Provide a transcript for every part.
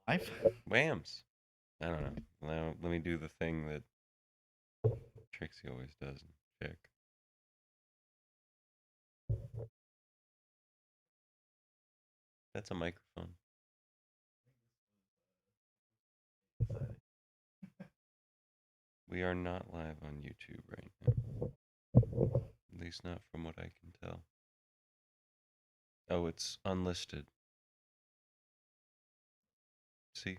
Life? WAMMBS. I don't know. Now, let me do the thing that Trixie always does and check. That's a microphone. We are not live on YouTube right now. At least not from what I can tell. Oh, it's unlisted. See?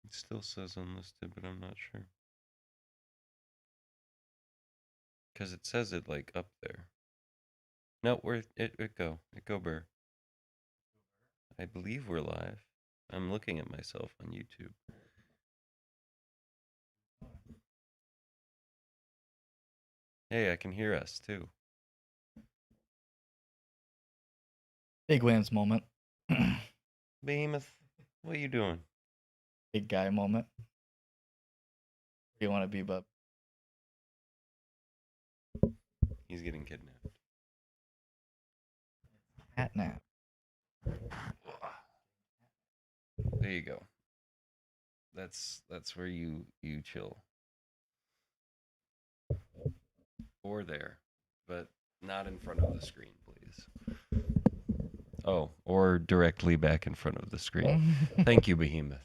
It still says unlisted, but I'm not sure. Because it says it like up there. No, it go burr. I believe we're live. I'm looking at myself on YouTube. Hey, I can hear us too. Big wins moment. Behemoth, what are you doing? Big guy moment. Where do you want to be, bub? He's getting kidnapped. Hat nap. There you go. That's where you chill. Or there, but not in front of the screen, please. Oh, or directly back in front of the screen. Thank you, Behemoth.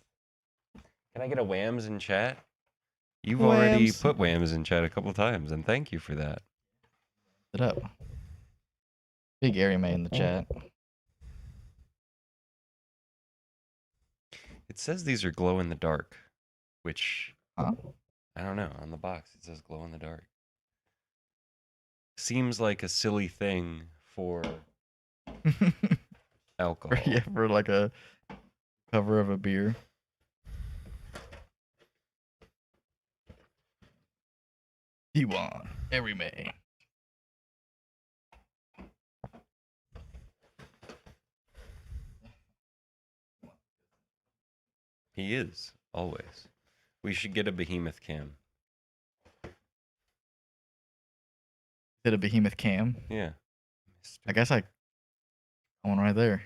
Can I get a WAMMS in chat? You've already WAMMS. put WAMMS in chat a couple times, and thank you for that. It up. Big Airy May in the chat. It says these are glow in the dark, which Huh? I don't know. On the box, it says glow in the dark. Seems like a silly thing for alcohol. Yeah, for like a cover of a beer. D1, Airy May. He is, always. We should get a Behemoth cam. Did a Behemoth cam? Yeah. I guess I one right there.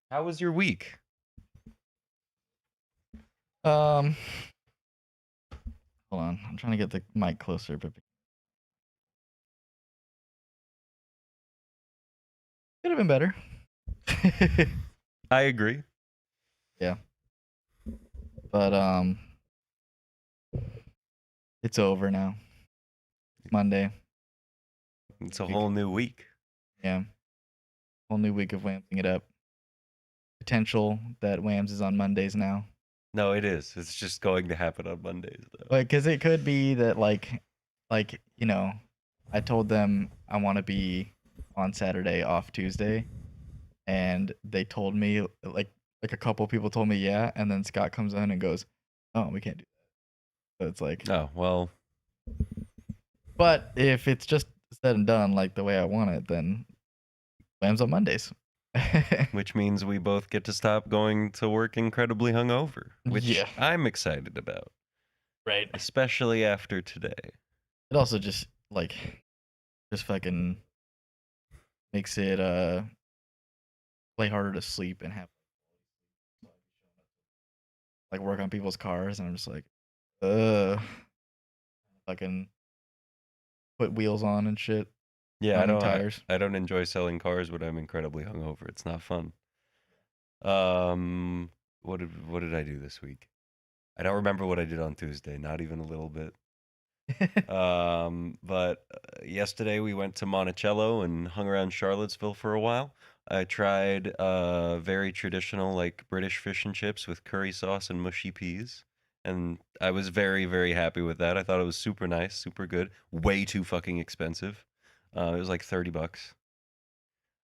How was your week? Hold on. I'm trying to get the mic closer, but could have been better. I agree. Yeah. But it's over now. Monday. It's a whole new week. Yeah. Whole new week of whamming it up. Potential that WAMMS is on Mondays now. No, it is. It's just going to happen on Mondays, though. But because it could be that like you know, I told them I want to be on Saturday, off Tuesday, and they told me like a couple people told me yeah, and then Scott comes in and goes, "Oh, we can't do that." So it's like, Oh, well. but if it's just said and done like the way I want it, then WAMMS on Mondays. Which means we both get to stop going to work incredibly hungover, which Yeah. I'm excited about. Right. Especially after today. It also just fucking makes it play harder to sleep and have like work on people's cars, and I'm just like, fucking put wheels on and shit. Yeah, Tires. I don't enjoy selling cars when I'm incredibly hungover. It's not fun. What did I do this week? I don't remember what I did on Tuesday, not even a little bit. But yesterday we went to Monticello and hung around Charlottesville for a while. I tried very traditional like British fish and chips with curry sauce and mushy peas. And I was very, very happy with that. I thought it was super nice, super good. Way too fucking expensive. It was like $30.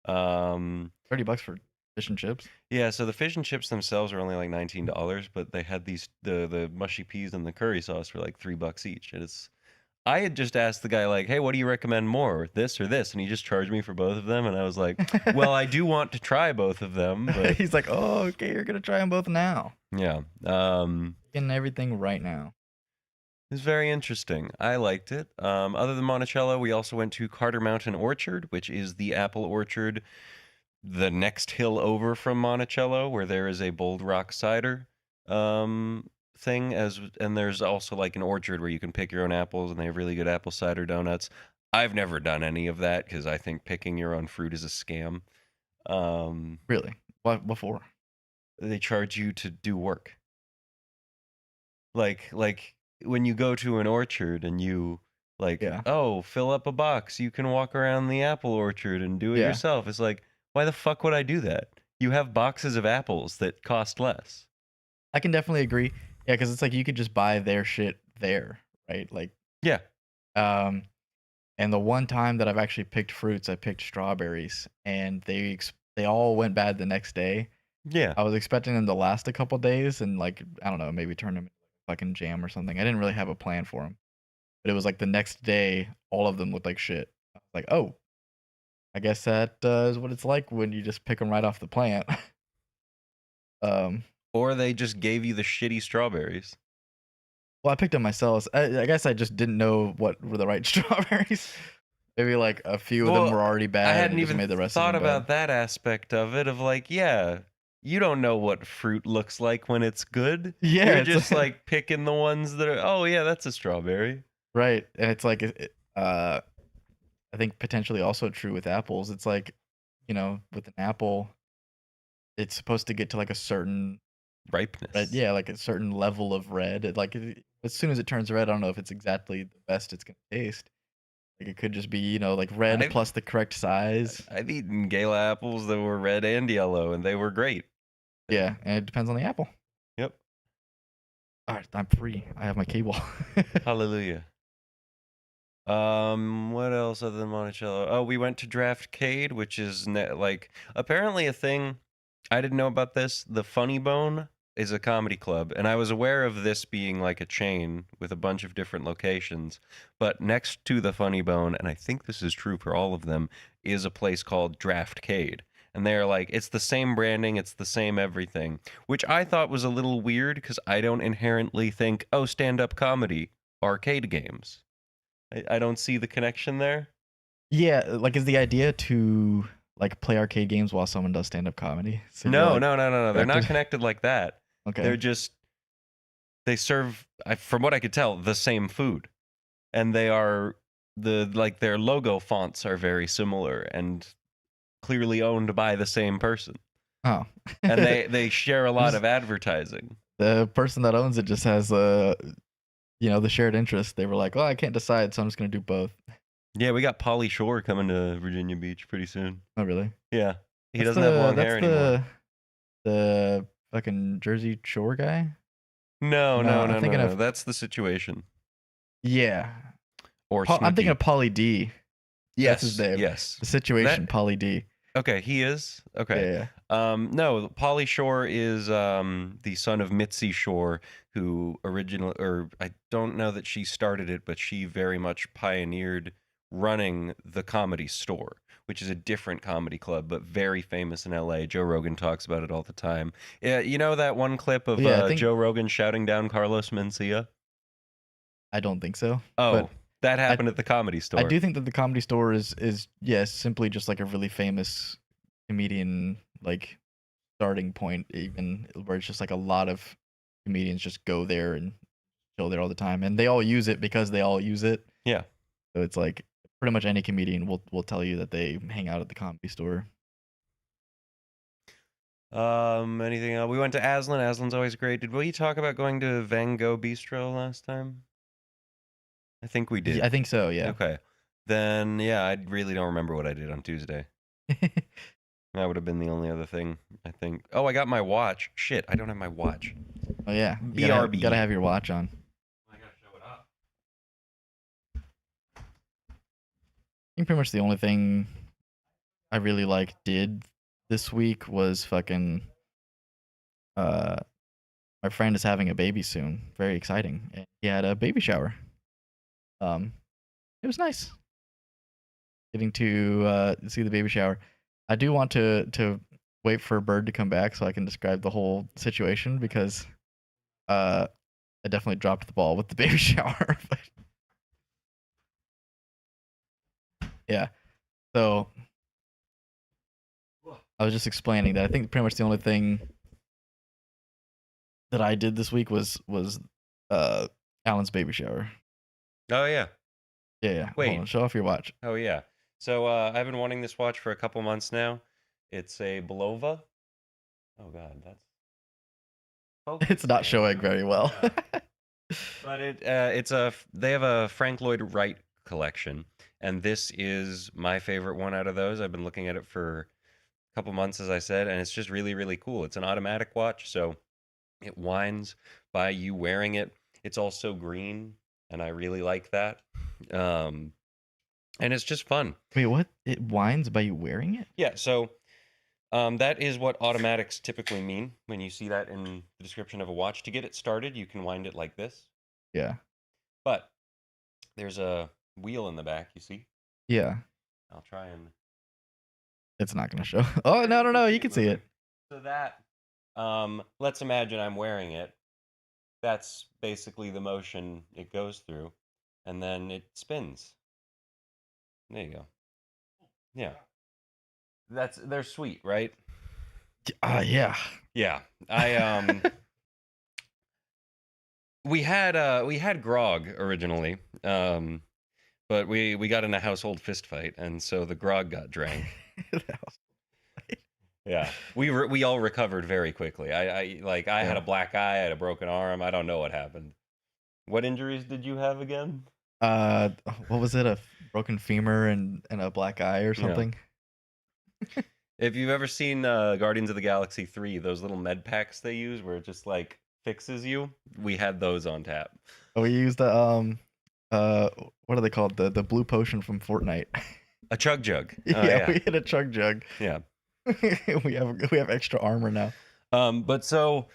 Um, $30 for fish and chips. yeah, so the fish and chips themselves are only like $19, but they had these the mushy peas and the curry sauce for like $3 each. And it's I had just asked the guy like, "Hey, what do you recommend more, this or this?" And he just charged me for both of them, and I was like, "Well, I do want to try both of them, but He's like, oh, okay, you're gonna try them both now. yeah." Getting everything right now. It was very interesting. I liked it. Other than Monticello, we also went to Carter Mountain Orchard, which is the apple orchard the next hill over from Monticello, where there is a Bold Rock cider thing, and there's also like an orchard where you can pick your own apples, and they have really good apple cider donuts. I've never done any of that because I think picking your own fruit is a scam. Really? What before? They charge you to do work. Like when you go to an orchard and you like, Yeah. oh, fill up a box, you can walk around the apple orchard and do it Yeah. yourself. It's like, why the fuck would I do that? You have boxes of apples that cost less. I can definitely agree. Yeah, because it's like you could just buy their shit there, right? Like, Yeah. um, and the one time that I've actually picked fruits, I picked strawberries, and they all went bad the next day. Yeah. I was expecting them to last a couple days, and like I don't know, maybe turn them into fucking jam or something. I didn't really have a plan for them, but it was like the next day, all of them looked like shit. I was like, oh, I guess that is what it's like when you just pick them right off the plant. um, Or they just gave you the shitty strawberries. well, I picked them myself. I guess I just didn't know what were the right strawberries. Maybe like a few of them were already bad. I hadn't and it just even made the rest thought of them about that aspect of it. Of like, yeah, you don't know what fruit looks like when it's good. Yeah, You're it's just like picking the ones that are. Oh yeah, that's a strawberry. right, and it's like I think potentially also true with apples. It's like, with an apple, it's supposed to get to like a certain Ripeness. red, yeah, like a certain level of red. As soon as it turns red, I don't know if it's exactly the best it's gonna taste. Like it could just be, like red I've- plus the correct size. I've eaten Gala apples that were red and yellow, and they were great. Yeah, and it depends on the apple. Yep. All right, I'm free. I have my cable. Hallelujah. What else other than Monticello? Oh, we went to Draftcade, which is like apparently a thing. I didn't know about this. The Funny Bone is a comedy club, and I was aware of this being like a chain with a bunch of different locations. But next to the Funny Bone, and I think this is true for all of them, is a place called Draftcade. And they're like, it's the same branding, it's the same everything, which I thought was a little weird because I don't inherently think, oh, stand-up comedy, arcade games. I don't see the connection there. Yeah, like is the idea to like play arcade games while someone does stand up comedy? So you're, No, like, no. They're not directed- connected like that. Okay. They're just they serve, from what I could tell, the same food, and they are their logo fonts are very similar and clearly owned by the same person, Oh. and they share a lot of advertising. The person that owns it just has the shared interest. They were like, "Oh, I can't decide, so I'm just gonna do both." Yeah, we got Pauly Shore coming to Virginia Beach pretty soon. Oh, really? Yeah, he That's doesn't have long hair anymore. The fucking Jersey Shore guy. No. I'm thinking of- That's the situation. Yeah. Or I'm thinking Snooki. of Pauly D. Yes, That's his name. yes. The situation, Pauly D. Okay, he is. Okay. Yeah. No, Pauly Shore is the son of Mitzi Shore, who I don't know that she started it, but she very much pioneered running the Comedy Store, which is a different comedy club, but very famous in LA. Joe Rogan talks about it all the time. Yeah, you know that one clip of Yeah, I think- Joe Rogan shouting down Carlos Mencia? I don't think so. Oh, but that happened at the Comedy Store. I do think that the Comedy Store is yes, simply just like a really famous comedian like starting point, even where it's just like a lot of comedians just go there and chill there all the time, and they all use it because they all use it. Yeah. So it's like pretty much any comedian will tell you that they hang out at the Comedy Store. Anything else? We went to Aslan. Aslan's always great. Did we talk about going to Van Gogh Bistro last time? I think we did. Yeah, I think so. Yeah. Okay. Then, yeah, I really don't remember what I did on Tuesday. That would have been the only other thing, I think. Oh, I got my watch. Shit, I don't have my watch. Oh yeah, BRB. Gotta have your watch on. I gotta show it up. I think pretty much the only thing I really did this week was fucking my friend is having a baby soon. Very exciting. And he had a baby shower. It was nice getting to see the baby shower. I do want to wait for Bird to come back so I can describe the whole situation because I definitely dropped the ball with the baby shower. But yeah. So I was just explaining that I think pretty much the only thing that I did this week was Alan's baby shower. Oh, yeah. Yeah. Wait. Hold on, show off your watch. Oh, yeah. So I've been wanting this watch for a couple months now. It's a Belova. Oh, God. That's... It's not showing very well. Yeah. But they have a Frank Lloyd Wright collection. And this is my favorite one out of those. I've been looking at it for a couple months, as I said. And it's just really, really cool. It's an automatic watch. So it winds by you wearing it. It's also green, and I really like that. And it's just fun. Wait, what? It winds by you wearing it? Yeah, so that is what automatics typically mean when you see that in the description of a watch. To get it started, you can wind it like this. Yeah. But there's a wheel in the back, you see? Yeah. I'll try and... It's not going to show. Oh, no, you can see it. So that... let's imagine I'm wearing it. That's basically the motion it goes through, and then it spins. There you go. Yeah. They're sweet, right? Yeah. Yeah. We had grog originally, but we got in a household fist fight, and so the grog got drank. Yeah, we all recovered very quickly. I had a black eye, I had a broken arm. I don't know what happened. What injuries did you have again? What was it? A broken femur and a black eye or something? Yeah. If you've ever seen Guardians of the Galaxy 3, those little med packs they use where it just fixes you, we had those on tap. Oh, we used the what are they called? The blue potion from Fortnite. A chug jug. Yeah, we hit a chug jug. Yeah. we have extra armor now. But so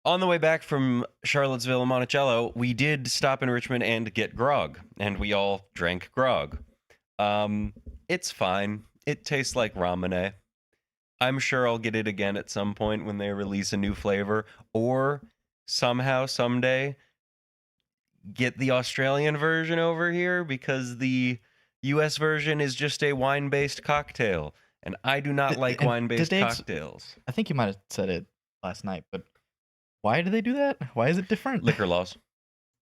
on the way back from Charlottesville and Monticello, we did stop in Richmond and get grog, and we all drank grog. It's fine. It tastes like ramen. I'm sure I'll get it again at some point when they release a new flavor, or somehow someday get the Australian version over here because the US version is just a wine-based cocktail. And I do not like wine-based cocktails. I think you might have said it last night, but why do they do that? Why is it different? Liquor laws.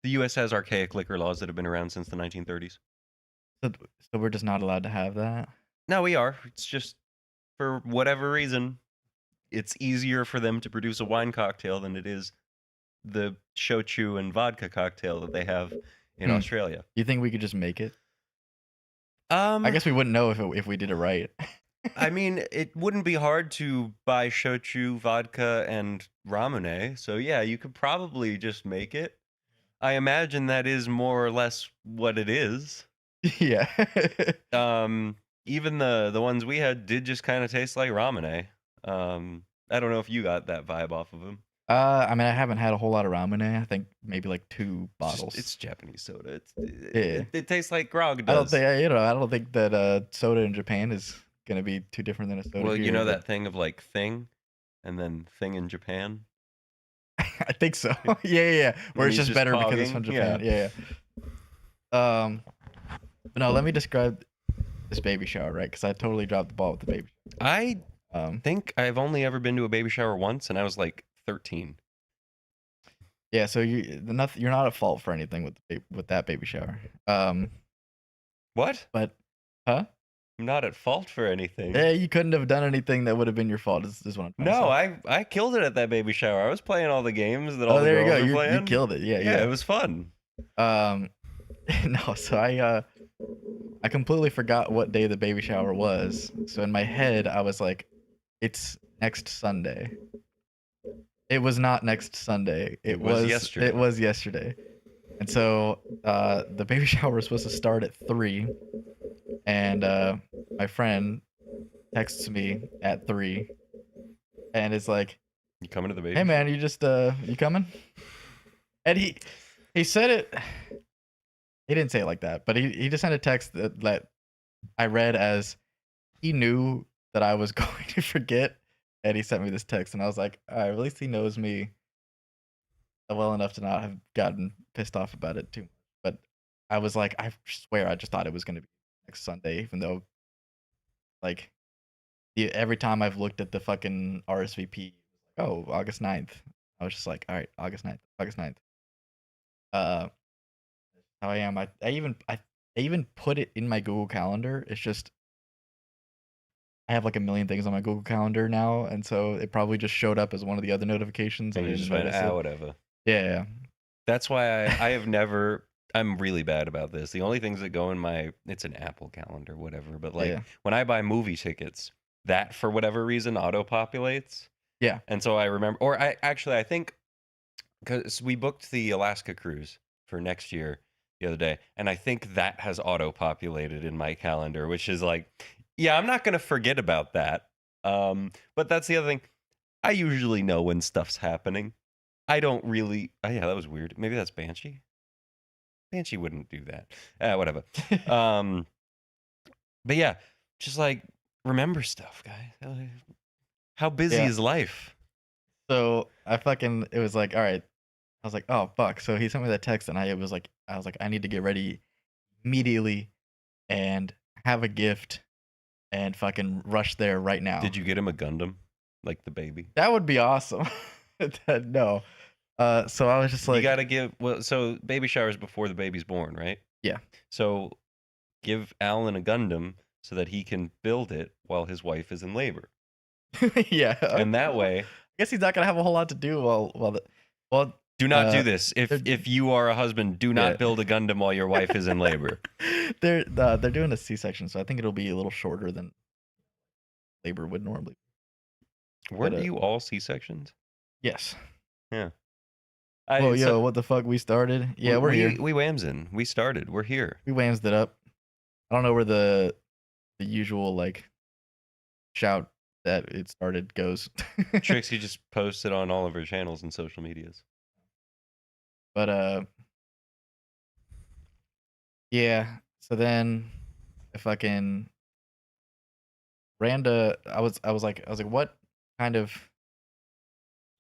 The U.S. has archaic liquor laws that have been around since the 1930s. So we're just not allowed to have that? No, we are. It's just, for whatever reason, it's easier for them to produce a wine cocktail than it is the shochu and vodka cocktail that they have in Australia. You think we could just make it? I guess we wouldn't know if we did it right. I mean, it wouldn't be hard to buy shochu, vodka, and ramen. So yeah, you could probably just make it. I imagine that is more or less what it is. Yeah. Even the ones we had did just kind of taste like ramen. I don't know if you got that vibe off of them. I mean, I haven't had a whole lot of ramen. I think maybe like 2 bottles. It's Japanese soda. It tastes like grog does. I don't think that soda in Japan is gonna be too different than a soda. Well, here, you know that thing of thing, and then thing in Japan. I think so. Yeah. Where it's just better because it's from Japan. Yeah. But no, let me describe this baby shower, right? Because I totally dropped the ball with the baby shower. I think I've only ever been to a baby shower once, and I was like 13. Yeah, so you're not at fault for anything with that baby shower. What? But, huh? I'm not at fault for anything. Yeah, you couldn't have done anything that would have been your fault. Is what I'm trying to say. No, I killed it at that baby shower. I was playing all the games that all the girls were playing. You killed it. Yeah, it was fun. No, so I completely forgot what day the baby shower was. So in my head, I was like, It's next Sunday. It was not next Sunday. It was yesterday. It was yesterday. And so the baby shower was supposed to start at 3, and my friend texts me at 3, and it's like, You coming to the baby? "Hey man, you just you coming?" And he said it. He didn't say it like that, but he just sent a text that I read as he knew that I was going to forget, and he sent me this text, and I was like, all right, at least he knows me well enough to not have gotten pissed off about it too much. But I was like, I swear, I just thought it was going to be next Sunday, even though, like, every time I've looked at the fucking RSVP, oh, August 9th. I was just like, all right, August 9th, August 9th. How I am. I even put it in my Google Calendar. It's just I have like a million things on my Google Calendar now, and so it probably just showed up as one of the other notifications. And I you didn't just went, notice it. whatever. Yeah. That's why I have never. I'm really bad about this. The only things that go in it's an Apple calendar, whatever. But like when I buy movie tickets, that for whatever reason auto populates. Yeah. And so I remember, or I think because we booked the Alaska cruise for next year the other day, and I think that has auto populated in my calendar, which is like, yeah, I'm not gonna forget about that. But that's the other thing. I usually know when stuff's happening. I don't really. Oh, yeah, that was weird. Maybe that's Banshee. Banshee wouldn't do that. Whatever. But yeah, just like remember stuff, guys. How busy is life? So it was like, all right. I was like, oh fuck. So he sent me that text, and I was like, I need to get ready immediately and have a gift and fucking rush there right now. Did you get him a Gundam, like the baby? That would be awesome. No. So I was just like, you gotta give. Well, so baby showers before the baby's born, right? Yeah. So give Alan a Gundam so that he can build it while his wife is in labor. Yeah. And that way, I guess he's not gonna have a whole lot to do well. Do not do this. If you are a husband, do not build a Gundam while your wife is in labor. They're doing a C-section, so I think it'll be a little shorter than labor would normally. Weren't you all C-sections? Yes. Yeah. What the fuck? We started. Yeah, we're here. We WAMMBS. We started. We're here. We WAMMS'd it up. I don't know where the usual like shout that it started goes. Trixie just posted on all of her channels and social medias. But yeah. So then I fucking Randa. I was like, what kind of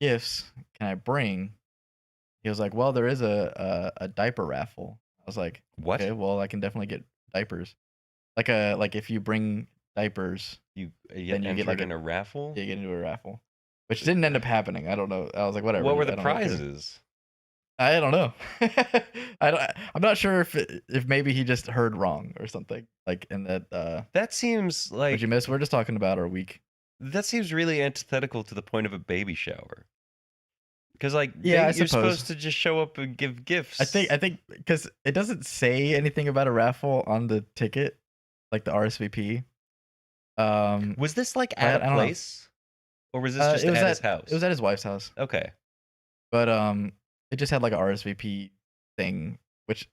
gifts can I bring? He was like, well, there is a diaper raffle. I was like, what? Okay, well, I can definitely get diapers. Like if you bring diapers, then you get like in a raffle. Yeah, you get into a raffle, which didn't end up happening. I don't know. I was like, whatever. What were the prizes? I don't know. I'm not sure if maybe he just heard wrong or something. Like in that. That seems like. What'd you miss? We're just talking about our week. That seems really antithetical to the point of a baby shower. Because like, yeah, you're supposed to just show up and give gifts. I think because it doesn't say anything about a raffle on the ticket, like the RSVP. Was this like at a place, or was this just at his house? It was at his wife's house. Okay, but it just had like a RSVP thing, which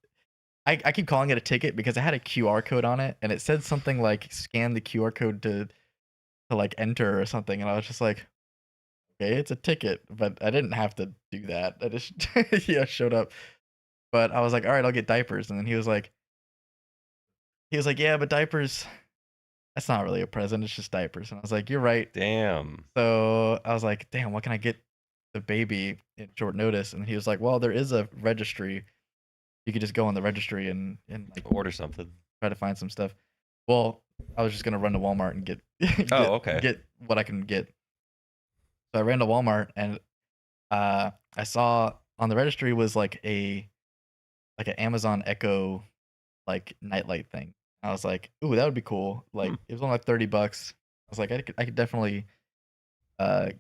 I keep calling it a ticket because it had a QR code on it, and it said something like scan the QR code to like enter or something, and I was just like, okay, it's a ticket, but I didn't have to do that. I just showed up. But I was like, all right, I'll get diapers, and then he was like, yeah, but diapers, that's not really a present. It's just diapers. And I was like, you're right. Damn. So I was like, damn, what can I get the baby in short notice? And he was like, well, there is a registry. You could just go on the registry and like order something. Try to find some stuff. Well, I was just gonna run to Walmart and get get what I can get. So I ran to Walmart and I saw on the registry was like an Amazon Echo like nightlight thing. I was like, ooh, that would be cool. Like it was only like $30. I was like, I could definitely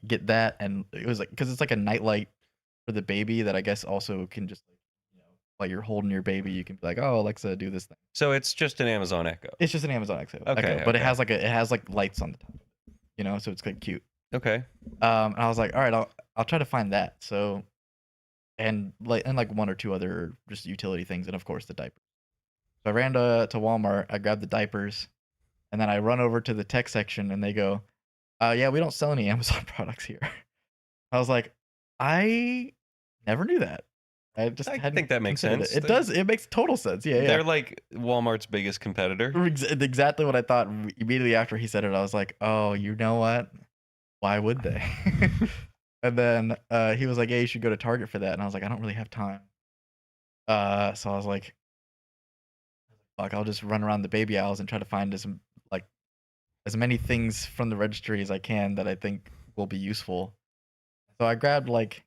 get that. And it was like, because it's like a nightlight for the baby that I guess also can just like, while you're holding your baby, you can be like, oh, Alexa, do this thing. So it's just an Amazon Echo. It's just an Amazon Echo. Okay. But it has like lights on the top. So it's like cute. Okay. And I was like, all right, I'll try to find that. So and like one or two other just utility things, and of course the diapers. So I ran to Walmart. I grabbed the diapers, and then I run over to the tech section, and they go, yeah, we don't sell any Amazon products here. I was like, I never knew that. I just I hadn't think that makes considered sense. it. It does. It makes total sense. Yeah, They're yeah. like Walmart's biggest competitor. Exactly what I thought immediately after he said it. I was like, oh, you know what? Why would they? And then he was like, yeah, you should go to Target for that. And I was like, I don't really have time. So I was like, fuck, I'll just run around the baby aisles and try to find like as many things from the registry as I can that I think will be useful. So I grabbed like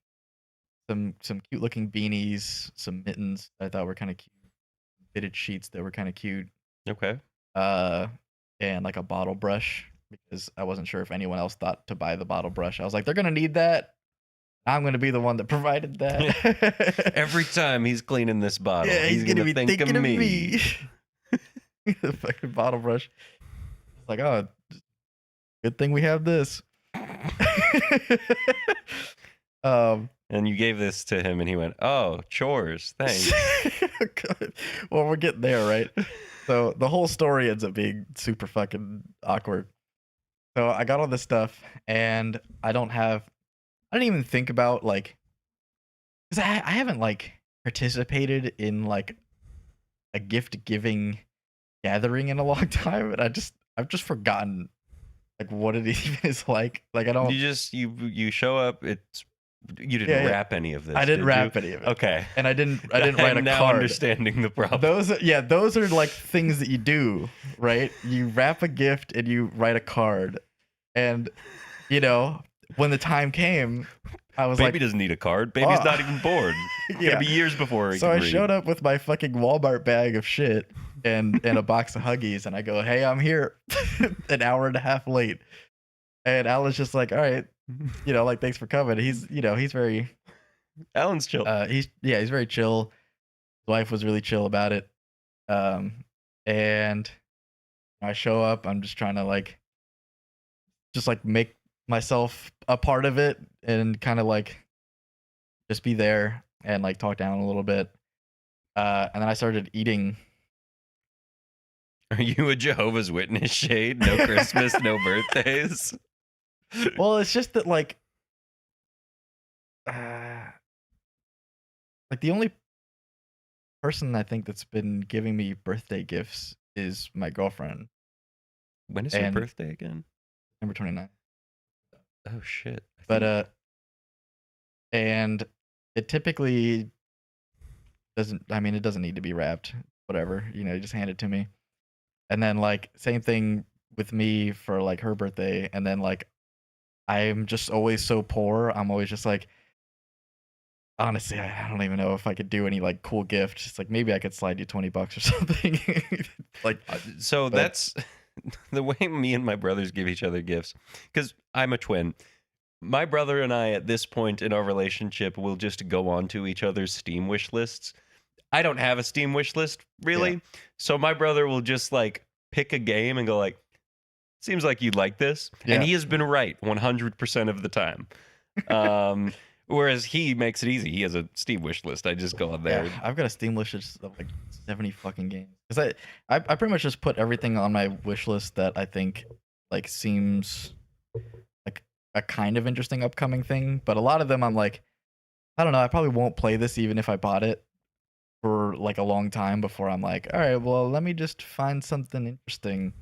some cute looking beanies, some mittens that I thought were kind of cute, fitted sheets that were kind of cute, Okay. uh, and like a bottle brush because I wasn't sure if anyone else thought to buy the bottle brush. I was like, they're gonna need that. I'm gonna be the one that provided that. Every time he's cleaning this bottle, Yeah, he's gonna be think thinking of me. The fucking bottle brush. It's like, oh, good thing we have this. And you gave this to him, and he went, "Oh, chores, thanks." Well, we're getting there, right? So the whole story ends up being super fucking awkward. So I got all this stuff, and I didn't even think about like, because I haven't like participated in like a gift giving gathering in a long time, and I've just forgotten like what it even is like. Like I don't. You show up. You didn't wrap any of this. I didn't did wrap you? any of it. Okay. And I didn't write a now card. Understanding the problem. Those are like things that you do, right? You wrap a gift and you write a card. And you know, when the time came, I was Baby doesn't need a card. Baby's not even born. It's gonna be years before he So can I showed up with my fucking Walmart bag of shit and a box of Huggies, and I go, "Hey, I'm here." An hour and a half late. And Alan's just like, "All right, like thanks for coming." He's very Alan's chill. He's very chill. His wife was really chill about it. And I show up, I'm just trying to just make myself a part of it and kind of just be there and talk down a little bit. And then I started eating. Are you a Jehovah's Witness shade? No Christmas, no birthdays? Well, it's just that the only person I think that's been giving me birthday gifts is my girlfriend. When is your birthday again? November 29th. Oh shit. But and it typically doesn't need to be wrapped. Whatever, you just hand it to me. And then same thing with me for her birthday, and then I'm just always so poor. I'm always just honestly, I don't even know if I could do any cool gift. Just maybe I could slide you $20 or something. That's the way me and my brothers give each other gifts, because I'm a twin. My brother and I, at this point in our relationship, will just go on to each other's Steam wish lists. I don't have a Steam wish list, really. Yeah. So my brother will just pick a game and go seems like you'd like this. Yeah. And he has been right 100% of the time. Whereas he makes it easy. He has a Steam wish list. I just go on there. Yeah, I've got a Steam wish list of 70 fucking games. Because I pretty much just put everything on my wish list that I think seems like a kind of interesting upcoming thing. But a lot of them I'm I don't know, I probably won't play this even if I bought it for a long time before I'm all right, well, let me just find something interesting.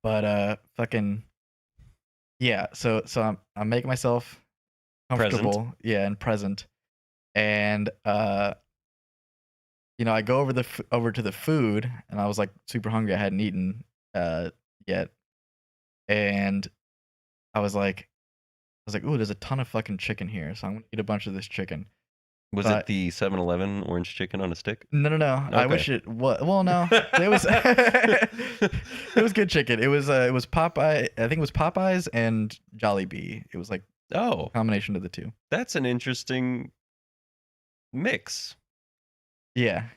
Fucking yeah, so I'm making myself comfortable, present. Yeah, and present, and I go over to the food, and I was super hungry. I hadn't eaten yet, and I was like, ooh, there's a ton of fucking chicken here, so I'm gonna eat a bunch of this chicken. Was it the 7-Eleven orange chicken on a stick? No. Okay. I wish it was. Well, no. It was it was good chicken. It was Popeye. I think it was Popeyes and Jollibee. It was a combination of the two. That's an interesting mix. Yeah.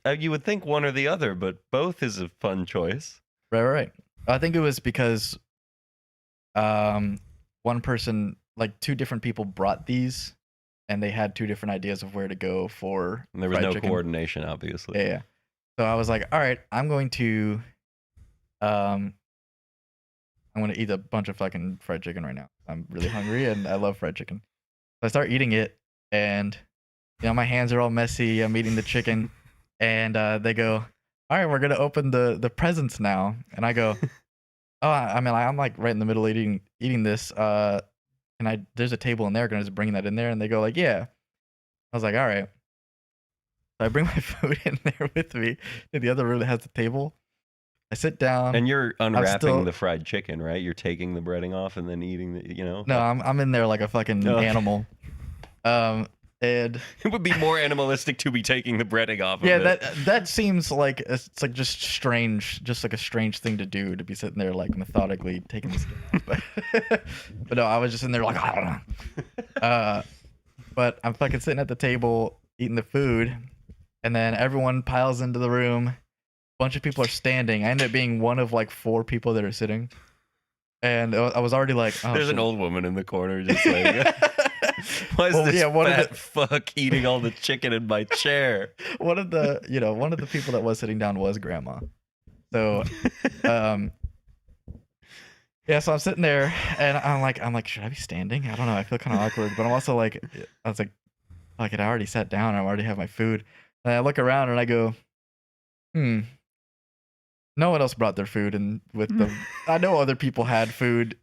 You would think one or the other, but both is a fun choice. Right. I think it was because one person, like 2 different people brought these, and they had 2 different ideas of where to go for And there was fried no chicken. coordination, obviously. Yeah. So I was like, all right, I'm going to eat a bunch of fucking fried chicken right now. I'm really hungry and I love fried chicken. So I start eating it, and my hands are all messy. I'm eating the chicken, and they go, all right, we're gonna open the presents now. And I go, oh, I mean, I'm like right in the middle eating this. There's a table in there. Can I just bring that in there? And they go like, yeah. I was like, all right. So I bring my food in there with me in the other room that has the table. I sit down. And you're unwrapping the fried chicken, right? You're taking the breading off and then eating the, No, I'm in there like a fucking animal. And it would be more animalistic to be taking the breading off. Yeah, that seems like it's like just strange, just like a strange thing to do, to be sitting there like methodically taking this. But no, I was just in there like, I don't know. But I'm fucking sitting at the table eating the food, and then everyone piles into the room. A bunch of people are standing. I ended up being one of like 4 people that are sitting, and I was already like, oh, there's shit. An old woman in the corner just like. Why is this fat fuck eating all the chicken in my chair? One of the people that was sitting down was grandma. So, yeah. So I'm sitting there, and I'm like, should I be standing? I don't know. I feel kind of awkward, but I'm also like, I was like, fuck it. I already sat down. I already have my food. And I look around and I go, no one else brought their food, and with them, I know other people had food.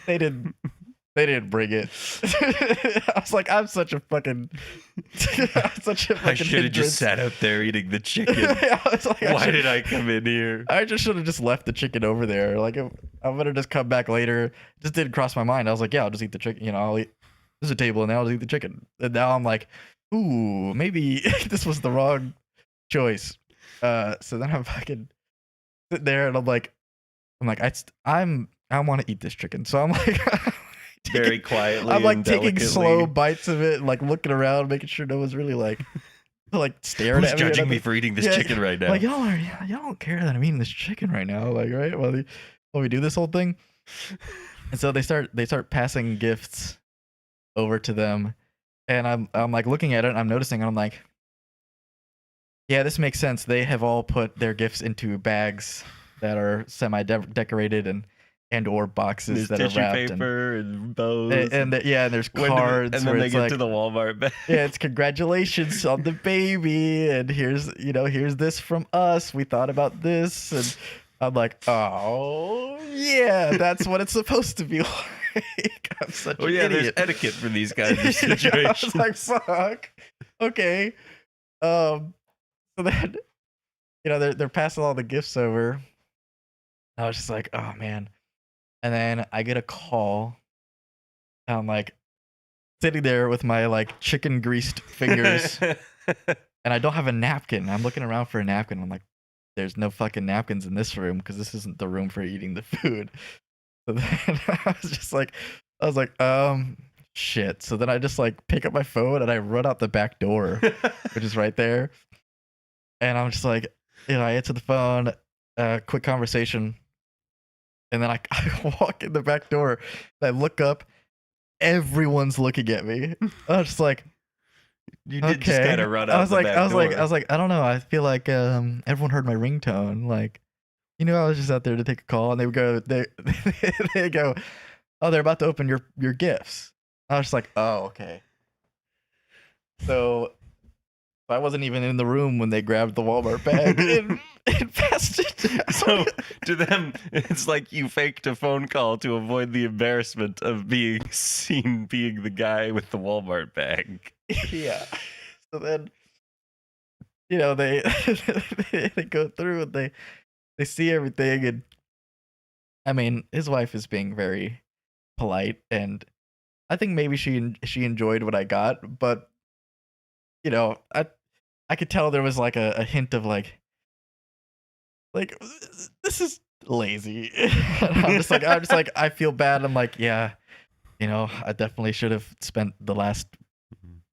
They didn't bring it. I was like, I'm such a fucking I should have just sat out there eating the chicken. I was like, why did I come in here? I just should have just left the chicken over there. Like, I'm gonna just come back later. It just didn't cross my mind. I was like, yeah, I'll just eat the chicken. I'll eat. There's a table, and now I'll just eat the chicken. And now I'm like, ooh, maybe this was the wrong choice. So then I'm fucking sitting there, and I'm like, I want to eat this chicken. So I'm like. Very quietly. I'm like taking slow bites of it, like looking around, making sure no one's really like staring at me. Who's judging me for eating this chicken right now? Like, y'all don't care that I'm eating this chicken right now, like, right? While we do this whole thing. And so they start passing gifts over to them, and I'm like looking at it, and I'm noticing, and I'm like, yeah, this makes sense. They have all put their gifts into bags that are semi-decorated and or boxes that are wrapped, paper and bows, and there's cards, and then they get to the Walmart bag. Yeah, it's congratulations on the baby, and here's this from us. We thought about this, and I'm like, oh yeah, that's what it's supposed to be like. I'm such an idiot. There's etiquette for these kinds of situations. I was like, fuck. Okay. So then, they're passing all the gifts over. I was just like, oh man. And then I get a call. And I'm like sitting there with my like chicken greased fingers, and I don't have a napkin. I'm looking around for a napkin. I'm like, there's no fucking napkins in this room because this isn't the room for eating the food. So then I was like, shit. So then I just like pick up my phone and I run out the back door, which is right there. And I'm just like, I answer the phone, quick conversation. And then I walk in the back door, and I look up. Everyone's looking at me. I was just like, you did just kind of run out. I was like, I don't know. I feel like everyone heard my ringtone. Like, I was just out there to take a call, and they would go, they go, oh, they're about to open your gifts. I was just like, oh, okay. So I wasn't even in the room when they grabbed the Walmart bag and passed it down. So to them, it's like you faked a phone call to avoid the embarrassment of being seen being the guy with the Walmart bag. Yeah. So then, they they go through and they see everything, and I mean, his wife is being very polite, and I think maybe she enjoyed what I got, but I could tell there was like a hint of like this is lazy. I'm just like I feel bad. I'm like, yeah, I definitely should have spent the last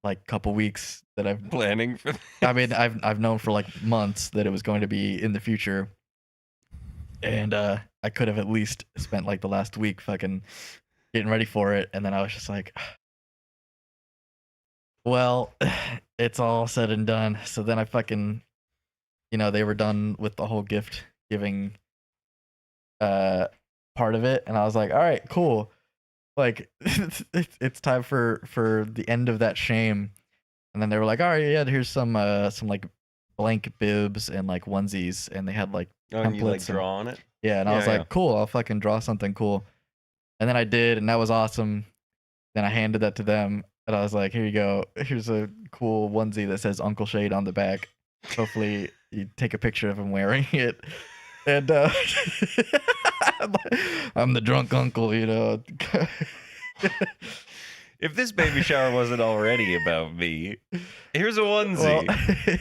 like couple weeks that I've planning for. I mean, I've known for like months that it was going to be in the future, And I could have at least spent like the last week fucking getting ready for it, and then I was just like, well, it's all said and done. So then I fucking, they were done with the whole gift giving part of it, and I was like, all right, cool. Like it's time for the end of that shame. And then they were like, all right, yeah, here's some like blank bibs and like onesies, and they had like Oh, and you like templates draw on it? yeah, and I was like, cool, I'll fucking draw something cool. And then I did, and that was awesome. Then I handed that to them, and I was like, here you go. Here's a cool onesie that says Uncle Shade on the back. Hopefully you take a picture of him wearing it. And I'm the drunk uncle, If this baby shower wasn't already about me, here's a onesie.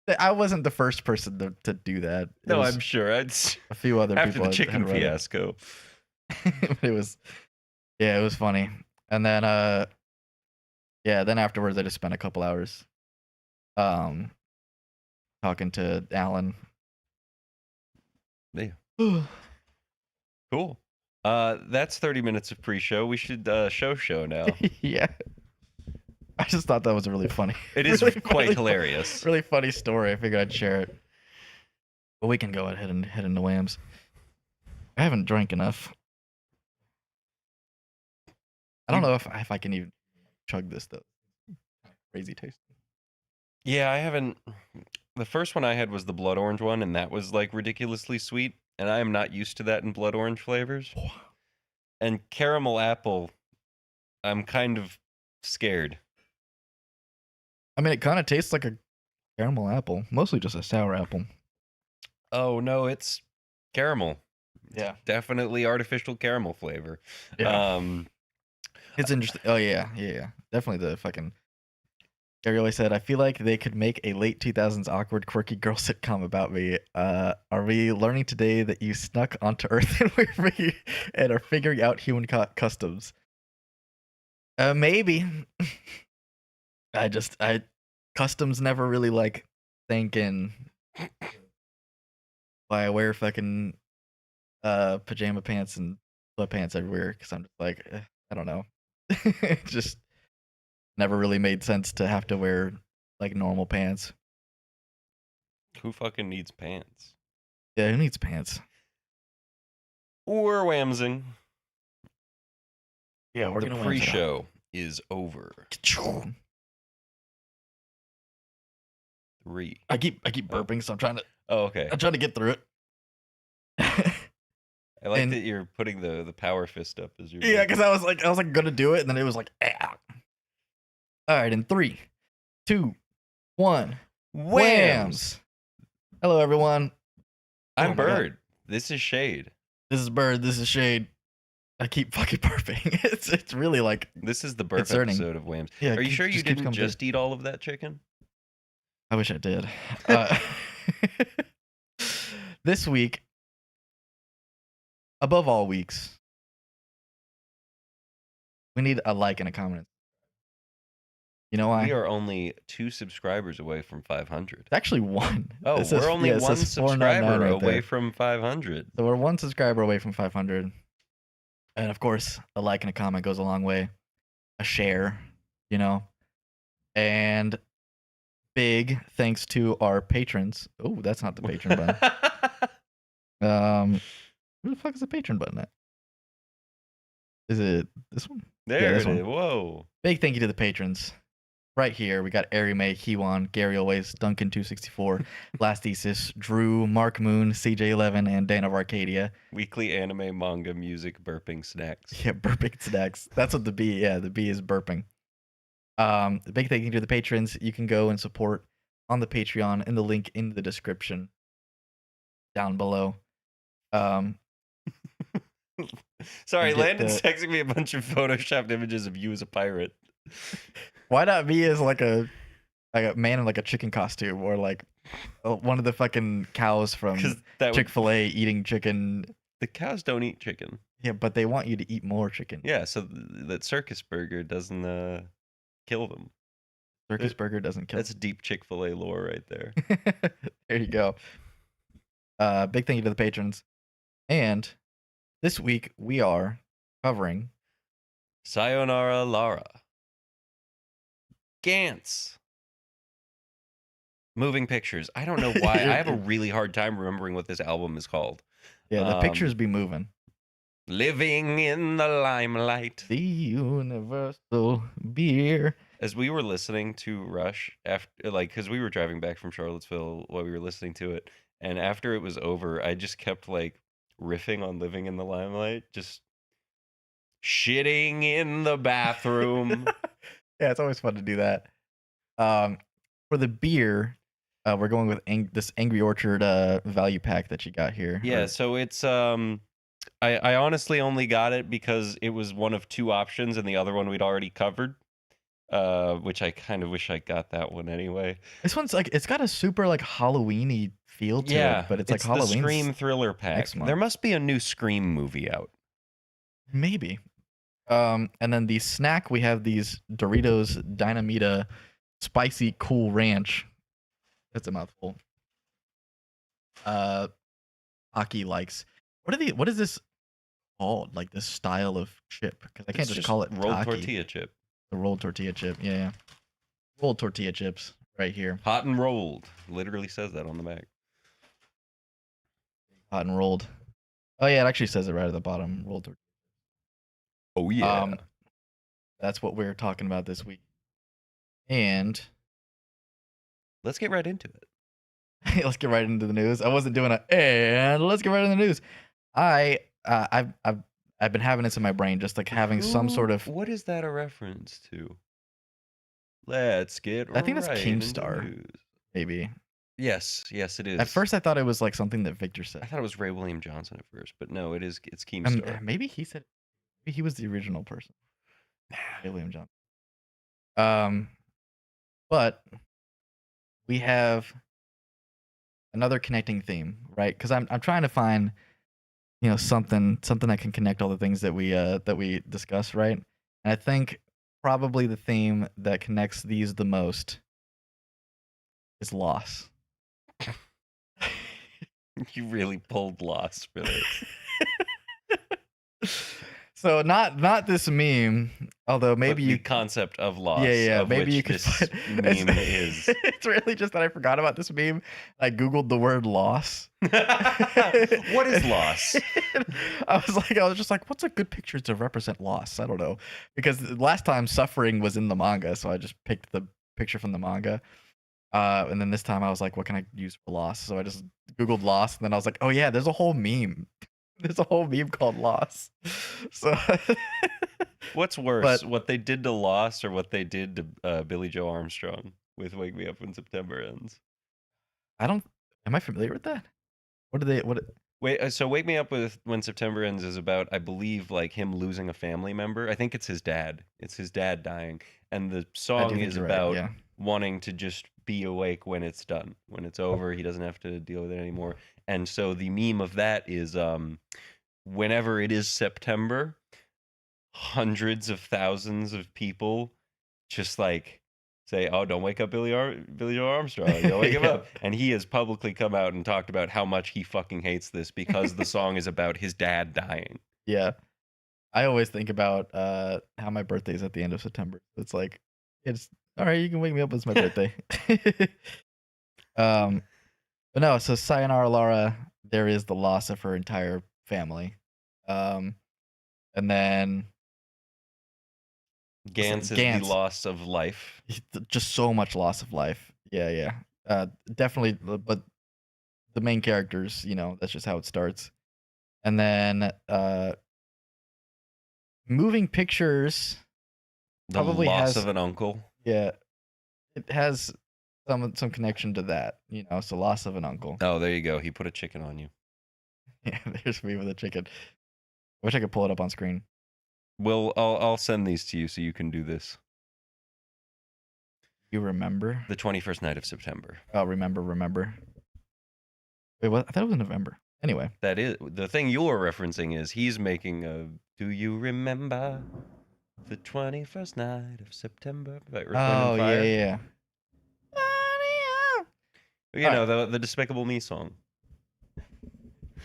Well, I wasn't the first person to do that. No, I'm sure. A few other after people the chicken fiasco. It was funny. And then then afterwards I just spent a couple hours talking to Alan. Yeah. Cool. That's 30 minutes of pre-show. We should show now. Yeah. I just thought that was really funny. It is really quite hilarious. Really funny story. I figured I'd share it. But we can go ahead and head into WAMMBS. I haven't drank enough. I don't know if I can even chug this though. Crazy taste. Yeah, I haven't. The first one I had was the blood orange one, and that was like ridiculously sweet. And I am not used to that in blood orange flavors. And caramel apple, I'm kind of scared. I mean, it kind of tastes like a caramel apple, mostly just a sour apple. Oh no, it's caramel. Yeah, definitely artificial caramel flavor. Yeah. It's interesting. Oh yeah, definitely the fucking. Gary always said, I feel like they could make a late 2000s awkward, quirky girl sitcom about me. Are we learning today that you snuck onto Earth and are figuring out human customs? Maybe. Customs never really like thinking why I wear fucking pajama pants and sweatpants everywhere, because I'm just like, I don't know. It just never really made sense to have to wear like normal pants. Who fucking needs pants? Yeah, who needs pants? We're whamsing. Yeah, we're the gonna pre-show is over. 3. I keep burping, so I'm trying to. Oh, okay. I'm trying to get through it. I like that you're putting the power fist up as you're. Yeah, because I was like gonna do it, and then it was like, ah. All right, in 3, 2, 1, WAMMBS. Hello, everyone. I'm Bird. This is Shade. This is Bird. This is Shade. I keep fucking burping. It's really like. This is the burp episode of WAMMBS. Yeah, are you sure you didn't just eat all of that chicken? I wish I did. This week, above all weeks, we need a like and a comment. You know why? We are only 2 subscribers away from 500. It's actually 1. Oh, we're only 1 subscriber away from 500. So we're 1 subscriber away from 500. And of course, a like and a comment goes a long way. A share, And big thanks to our patrons. Oh, that's not the patron button. Where the fuck is the patron button at? Is it this one? There it is. Whoa. Big thank you to the patrons. Right here, we got Ari May, Kiwan, Gary Always, Duncan264, Last Thesis, Drew, Mark Moon, CJ11, and Dan of Arcadia. Weekly anime, manga, music, burping snacks. Yeah, burping snacks. That's what the B. Yeah, the B is burping. The big thank you to the patrons. You can go and support on the Patreon in the link in the description down below. Sorry, Landon's texting me a bunch of photoshopped images of you as a pirate. Why not me as like a man in like a chicken costume, or like one of the fucking cows from Chick-fil-A eating chicken? The cows don't eat chicken. Yeah, but they want you to eat more chicken. Yeah, so that circus burger doesn't kill them. Circus burger doesn't kill. That's deep Chick-fil-A lore right there. There you go. Big thank you to the patrons. And this week we are covering Sayonara Lara. Gantz. Moving Pictures. I don't know why. I have a really hard time remembering what this album is called. Yeah, the pictures be moving. Living in the Limelight. The Universal Beer. As we were listening to Rush, after because we were driving back from Charlottesville while we were listening to it, and after it was over, I just kept riffing on Living in the Limelight, just shitting in the bathroom. Yeah, it's always fun to do that. For the beer, we're going with this Angry Orchard value pack that you got here. Yeah, so it's I honestly only got it because it was one of two options, and the other one we'd already covered. Which I kind of wish I got that one anyway. This one's it's got a super Halloween-y feel to it, but it's Halloween. The Scream thriller pack. There must be a new Scream movie out. Maybe. And then the snack, we have these Doritos Dynamita Spicy Cool Ranch. That's a mouthful. Aki likes. What is this called? Like this style of chip? Because I can't just call it rolled tortilla chip. The rolled tortilla chip, yeah. Rolled tortilla chips right here. Hot and rolled. Literally says that on the back. Hot and rolled. Oh yeah, it actually says it right at the bottom. Rolled tortilla. Oh yeah. That's what we're talking about this week. And let's get right into it. Let's get right into the news. I wasn't doing and let's get right into the news. I've been having this in my brain, just having some sort of. What is that a reference to? Let's get. I think that's Keemstar. Maybe. Yes, it is. At first, I thought it was something that Victor said. I thought it was Ray William Johnson at first, but no, it's Keemstar. Maybe he said. Maybe he was the original person. Ray William Johnson. But we have another connecting theme, right? Because I'm trying to find. Something that can connect all the things that we discuss, right? And I think probably the theme that connects these the most is loss. You really pulled loss for this. So not this meme, although maybe the concept of loss. Yeah. Maybe you could. This meme is. It's really just that I forgot about this meme. I googled the word loss. What is loss? I was just like, what's a good picture to represent loss? I don't know, because last time suffering was in the manga, so I just picked the picture from the manga. And then this time I was like, what can I use for loss? So I just googled loss, and then I was like, oh yeah, there's a whole meme. There's a whole meme called Loss. So what's worse, what they did to Loss or what they did to Billy Joe Armstrong with Wake Me Up When September Ends? Am I familiar with that? So Wake Me Up When September Ends is about, I believe, him losing a family member. I think it's his dad. It's his dad dying. And the song is about wanting to just be awake when it's done. When it's over, he doesn't have to deal with it anymore. And so the meme of that is whenever it is September, hundreds of thousands of people just say, oh, don't wake up Billy Joe Armstrong. Don't wake him up. And he has publicly come out and talked about how much he fucking hates this because the song is about his dad dying. Yeah. I always think about how my birthday is at the end of September. It's all right, you can wake me up when it's my birthday. But no, so Sayonara Lara, there is the loss of her entire family. And then Gantz is the loss of life. Just so much loss of life. Yeah. Definitely, but the main characters, that's just how it starts. And then Moving Pictures probably loss of an uncle. Yeah. It has some connection to that, so loss of an uncle. Oh, there you go. He put a chicken on you. Yeah, there's me with a chicken. I wish I could pull it up on screen. Well, I'll send these to you so you can do this. You remember? The 21st night of September. Oh, remember. Wait, what? I thought it was November. Anyway. That is the thing you're referencing is he's making a do you remember the 21st night of September? Oh, yeah. You know, the Despicable Me song.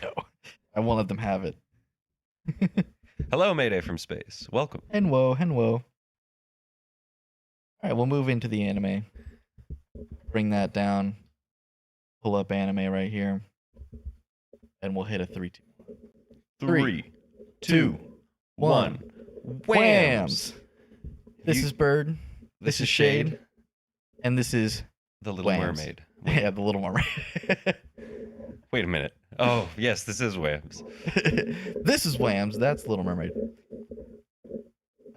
No. I won't let them have it. Hello, Mayday from space. Welcome. Henwo, Henwo. All right, we'll move into the anime. Bring that down. Pull up anime right here. And we'll hit a 3, 2. 3, 2, 1. WAMMBS. This is Bird. This is Shade. And this is The Little WAMMBS. Mermaid. Yeah, the Little Mermaid. Wait a minute. Oh, yes, this is WAMMBS. This is WAMMBS. That's Little Mermaid.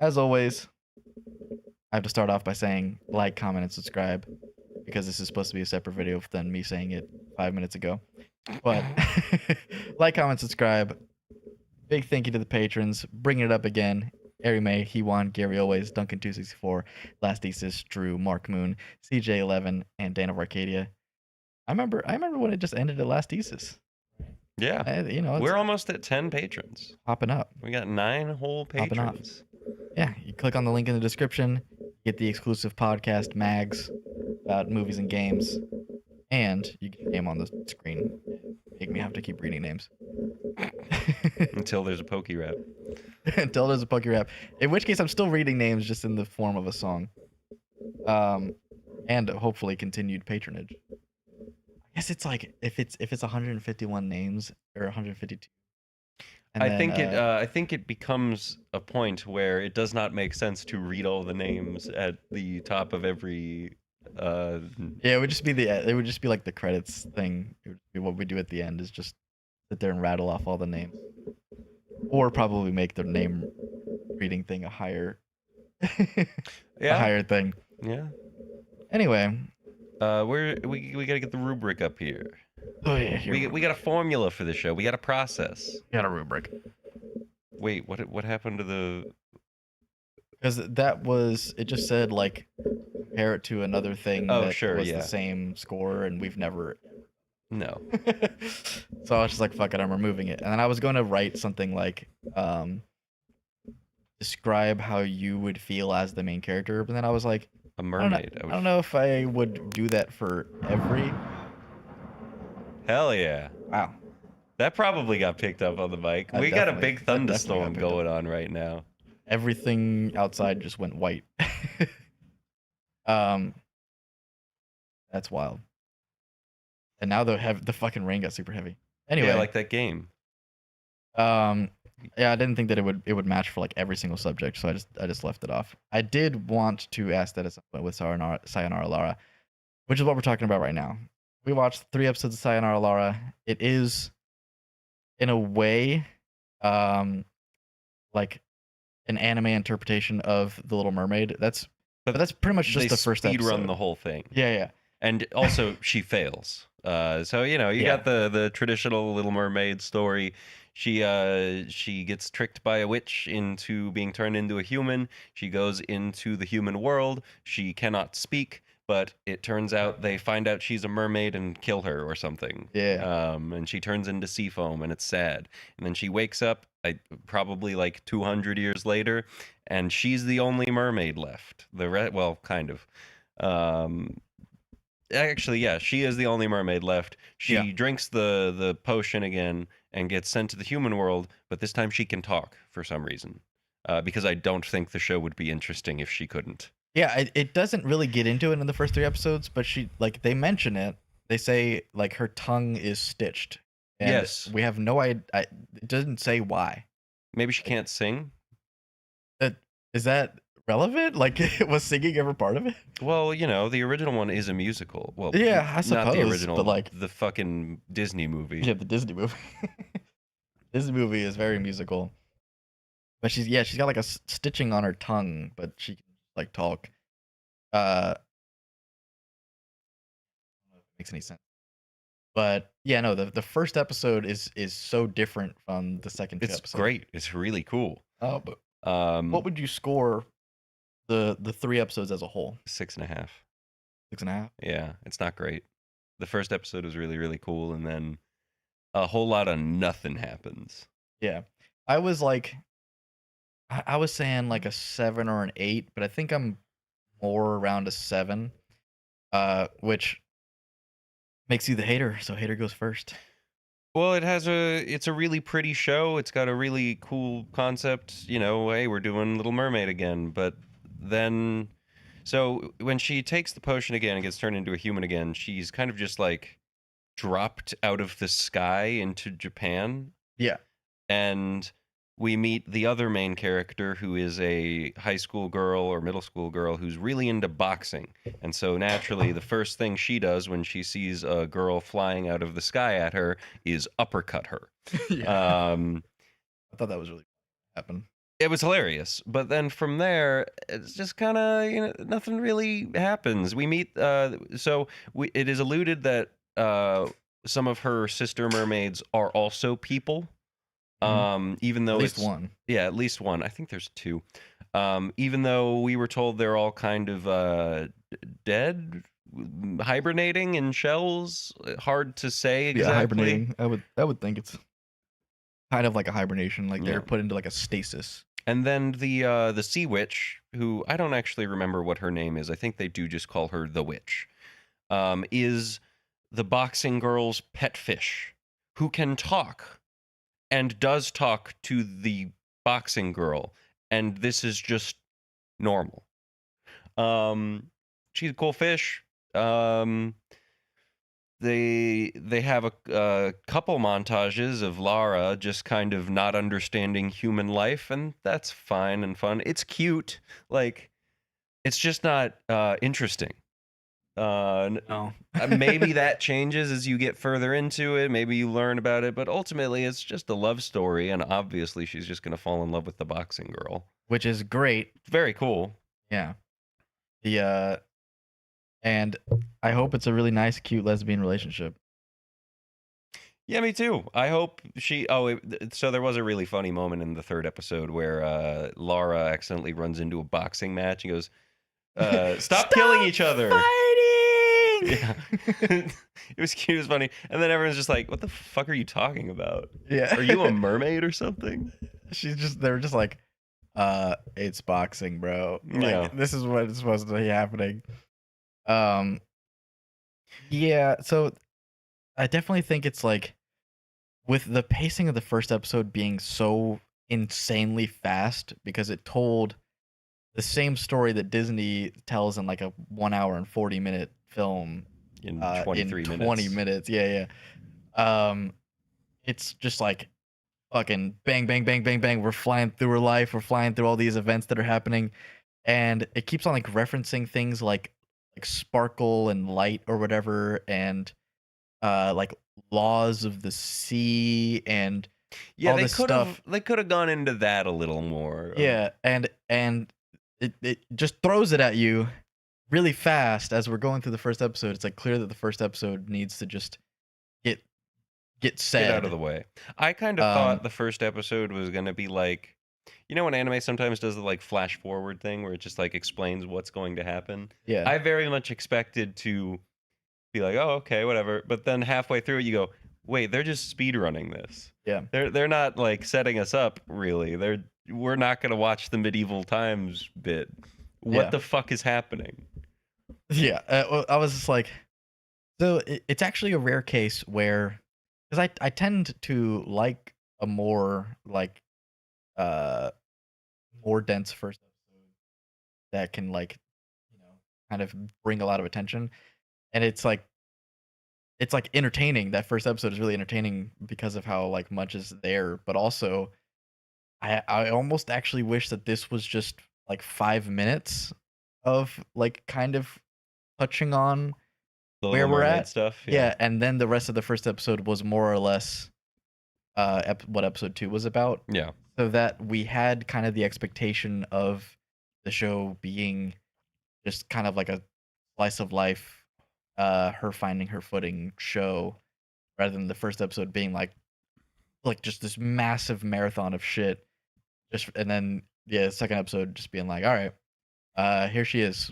As always, I have to start off by saying like, comment, and subscribe, because this is supposed to be a separate video than me saying it 5 minutes ago. But like, comment, subscribe. Big thank you to the patrons. Bringing it up again. Ari May, Hewan, Gary Always, Duncan264, Last Esis, Drew, Mark Moon, CJ11, and Dan of Arcadia. I remember when it just ended at Last Esis. Yeah. You know, We're almost at 10 patrons. popping up. We got 9 whole Popping off. patrons. Yeah, you click on the link in the description, get the exclusive podcast mags about movies and games, and you get your name on the screen. Make me have to keep reading names. Until there's a pokey rap. Until there's a pokey rap. In which case, I'm still reading names just in the form of a song. And hopefully continued patronage. I guess it's like if it's 151 names or 152. I think it becomes a point where it does not make sense to read all the names at the top of every. Yeah, it would just be like the credits thing. It would be what we do at the end is just sit there and rattle off all the names, or probably make the name reading thing a higher, a higher thing. Yeah. Anyway, we gotta get the rubric up here. Oh yeah, We got a formula for the show. We got a process. got a rubric. Wait, what happened to the? Because it just said like compare it to another thing that was the same score, and we've never. No. So I was just like, fuck it, I'm removing it. And then I was going to write something like, describe how you would feel as the main character, but then I was like, A mermaid. I don't know if I would do that for every. Hell yeah. Wow. That probably got picked up on the mic. We got a big thunderstorm going on right now. Everything outside just went white. That's wild. And now the fucking rain got super heavy. Anyway, yeah, like that game. Yeah, I didn't think that it would match for like every single subject, so I just left it off. I did want to ask that at some point with Sayonara Lara, which is what we're talking about right now. We watched 3 episodes of Sayonara Lara. It is, in a way, like an anime interpretation of The Little Mermaid. But that's pretty much just the first episode. They speedrun the whole thing. Yeah. And also, she fails. So you got the traditional Little Mermaid story. She gets tricked by a witch into being turned into a human. She goes into the human world. She cannot speak, but it turns out they find out she's a mermaid and kill her or something. Yeah. And she turns into sea foam, and it's sad. And then she wakes up, probably like 200 years later, and she's the only mermaid left. Well, kind of. Actually, yeah, she is the only mermaid left. She drinks the potion again and gets sent to the human world, but this time she can talk for some reason. Because I don't think the show would be interesting if she couldn't. Yeah, it doesn't really get into it in the first 3 episodes, but they mention it. They say like her tongue is stitched. And yes. We have no idea. It doesn't say why. Maybe she can't sing? Is that relevant? Like, was singing ever part of it? Well, the original one is a musical. Well, yeah, I suppose. Not the original, but like the fucking Disney movie. Yeah, the Disney movie. Disney movie is very musical. But she's got like a stitching on her tongue, but she can like talk. Makes any sense. But yeah, no, the first episode is so different from the second 2 episodes. It's great. It's really cool. Oh, but what would you score the 3 episodes as a whole? 6.5. 6.5? Yeah, it's not great. The first episode was really, really cool, and then a whole lot of nothing happens. Yeah. I was saying like a 7 or an 8, but I think I'm more around a 7, which makes you the hater, so hater goes first. Well, it's a really pretty show. It's got a really cool concept. You know, hey, we're doing Little Mermaid again. But then, so when she takes the potion again and gets turned into a human again, she's kind of just like dropped out of the sky into Japan. Yeah. And we meet the other main character, who is a high school girl or middle school girl who's really into boxing. And so naturally, the first thing she does when she sees a girl flying out of the sky at her is uppercut her. Yeah. Um, I thought that was really happened. it was hilarious, but then from there, it's just kind of, nothing really happens. We meet, it is alluded that some of her sister mermaids are also people. Even though At least it's one. Yeah, at least one. I think there's two. Even though we were told they're all kind of dead, hibernating in shells. Hard to say exactly. Yeah, hibernating. I would think it's kind of like a hibernation, like they're Yeah. put into like a stasis. And then the sea witch, who I don't actually remember what her name is. I think they do just call her the witch. Is the boxing girl's pet fish, who can talk. And does talk to the boxing girl, and this is just normal. She's a cool fish. They have a couple montages of Lara just kind of not understanding human life, and that's fine and fun. It's cute, like it's just not interesting. No. Maybe that changes as you get further into it. Maybe you learn about it, but ultimately it's just a love story, and obviously she's just gonna fall in love with the boxing girl, Which is great. very cool. Yeah. And I hope it's a really nice, cute lesbian relationship. Yeah, me too. I hope she. So there was a really funny moment in the third episode where Lara accidentally runs into a boxing match and goes, "Stop killing each other!" Yeah. It was cute. It was funny. And then everyone's just like, what the fuck are you talking about? Yeah. Are you a mermaid or something? They were just like, it's boxing, bro. Like, Yeah. this is what is supposed to be happening. Yeah, so I definitely think it's like, with the pacing of the first episode being so insanely fast, because it told the same story that Disney tells in like a 1 hour and 40-minute film In 23 in minutes. 20 minutes. Yeah. It's just like fucking bang, bang, bang, bang, bang. We're flying through her life. We're flying through all these events that are happening, and it keeps on like referencing things like sparkle and light or whatever, and like laws of the sea and Yeah, all they this could stuff. have. They could have gone into that a little more. Yeah, and it just throws it at you really fast as we're going through the first episode. It's like clear that the first episode needs to just get said. Get out of the way. I kind of thought the first episode was gonna be like, when anime sometimes does the like flash forward thing where it just like explains what's going to happen. Yeah. I very much expected to be like, oh, okay, whatever. But then halfway through it, you go, wait, they're just speed running this. Yeah. They're not like setting us up really. We're not gonna watch the medieval times bit. What the fuck is happening? Yeah. I was just like, so it's actually a rare case where, because I tend to like a more like more dense first episode that can like kind of bring a lot of attention, and it's like entertaining. That first episode is really entertaining because of how like much is there, but also I almost actually wish that this was just like 5 minutes of like kind of touching on The where Little we're Mermaid at. stuff. Yeah, and then the rest of the first episode was more or less what episode 2 was about. Yeah. So that we had kind of the expectation of the show being just kind of like a slice of life, her finding her footing show, rather than the first episode being like just this massive marathon of shit. And then the second episode just being like, all right, here she is.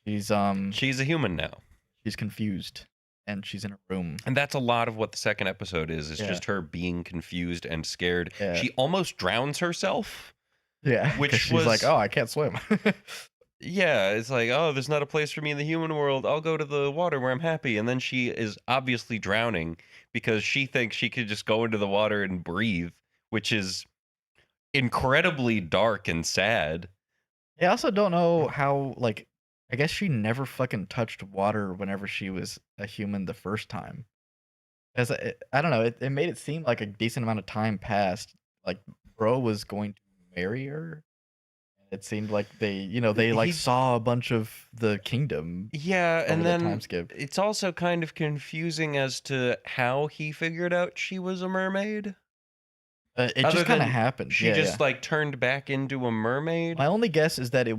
She's a human now. She's confused, and she's in a room. And that's a lot of what the second episode is. It's Yeah. just her being confused and scared. Yeah. She almost drowns herself. Yeah, Which she's was like, oh, I can't swim. Yeah, it's like, oh, there's not a place for me in the human world. I'll go to the water where I'm happy. And then she is obviously drowning because she thinks she could just go into the water and breathe, which is incredibly dark and sad. I also don't know how, like, I guess she never fucking touched water whenever she was a human the first time. Because I don't know, it made it seem like a decent amount of time passed. Like, bro was going to marry her. It seemed like they like He, saw a bunch of the kingdom yeah, over and the time then skip. it's also kind of confusing as to how he figured out she was a mermaid. It Other just kind of than happened. she Yeah, just yeah. like turned back into a mermaid. My only guess is that it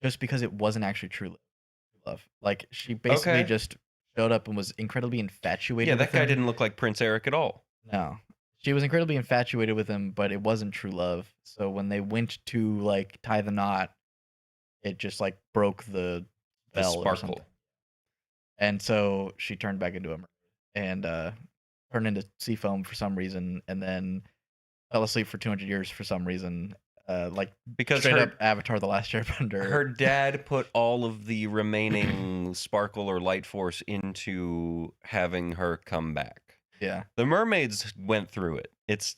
just because it wasn't actually true love. Like she basically Okay. just showed up and was incredibly Yeah, infatuated with that guy him. didn't look like Prince Eric at all. No. She was incredibly infatuated with him, but it wasn't true love. So when they went to like tie the knot, it just like broke the The bell or sparkle. something. And so she turned back into a mermaid and turned into sea foam for some reason, and then fell asleep for 200 years for some reason. Like Because straight up Avatar: The Last Airbender. her dad put all of the remaining sparkle or light force into having her come back. Yeah. The mermaids went through it. It's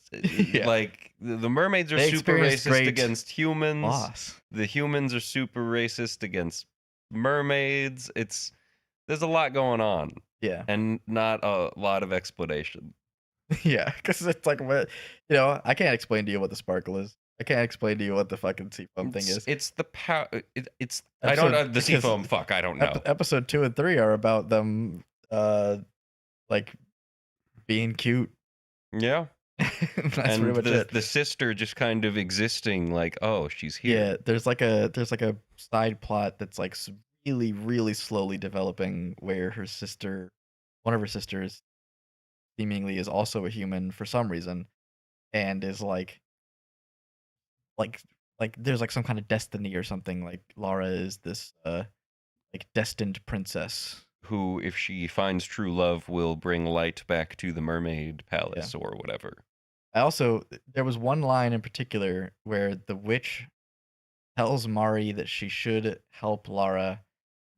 Yeah. like the mermaids are They super experienced racist great against humans. loss. The humans are super racist against mermaids. There's a lot going on Yeah. and not a lot of explanation. Yeah, because it's like what I can't explain to you what the sparkle is. I can't explain to you what the fucking seafoam thing is. It's the power. It's I don't know the Because seafoam. Fuck, I don't know. Episode 2 and 3 are about them, like being cute. Yeah, That's and pretty much it. the sister just kind of existing, like, oh, she's here. Yeah, there's like a side plot that's like really really slowly developing where one of her sisters, seemingly is also a human for some reason, and is like like there's like some kind of destiny or something. Like Lara is this like destined princess. Who, if she finds true love, will bring light back to the mermaid palace Yeah. or whatever. There was one line in particular where the witch tells Mari that she should help Lara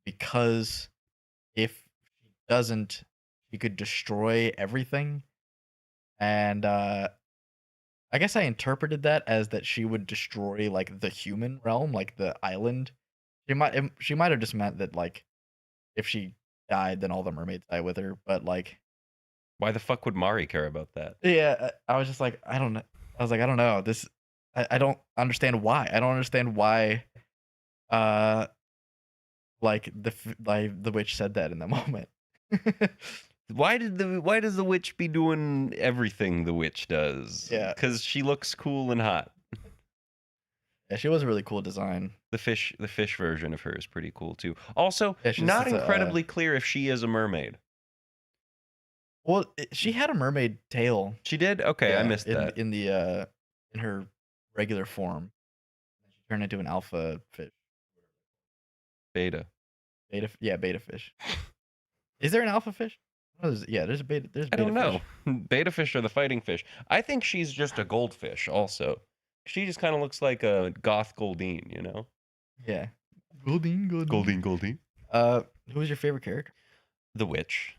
because if she doesn't, she could destroy everything. And I guess I interpreted that as that she would destroy like the human realm, like the island. She might have just meant that like if she died, then all the mermaids die with her. But like, Why the fuck would Mari care about that? yeah, I was just like, I don't know. I was like, I don't know. I don't understand why. I don't understand why. Like the witch said that in the moment. Why does the witch be doing everything the witch does? Yeah. Because she looks cool and hot. Yeah, she was a really cool design. The fish version of her is pretty cool too. Also, Yeah, she's not just incredibly clear if she is a mermaid. Well, she had a mermaid tail. She did? Okay, I Yeah, missed that. in her regular form. She turned into an alpha fish. Beta. Beta fish. Is there an alpha fish? There's a beta. There's I beta don't know. fish. Beta fish are the fighting fish. I think she's just a goldfish also. She just kind of looks like a goth Goldine, you know? Yeah. Goldine. Goldine. Who was your favorite character? The witch.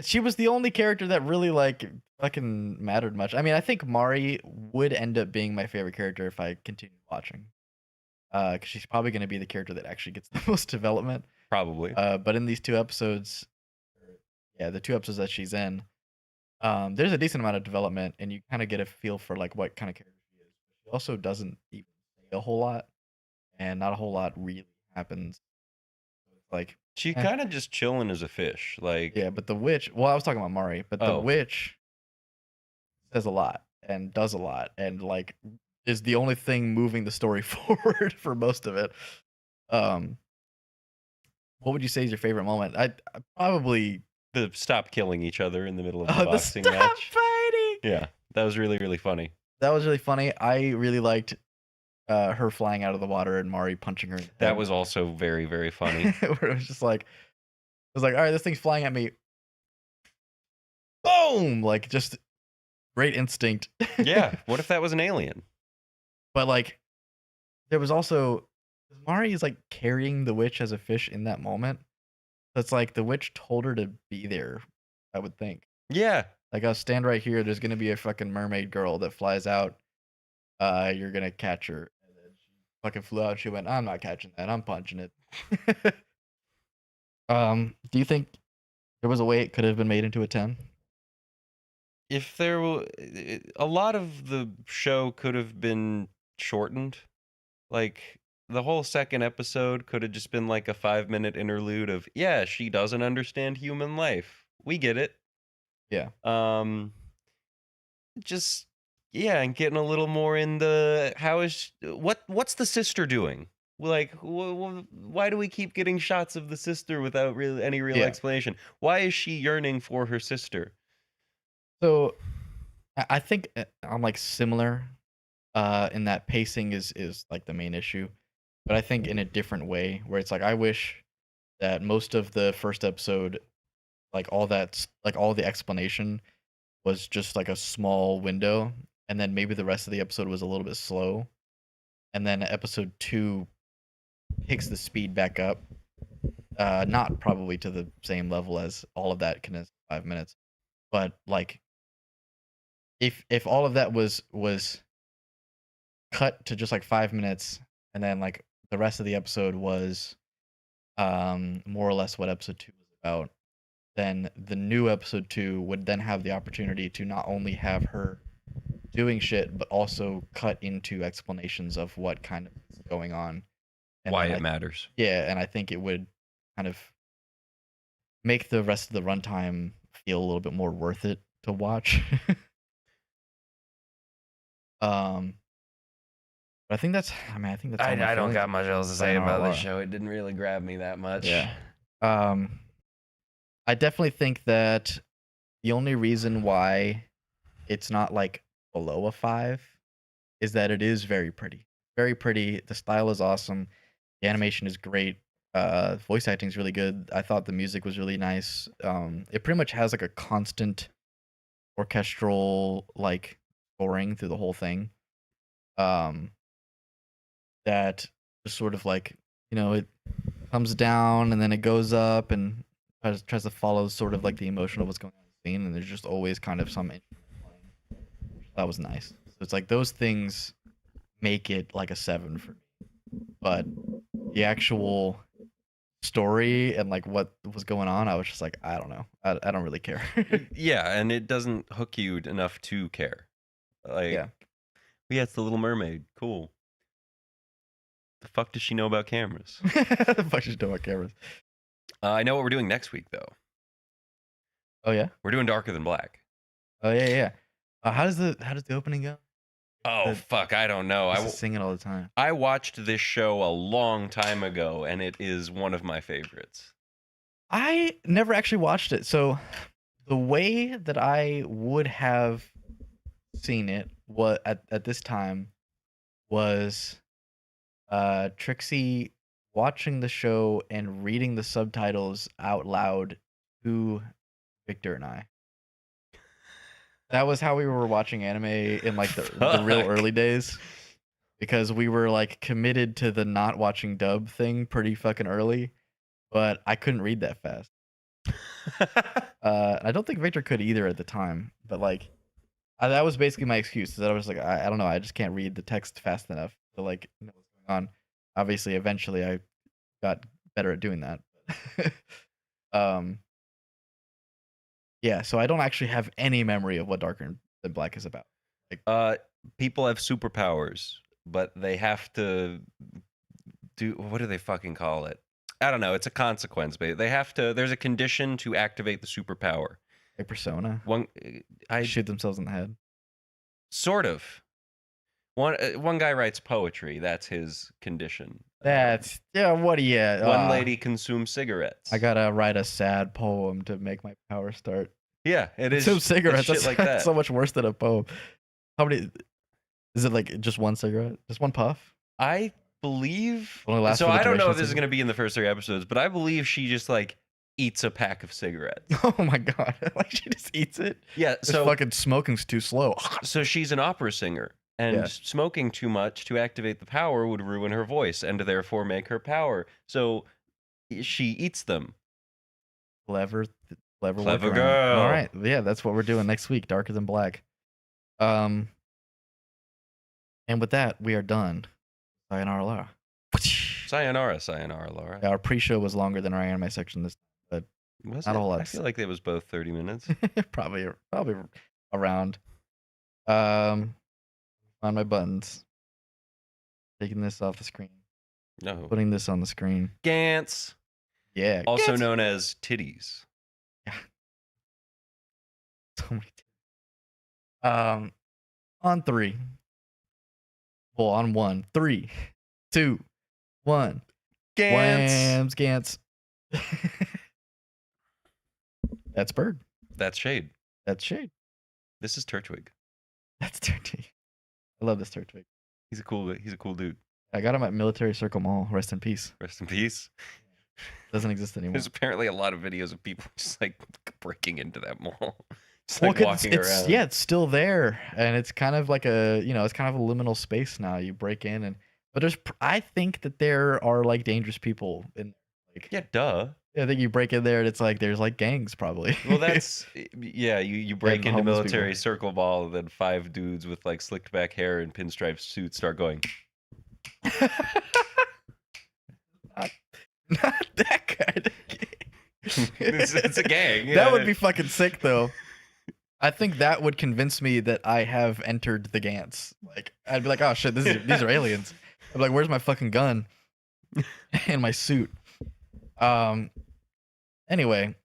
She was the only character that really like fucking mattered much. I mean, I think Mari would end up being my favorite character if I continued watching. Because she's probably going to be the character that actually gets the most development. Probably. But in these 2 episodes, the 2 episodes that she's in, there's a decent amount of development, and you kind of get a feel for like what kind of character she is. She also doesn't even say a whole lot, and not a whole lot really happens. Like She kind of just chilling as a fish. Like, yeah, but the witch. Well, I was talking about Mari, but the Oh. witch says a lot and does a lot, and like is the only thing moving the story forward for most of it. What would you say is your favorite moment? I probably the stop killing each other in the middle of the the boxing stop match. fighting. Yeah, that was really, really funny. That was really funny. I really liked her flying out of the water and Mari punching her. In the That head. was also very, very funny. Where it was just like, all right, this thing's flying at me. Boom! Like just great instinct. Yeah, what if that was an alien? But like, there was also Mari is like carrying the witch as a fish in that moment. So it's like the witch told her to be there, I would think. Yeah. Like, I'll stand right here. There's gonna be a fucking mermaid girl that flies out. You're gonna catch her. And then she fucking flew out. She went, I'm not catching that. I'm punching it. Do you think there was a way it could have been made into a 10? If there were a lot of the show could have been shortened. Like the whole second episode could have just been like a 5-minute interlude of, yeah, she doesn't understand human life. We get it. Yeah. Just and getting a little more in the what's the sister doing? Like, why do we keep getting shots of the sister without really any real explanation? Why is she yearning for her sister? So, I think I'm like similar, in that pacing is like the main issue, but I think in a different way where it's like I wish that most of the first episode, like all the explanation was just like a small window, and then maybe the rest of the episode was a little bit slow, and then episode 2 picks the speed back up, not probably to the same level as all of that condensed 5 minutes, but like if all of that was cut to just like 5 minutes, and then like the rest of the episode was more or less what episode 2 was about, then the new episode 2 would then have the opportunity to not only have her doing shit, but also cut into explanations of what kind of is going on. And why it matters. Yeah, and I think it would kind of make the rest of the runtime feel a little bit more worth it to watch. But I think that's all my I don't feelings got on much else to say Sayonara about Lara. this show. It didn't really grab me that much. Yeah. I definitely think that the only reason why it's not like below a 5 is that it is very pretty. Very pretty. The style is awesome. The animation is great. Voice acting is really good. I thought the music was really nice. It pretty much has like a constant orchestral like scoring through the whole thing. That just sort of like, it comes down and then it goes up and tries to follow sort of like the emotion of what's going on in the scene, and there's just always kind of some instrument playing. That was nice. So it's like those things make it like a 7 for me. But the actual story and like what was going on, I was just like, I don't know. I don't really care. Yeah, and it doesn't hook you enough to care. Like, yeah, it's the Little Mermaid. Cool. The fuck does she know about cameras? The fuck does she know about cameras? I know what we're doing next week, though. Oh yeah, we're doing Darker Than Black. Oh yeah. How does the opening go? Oh fuck, I don't know. I sing it all the time. I watched this show a long time ago, and it is one of my favorites. I never actually watched it, so the way that I would have seen it at this time was Trixie watching the show and reading the subtitles out loud to Victor and I. That was how we were watching anime in like the real early days, because we were like committed to the not watching dub thing pretty fucking early, but I couldn't read that fast. I don't think Victor could either at the time, but like that was basically my excuse. That I was like, I don't know, I just can't read the text fast enough to like know what's going on. Obviously, eventually, I got better at doing that. Yeah, so I don't actually have any memory of what Darker Than Black is about. Like, people have superpowers, but they have to do, what do they fucking call it? I don't know. It's a consequence, but they have to. There's a condition to activate the superpower. A persona. I shoot themselves in the head. Sort of. One guy writes poetry. That's his condition. What do you? One lady consumes cigarettes. I gotta write a sad poem to make my power start. Yeah, it is. Consume cigarettes. That's like that. So much worse than a poem. How many? Is it like just one cigarette? Just one puff? I believe. So I don't know if this is gonna be in the first 3 episodes, but I believe she just like eats a pack of cigarettes. Oh my god! Like she just eats it. Yeah. So fucking smoking's too slow. So she's an opera singer. And Yeah. smoking too much to activate the power would ruin her voice and therefore make her power. So she eats them. Clever Clever workaround. All girl. right. Yeah, that's what we're doing next week. Darker Than Black. And with that, we are done. Sayonara Lara. Sayonara, Lara. Yeah, our pre-show was longer than our anime section this time, but Was not it? a whole lot. I feel like it was both 30 minutes. probably around. On my buttons. Taking this off the screen. No. Putting this on the screen. Gantz. Yeah. Also Gantz. known as titties. Yeah. So many titties. On 3. Well, on 1. 3, 2, 1. Gantz. WAMMBS. That's Bird. That's Shade. That's Shade. This is Turtwig. That's Turtwig. I love this Turtwig. He's a cool dude. I got him at Military Circle Mall. Rest in peace. Rest in peace. Doesn't exist anymore. There's apparently a lot of videos of people just like breaking into that mall. Just Well, like walking around. Yeah, it's still there, and it's kind of like it's kind of a liminal space now. You break in, but I think that there are like dangerous people in, like. Yeah, duh. I think you break in there, and it's like there's like gangs probably. Well, that's yeah. You break into homeless Military people. Circle Mall, and then 5 dudes with like slicked back hair and pinstripe suits start going. Not that kind of gang. It's a gang. Yeah. That would be fucking sick, though. I think that would convince me that I have entered the Gantz. Like, I'd be like, oh shit, these are aliens. I'd be like, where's my fucking gun and my suit? Anyway,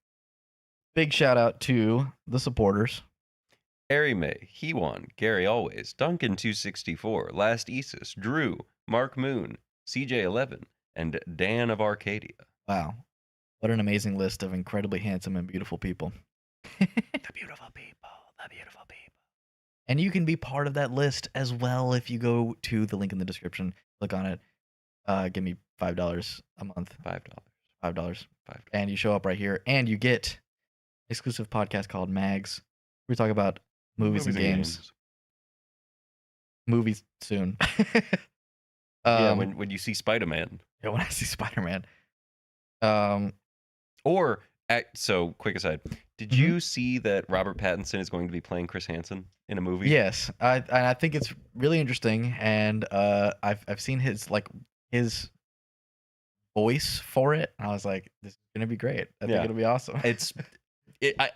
big shout out to the supporters. Harry May, Hewan, Gary Always, Duncan264, Last Isis, Drew, Mark Moon, CJ11, and Dan of Arcadia. Wow. What an amazing list of incredibly handsome and beautiful people. The beautiful people. The beautiful people. And you can be part of that list as well if you go to the link in the description. Click on it. Give me $5 a month. $5. And you show up right here. And you get an exclusive podcast called Mags. We talk about movies and games. Movies soon. Yeah, when you see Spider-Man. Yeah, when I see Spider-Man. So, quick aside. Did you see that Robert Pattinson is going to be playing Chris Hansen in a movie? Yes. I think it's really interesting. And I've seen his voice for it. And I was like, this is going to be great. I think it'll be awesome.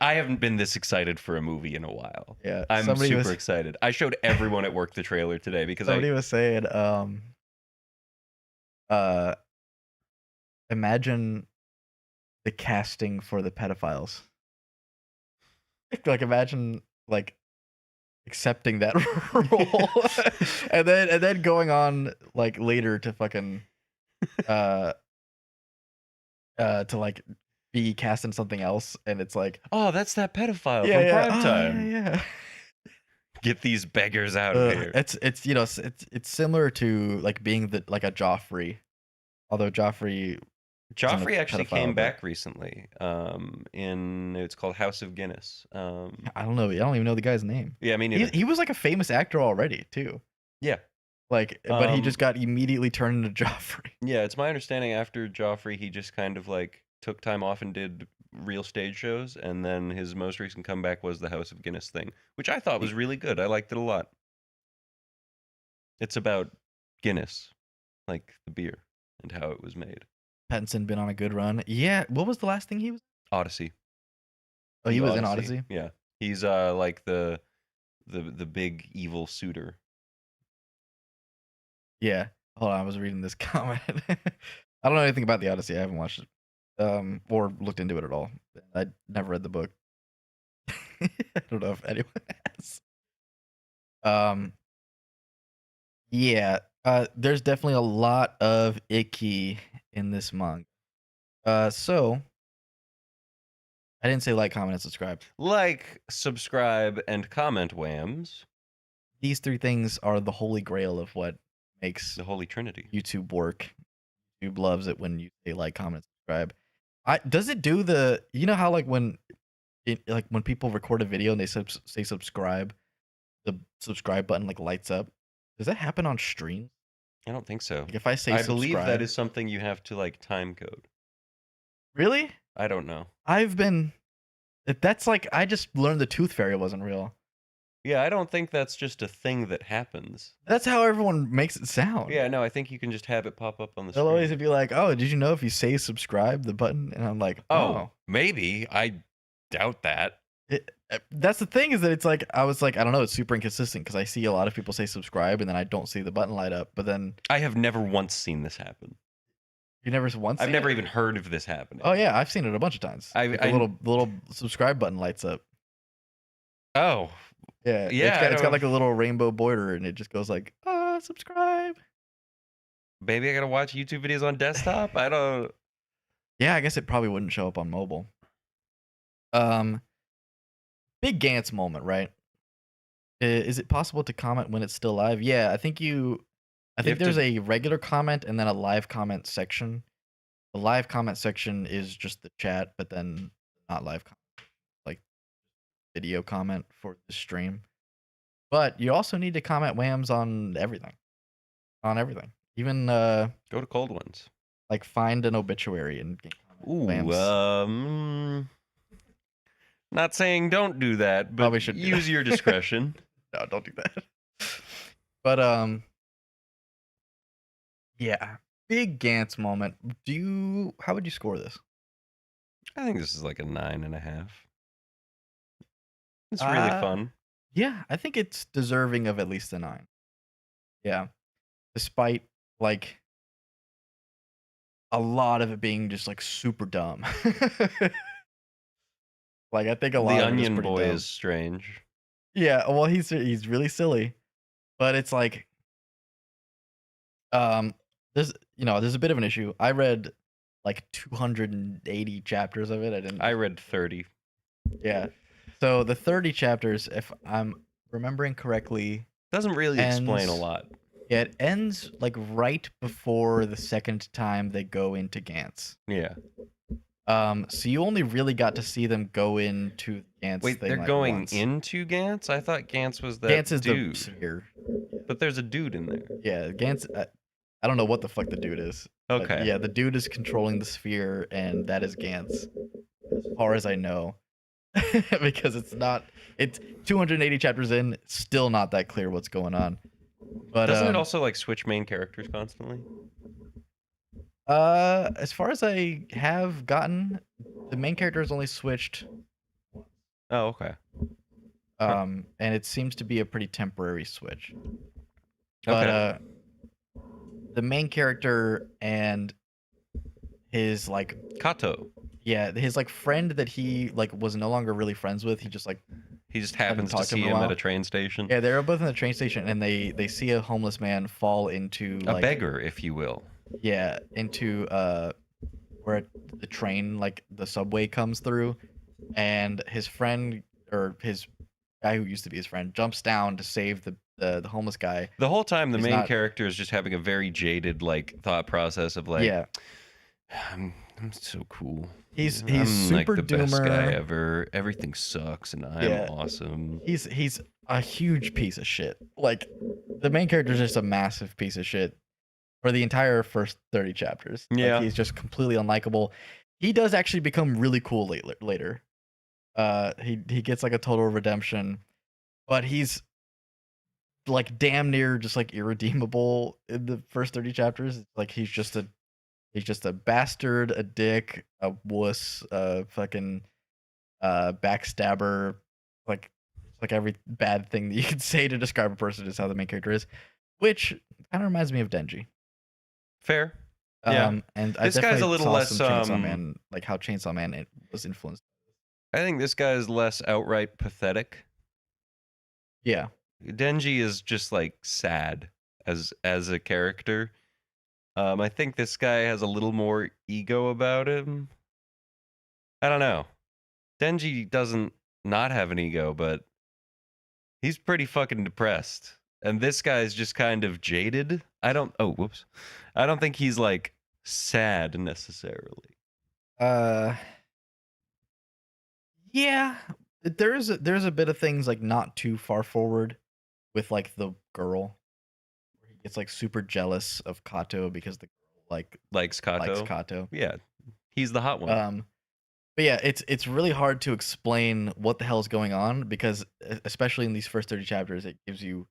I haven't been this excited for a movie in a while. Yeah, I'm super excited. I showed everyone at work the trailer today because somebody was saying, imagine the casting for the pedophiles. Like, imagine like accepting that role, and then going on like later to fucking to like be cast in something else, and it's like, oh, that's that pedophile from Primetime. Yeah. Get these beggars out of here. It's it's similar to like being like a Joffrey, although Joffrey actually came back recently. It's called House of Guinness. I don't know. I don't even know the guy's name. Yeah, I mean, he was like a famous actor already too. Yeah. Like, but he just got immediately turned into Joffrey. Yeah, it's my understanding after Joffrey, he just kind of like took time off and did real stage shows, and then his most recent comeback was the House of Guinness thing, which I thought was really good. I liked it a lot. It's about Guinness, like the beer, and how it was made. Pattinson been on a good run. Yeah, what was the last thing he was? Odyssey. Oh, he was in Odyssey? Yeah. He's like the big evil suitor. Yeah. Hold on, I was reading this comment. I don't know anything about the Odyssey. I haven't watched it. Or looked into it at all. I never read the book. I don't know if anyone has. Yeah. There's definitely a lot of icky in this manga. So I didn't say like, comment, and subscribe. Like, subscribe, and comment, WAMMBS. These 3 things are the holy grail of what makes the Holy Trinity YouTube work. YouTube loves it when you say like, comment, subscribe. Does it do the, you know how like when people record a video and they say subscribe, the subscribe button like lights up? Does that happen on stream? I don't think so. Like if I say I believe that subscribe, is something you have to like time code. really? I don't know. I've been. That's like I just learned the Tooth Fairy wasn't real. Yeah, I don't think that's just a thing that happens. That's how everyone makes it sound. Yeah, no, I think you can just have it pop up on the They'll always screen. be like, "Oh, did you know if you say subscribe, the button?" And I'm like, Oh, "Oh." maybe. I doubt that. That's the thing is that it's like I was like I don't know, it's super inconsistent because I see a lot of people say subscribe and then I don't see the button light up, but then I have never once seen this happen. you never once I've seen never it? even heard of this happening. Oh yeah, I've seen it a bunch of times. I- Like I- the little subscribe button lights up. Oh, Yeah, yeah, it's got like a little rainbow border and it just goes like subscribe. maybe I gotta watch YouTube videos on desktop. I don't. Yeah, I guess it probably wouldn't show up on mobile. Big Gantz moment, right? Is it possible to comment when it's still live? Yeah, I think have there's to- a regular comment and then a live comment section. The live comment section is just the chat, but then not live comment, like video comment for the stream. But you also need to comment WAMMBS on everything. On everything. Even Go to cold ones. like find an obituary and Ooh, WAMMBS. not saying don't do that, but Probably should do use that. your discretion. No, don't do that. But yeah, big Gantz moment. How would you score this? I think this is like a 9.5. It's really fun. Yeah, I think it's deserving of at least a 9. Yeah. Despite like a lot of it being just like super dumb. Like I think a lot The of it is Onion pretty Boy dumb. is strange. Yeah, well he's really silly. But it's like there's a bit of an issue. I read like 280 chapters of it. I read 30. Yeah. So the 30 chapters, if I'm remembering correctly, Doesn't really explain a ends- lot. yeah, it ends like right before the second time they go into Gantz. Yeah. So you only really got to see them go into Gantz. Wait, thing, they're like, going once. into Gantz? I thought Gantz was that Gantz is dude. the sphere. But there's a dude in there. Yeah, Gantz. I don't know what the fuck the dude is. but Okay. yeah, the dude is controlling the sphere, and that is Gantz, as far as I know. Because it's 280 chapters in, still not that clear what's going on. But Doesn't it also like switch main characters constantly? as far as I have gotten, the main character has only switched, Oh, okay. and it seems to be a pretty temporary switch. But Okay. the main character and his like Kato. his like friend that he like was no longer really friends with, he just like He just happens to talked to see him a him at while. a train station. yeah, they're both in the train station and they see a homeless man fall into A like beggar, if you will. yeah, into where the train, like the subway comes through, and his friend or his guy who used to be his friend jumps down to save the homeless guy. The whole time, the He's main not- character is just having a very jaded like thought process of like, Yeah, I'm so cool. he's I'm super like the best guy doomer. ever. Everything sucks, and I'm Yeah. awesome. He's a huge piece of shit. Like the main character is just a massive piece of shit for the entire first 30 chapters. Like, Yeah. he's just completely unlikable. He does actually become really cool later. He gets like a total redemption, but he's like damn near just like irredeemable in the first 30 chapters. Like he's just a bastard, a dick, a wuss, a fucking backstabber, like every bad thing that you could say to describe a person is how the main character is, which kind of reminds me of Denji. Fair. Yeah. And This I guy's a definitely little saw less, some Chainsaw Man, like how Chainsaw Man was influenced. I think this guy is less outright pathetic. Yeah, Denji is just like sad as a character. I think this guy has a little more ego about him. I don't know. Denji doesn't not have an ego, but he's pretty fucking depressed. And this guy's just kind of jaded. I don't think he's like sad necessarily. yeah. There's a bit of things like not too far forward with like the girl. gets like super jealous of Kato because the girl Likes likes Kato. Kato. Yeah, he's the hot one. But yeah, it's really hard to explain what the hell is going on because especially in these first 30 chapters, it gives you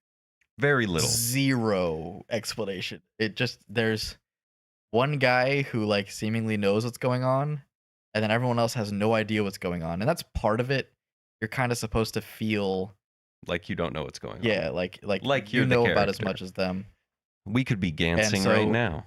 Very little. zero explanation. It just there's one guy who like seemingly knows what's going on, and then everyone else has no idea what's going on, and that's part of it. You're kind of supposed to feel Like you don't know what's going on. yeah, like Like you you're the know about as character. much as them. We could be And Gantzing right so now.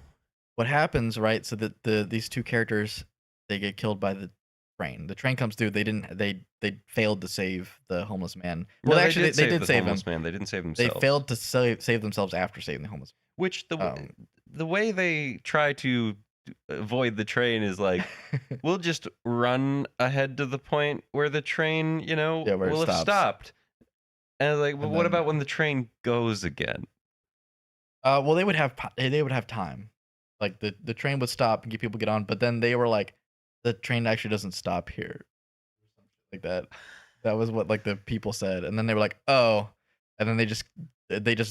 what happens, right? So that these two characters they get killed by the train. The train comes through. They failed to save the homeless man. Well, No, they actually, did they save did the save him. homeless man. They didn't save They themselves. failed to save themselves after saving the homeless. Which the way they try to avoid the train is like, we'll just run ahead to the point where the train, Yeah, where it will have stops. stopped. And I was like, well, And what then- about when the train goes again? well, they would have time. Like the train would stop and people get on, but then they were like, the train actually doesn't stop here, like that. That was what like the people said, and then they were like, oh, and then they just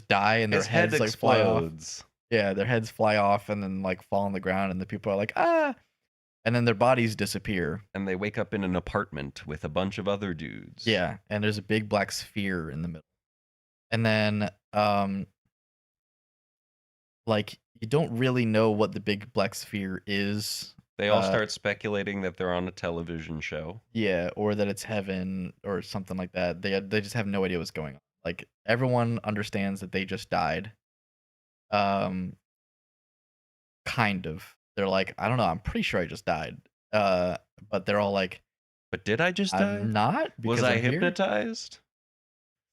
die and their His head heads like fly off. explodes. Yeah, their heads fly off and then like fall on the ground, and the people are like, ah, and then their bodies disappear. And they wake up in an apartment with a bunch of other dudes. Yeah, and there's a big black sphere in the middle, and then like you don't really know what the big black sphere is. They all start speculating that they're on a television show. Yeah, or that it's heaven or something like that. They just have no idea what's going on. Like everyone understands that they just died. Kind of. They're like, I don't know, I'm pretty sure I just died. But they're all like, but did I just die? I'm not. Was I hypnotized?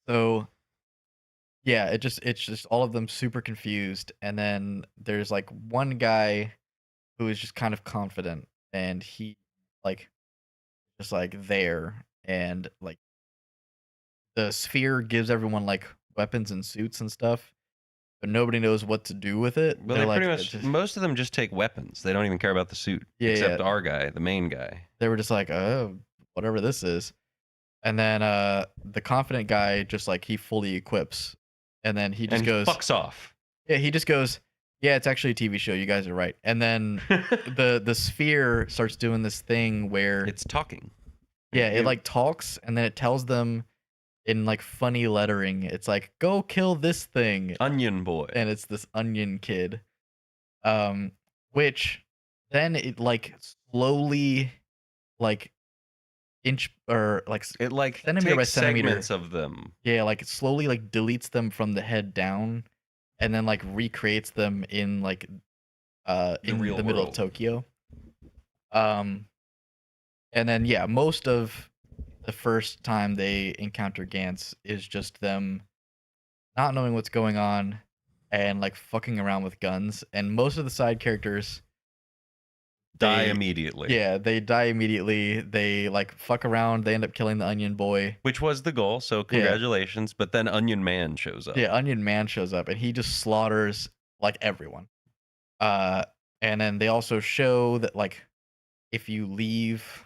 So yeah, it's just all of them super confused, and then there's like one guy who is just kind of confident, and he like just like there, and like the sphere gives everyone like weapons and suits and stuff, but nobody knows what to do with it. Well, They're they like, pretty much most of them just take weapons. They don't even care about the suit, except our guy, the main guy. They were just like, oh, whatever this is, and then the confident guy just like he fully equips, and then he just goes fucks off. Yeah, he just goes, yeah, it's actually a TV show. You guys are right. And then the sphere starts doing this thing where it's talking. Yeah, it like talks, and then it tells them in like funny lettering. It's like, go kill this thing, Onion Boy, and it's this onion kid. Which then it like slowly like inch or like it like centimeter by takes centimeter segments of them. Yeah, like it slowly like deletes them from the head down, and then like recreates them in like in the middle of Tokyo. And then yeah, most of the first time they encounter Gantz is just them not knowing what's going on and like fucking around with guns, and most of the side characters die immediately. Yeah, they die immediately. They like fuck around. They end up killing the Onion Boy, which was the goal. So congratulations. Yeah. But then Onion Man shows up. Yeah, Onion Man shows up, and he just slaughters like everyone. And then they also show that like if you leave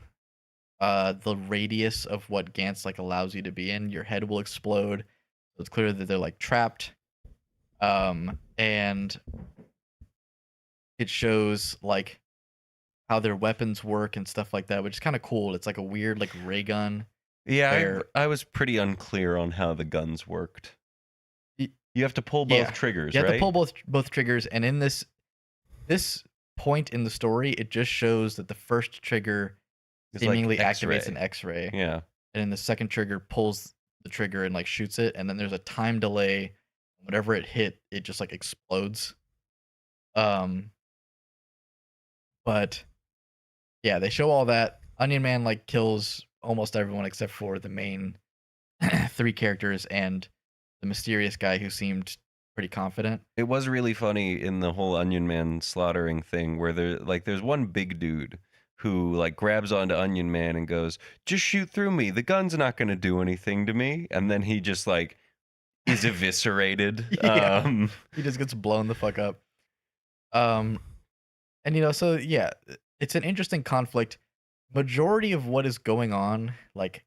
the radius of what Gantz like allows you to be in, your head will explode. So it's clear that they're like trapped. And it shows like how their weapons work and stuff like that, which is kind of cool. It's like a weird like ray gun. Yeah, I was pretty unclear on how the guns worked. You have to pull both triggers, right? You have to pull both triggers, and in this point in the story, it just shows that the first trigger seemingly like activates an X-ray. Yeah. And then the second trigger pulls the trigger and like shoots it, and then there's a time delay. Whatever it hit, it just like explodes. But yeah, they show all that. Onion Man like kills almost everyone except for the main 3 characters and the mysterious guy who seemed pretty confident. It was really funny in the whole Onion Man slaughtering thing where there's one big dude who like grabs onto Onion Man and goes, just shoot through me. The gun's not going to do anything to me. And then he just like is eviscerated. Yeah. He just gets blown the fuck up. And so yeah, it's an interesting conflict. Majority of what is going on like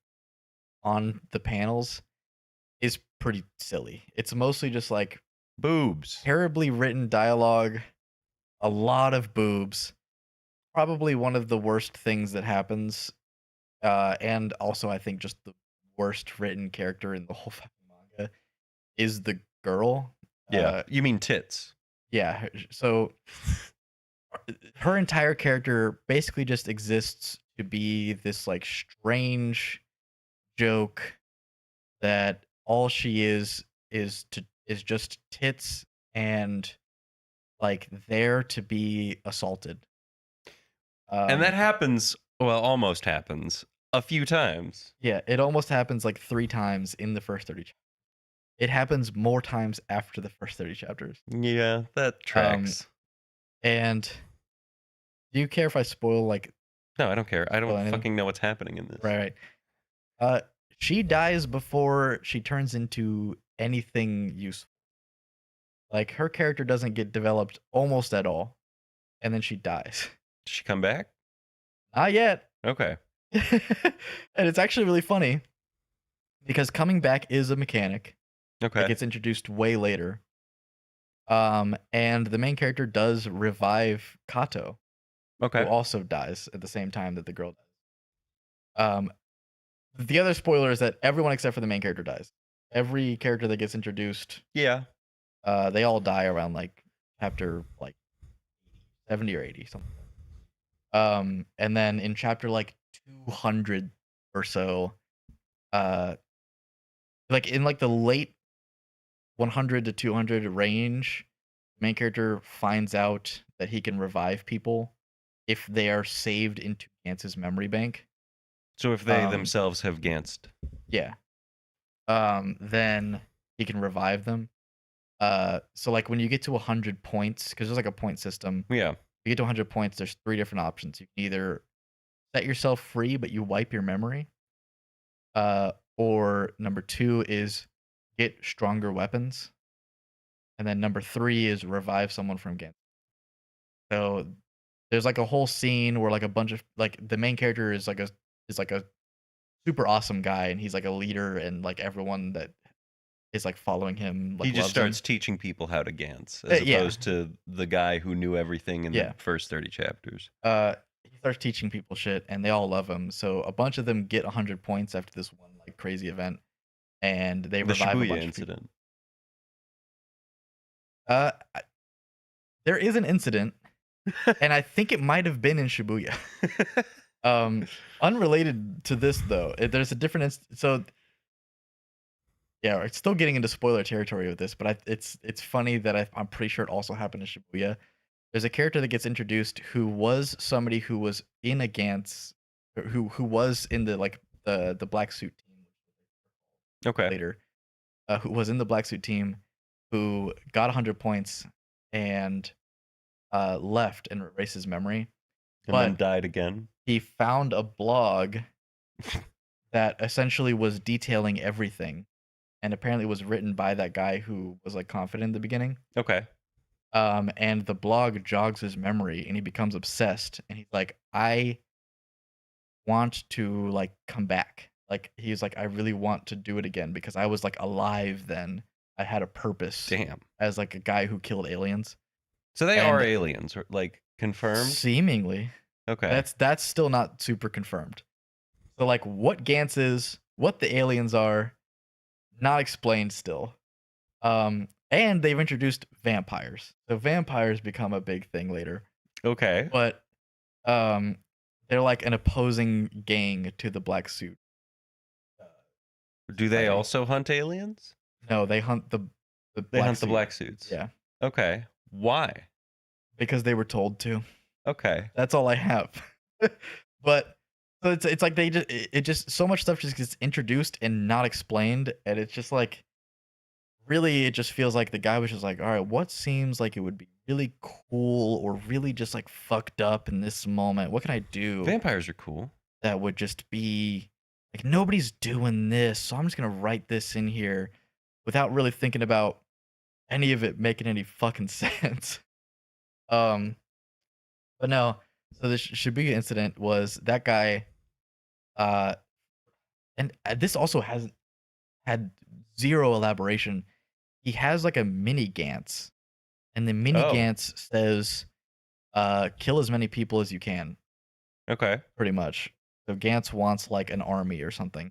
on the panels is pretty silly. It's mostly just like Boobs. terribly written dialogue, a lot of boobs. Probably one of the worst things that happens, and also I think just the worst written character in the whole fucking manga is the girl. Yeah. You mean tits? Yeah. So her entire character basically just exists to be this like strange joke that all she is just tits and like there to be assaulted. And that happens, well, almost happens a few times. Yeah, it almost happens like 3 times in the first 30 chapters. It happens more times after the first 30 chapters. Yeah, that tracks. And do you care if I spoil like No, I don't care. I don't anything? fucking know what's happening in this. Right. She dies before she turns into anything useful. Like her character doesn't get developed almost at all, and then she dies. Did she come back? Not yet. Okay. And it's actually really funny because coming back is a mechanic that Okay. gets introduced way later. And the main character does revive Kato, who Okay. also dies at the same time that the girl dies. The other spoiler is that everyone except for the main character dies. Every character that gets introduced, Yeah. they all die around like chapter like 70 or 80 something. And then in chapter like 200 or so, like in like the late 100 to 200 range, the main character finds out that he can revive people if they are saved into Gantz's memory bank. So if they themselves have Gantzed. Yeah. Then he can revive them. So like when you get to 100 points, because there's like a point system. Yeah. You get to 100 points, there's 3 different options. You can either set yourself free, but you wipe your memory. Or number 2 is get stronger weapons. And then number 3 is revive someone from Gantz. So there's like a whole scene where like a bunch of like the main character is like a super awesome guy, and he's like a leader, and like everyone that is like following him like he just loves starts him. teaching people how to Gantz, as Yeah. opposed to the guy who knew everything in Yeah. the first 30 chapters. He starts teaching people shit, and they all love him. So a bunch of them get 100 points after this one like crazy event, and they The revive a Shibuya bunch incident. of people. There is an incident, and I think it might have been in Shibuya. Unrelated to this though, there's a different so yeah, it's still getting into spoiler territory with this, but it's funny that I'm pretty sure it also happened in Shibuya. There's a character that gets introduced who was somebody who was in a Gantz, who was in the like the black suit team. Okay. Later, who was in the black suit team, who got 100 points and left and erased his memory, and then died again. He found a blog that essentially was detailing everything, and apparently was written by that guy who was like confident in the beginning. Okay. And the blog jogs his memory, and he becomes obsessed, and he's like, I want to like come back. Like he's like, I really want to do it again because I was like alive then. I had a purpose. Damn. As like a guy who killed aliens. So they are aliens, like confirmed? Seemingly. Okay. That's still not super confirmed. So like what Gantz is, what the aliens are, not explained still. And they've introduced vampires. So vampires become a big thing later. Okay. But they're like an opposing gang to the black suit. Do they also hunt aliens? No, they hunt the they hunt the black suits. Yeah. Okay. Why? Because they were told to. Okay. That's all I have. But so it's like it just so much stuff just gets introduced and not explained, and it's just like really it just feels like the guy was just like, all right, what seems like it would be really cool or really just like fucked up in this moment? What can I do? Vampires are cool. That would just be like nobody's doing this, so I'm just gonna write this in here without really thinking about any of it making any fucking sense. But no, so the Shibuya incident was that guy, and this also hasn't had zero elaboration. he has like a mini Gantz, and the mini Oh. Gantz says, kill as many people as you can, Okay. pretty much. So Gantz wants like an army or something.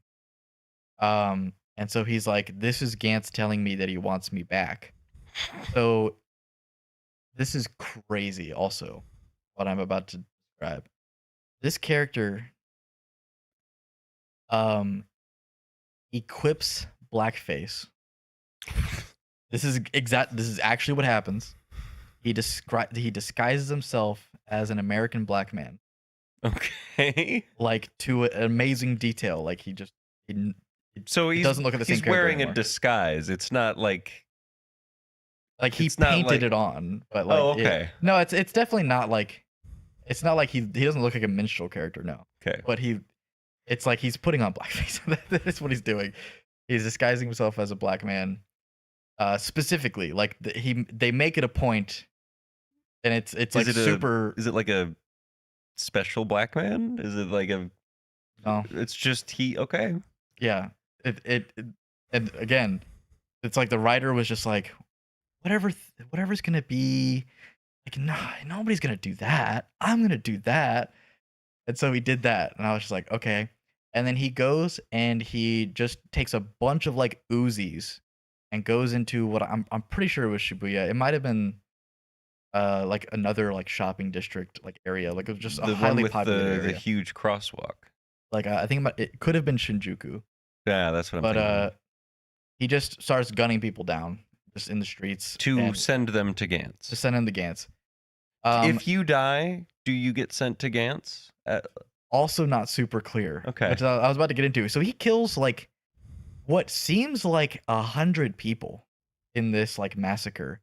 And so he's like, this is Gantz telling me that he wants me back. So this is crazy also, what I'm about to describe. This character equips blackface. This is actually what happens. He disguises himself as an American black man. Okay. Like to an amazing detail. Like he So he doesn't look at the same he's character wearing anymore. a disguise. It's not like he it's not painted like- it on, but like Oh, okay. no, it's definitely not like, it's not like he doesn't look like a minstrel character, no. Okay. But it's like he's putting on blackface. That is what he's doing. He's disguising himself as a black man. Specifically, like they make it a point, and it's like super. Is it like a special black man? Is it like a? No. It's just he. Okay. Yeah. And again, it's like the writer was just like, whatever's gonna be, like, no, nobody's gonna do that. I'm gonna do that. And so he did that, and I was just like, okay. And then he goes and he just takes a bunch of like Uzis and goes into what I'm pretty sure it was Shibuya. It might have been like another like shopping district like area. Like it was just a The one highly with populated the area. huge crosswalk. Like I think it could have been Shinjuku. Yeah, that's what I'm But thinking. he just starts gunning people down just in the streets To and send them to Gantz. to send in the Gantz. If you die, do you get sent to Gantz? Also not super clear. Okay. Which I was about to get into. So he kills like what seems like 100 people in this like massacre.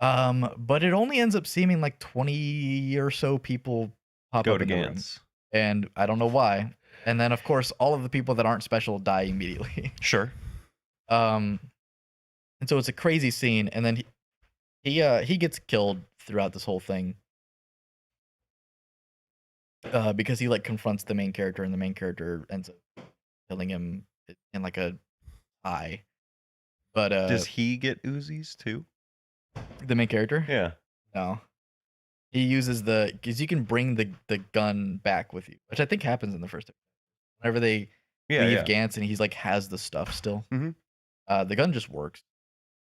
But it only ends up seeming like 20 or so people pop Go up to in the room. Gantz. And I don't know why. And then of course all of the people that aren't special die immediately. Sure. And so it's a crazy scene, and then he gets killed throughout this whole thing. Because he like confronts the main character, and the main character ends up killing him in like a eye. But Does he get Uzis too? the main character? Yeah. No. He uses because you can bring the gun back with you, which I think happens in the first. Whenever they leave Gantz and he's like has the stuff still. Mhm. The gun just works.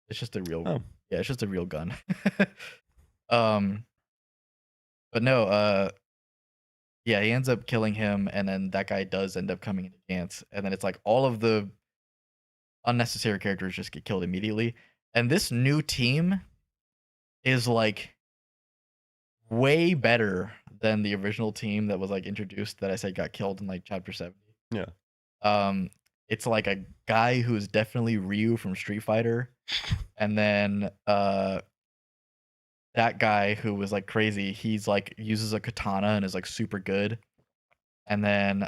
It's just a real it's just a real gun. But no, yeah, he ends up killing him, and then that guy does end up coming into Gantz, and then it's like all of the unnecessary characters just get killed immediately. And this new team is like way better than the original team that was like introduced that I said got killed in like chapter 70. Yeah. It's like a guy who is definitely Ryu from Street Fighter, and then that guy who was like crazy, he's like uses a katana and is like super good. And then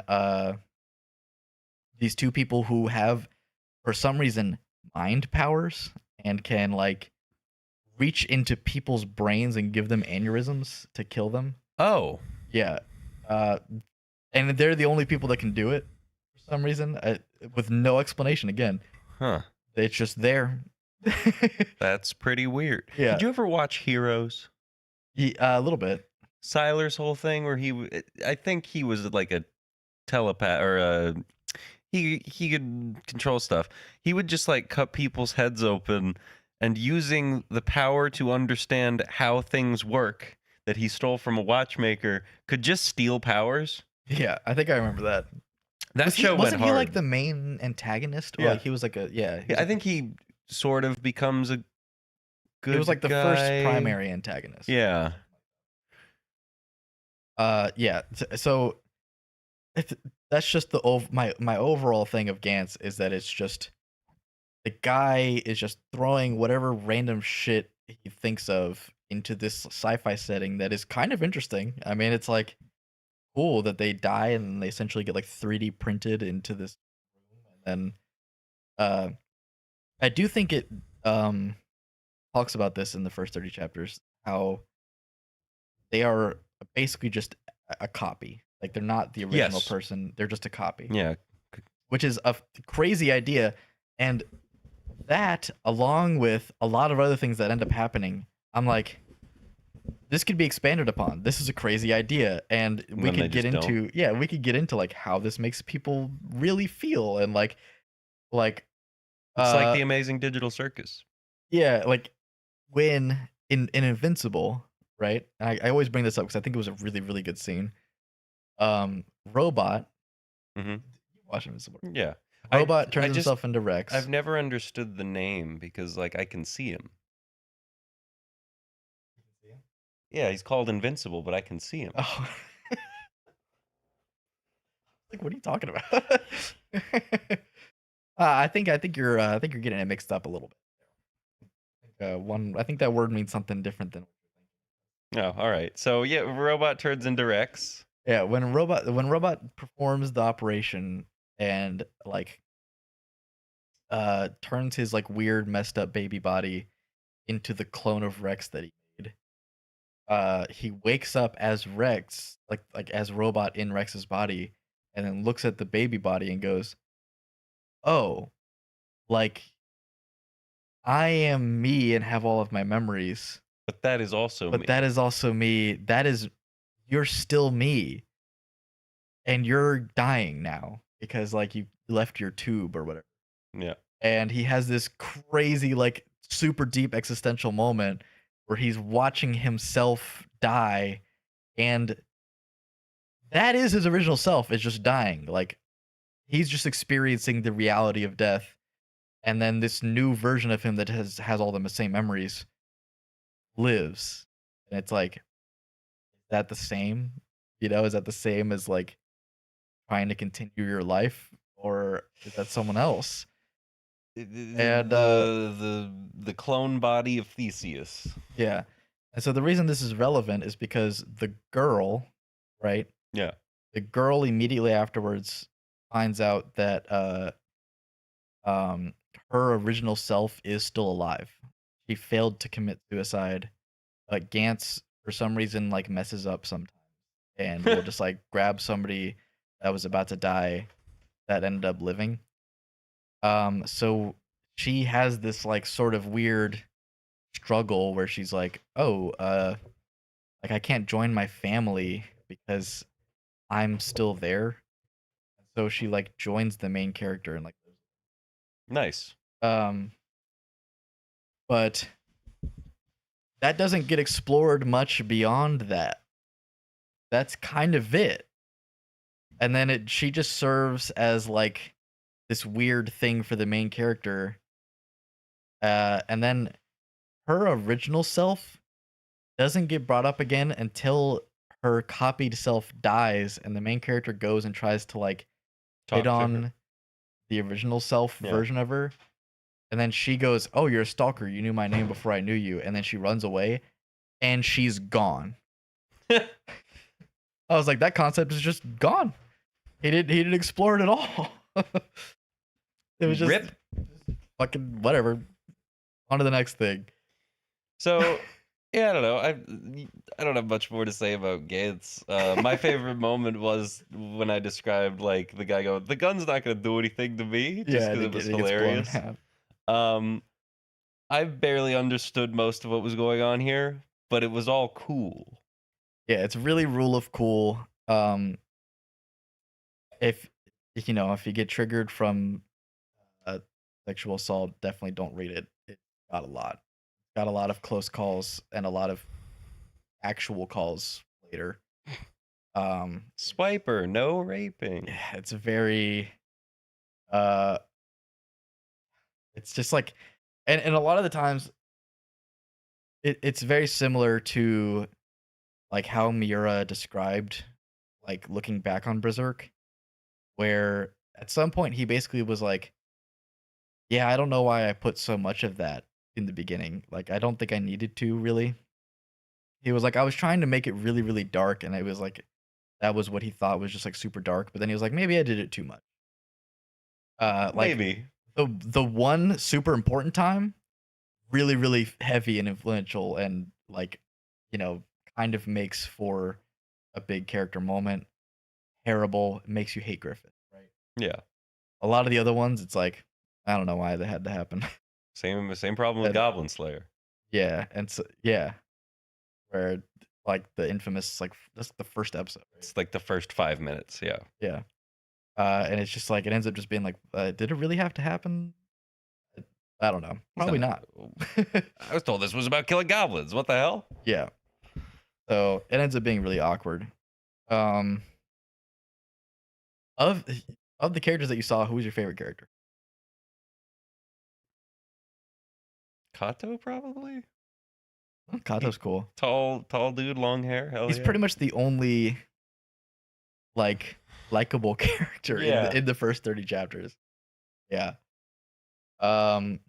these two people who have for some reason mind powers and can like reach into people's brains and give them aneurysms to kill them. Oh. Yeah. And they're the only people that can do it for some reason, with no explanation again. Huh. It's just there. That's pretty weird. Yeah. Did you ever watch Heroes? A little bit. Siler's whole thing where I think he was like a telepath or he could control stuff. He would just like cut people's heads open, and using the power to understand how things work that he stole from a watchmaker could just steal powers. Yeah, I think I remember that. That show went hard. Wasn't he like the main antagonist? Or Yeah. like he was like a I think he sort of becomes a good He was like the guy. first primary antagonist. Yeah. Yeah. So that's just my overall thing of Gantz is that it's just the guy is just throwing whatever random shit he thinks of into this sci-fi setting that is kind of interesting. I mean, it's like cool that they die and they essentially get like 3D printed into this room, and then I do think it talks about this in the first 30 chapters, how they are basically just a copy. Like they're not the original Yes. person, they're just a copy. Yeah. Which is a crazy idea. And that, along with a lot of other things that end up happening, I'm like, this could be expanded upon. This is a crazy idea, and And we then they could get just don't. into we could get into like how this makes people really feel, and like It's like uh the Amazing Digital Circus. yeah, like when in Invincible, right? And I always bring this up because I think it was a really really good scene. Robot, Hmm. you watch Invincible. Yeah. Robot I turns just himself into I've Rex. never understood the name because like I can see him. Yeah, he's called Invincible, but I can see him. Oh, like what are you talking about? I think you're getting it mixed up a little bit. I think that word means something different than. Oh, all right. So yeah, robot turns into Rex. Yeah, when robot performs the operation and like turns his like weird messed up baby body into the clone of Rex that he made. He wakes up as Rex, like as robot in Rex's body, and then looks at the baby body and goes, "Oh, like I am me and have all of my memories, But that is also but me. that is also me. That is you're still me, and you're dying now because like you left your tube or whatever." Yeah. And he has this crazy like super deep existential moment where he's watching himself die, and that is his original self is just dying. Like he's just experiencing the reality of death, and then this new version of him that has all the same memories lives. And it's like, is that the same? You know, is that the same as like trying to continue your life, or is that someone else? And The clone body of Theseus. yeah. And so the reason this is relevant is because the girl, right? Yeah. The girl immediately afterwards finds out that um her original self is still alive. She failed to commit suicide. Gantz for some reason like messes up sometimes and will just like grab somebody that was about to die that ended up living. So she has this like sort of weird struggle where she's like, "Oh, like I can't join my family because I'm still there." So she like joins the main character and like Nice. um but that doesn't get explored much beyond that. That's kind of it. And then she just serves as like this weird thing for the main character. And then her original self doesn't get brought up again until her copied self dies and the main character goes and tries to like hit Talk to her. on the original self Yeah. version of her. And then she goes, "Oh, you're a stalker. You knew my name before I knew you." And then she runs away and she's gone. I was like, that concept is just gone. He didn't explore it at all. It was just Rip. fucking whatever. On to the next thing. So yeah, I don't know. I don't have much more to say about Gantz. My favorite moment was when I described like the guy going, "The gun's not gonna do anything to me," just Yeah, because it was it gets blown in hilarious. half. Um, I barely understood most of what was going on here, but it was all cool. Yeah, it's really rule of cool. If you know, if you get triggered from sexual assault, definitely don't read it. It got a lot. Got a lot of close calls and a lot of actual calls later. Swiper, no raping. Yeah, it's very uh it's just like and a lot of the times it's very similar to like how Miura described like looking back on Berserk, where at some point he basically was like, "Yeah, I don't know why I put so much of that in the beginning. Like I don't think I needed to really." He was like, "I was trying to make it really really dark and it was like that was what he thought was just like super dark, but then he was like, maybe I did it too much." Like Maybe. the one super important time, really really heavy and influential and like, you know, kind of makes for a big character moment. Terrible, makes you hate Griffith, right? Yeah. A lot of the other ones, it's like, I don't know why that had to happen. Same problem with And Goblin Slayer. yeah, and so yeah, where like the infamous like that's the first episode, right? It's like the first 5 minutes. Yeah. Yeah. And it's just like it ends up just being like, did it really have to happen? I don't know. It's Probably not. not. I was told this was about killing goblins. What the hell? Yeah. So it ends up being really awkward. Um, of of the characters that you saw, who was your favorite character? Kato, probably. Kato's cool. Tall dude, long hair. Hell He's yeah. pretty much the only like likable character Yeah. in the first 30 chapters. Yeah. Um,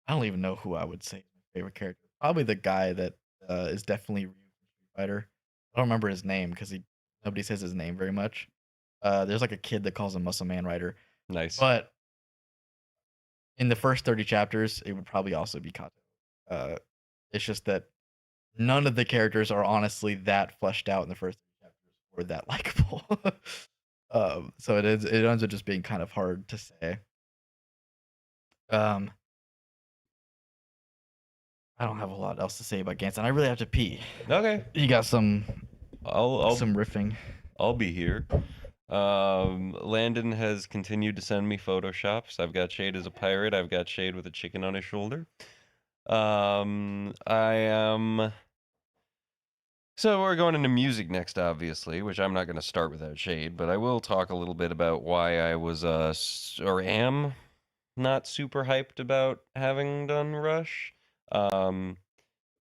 I don't even know who I would say is my favorite character. Probably the guy that is definitely Ryu from Street Fighter. I don't remember his name because nobody says his name very much. There's like a kid that calls him Muscle Man Rider, Nice. but in the first 30 chapters, it would probably also be Kato. It's just that none of the characters are honestly that fleshed out in the first 30 chapters or that likable. So it ends up just being kind of hard to say. Um, I don't have a lot else to say about Gantz, and I really have to pee. Okay. You got some I'll riffing. I'll be here. Landon has continued to send me photoshops. I've got Shade as a pirate. I've got Shade with a chicken on his shoulder. I am. So we're going into music next, obviously, which I'm not going to start without Shade, but I will talk a little bit about why I was or am not super hyped about having done Rush.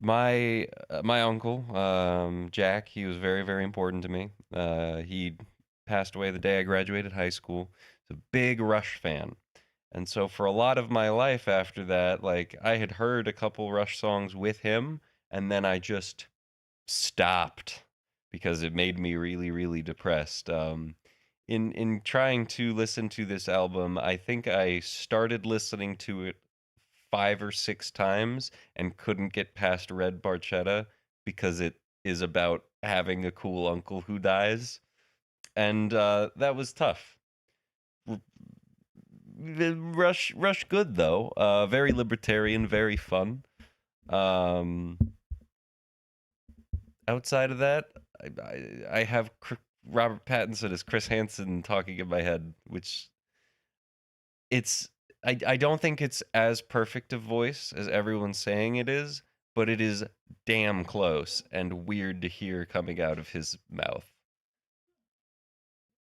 My uncle, Jack, he was very, very important to me. He passed away the day I graduated high school. He's a big Rush fan. And so for a lot of my life after that, like I had heard a couple Rush songs with him, and then I just stopped because it made me really, really depressed. In trying to listen to this album, I think I started listening to it 5 or 6 times and couldn't get past Red Barchetta because it is about having a cool uncle who dies, and that was tough. Rush, good though. Very libertarian, very fun. Um, Outside of that, I have Robert Pattinson as Chris Hansen talking in my head, which it's I don't think it's as perfect a voice as everyone's saying it is, but it is damn close and weird to hear coming out of his mouth.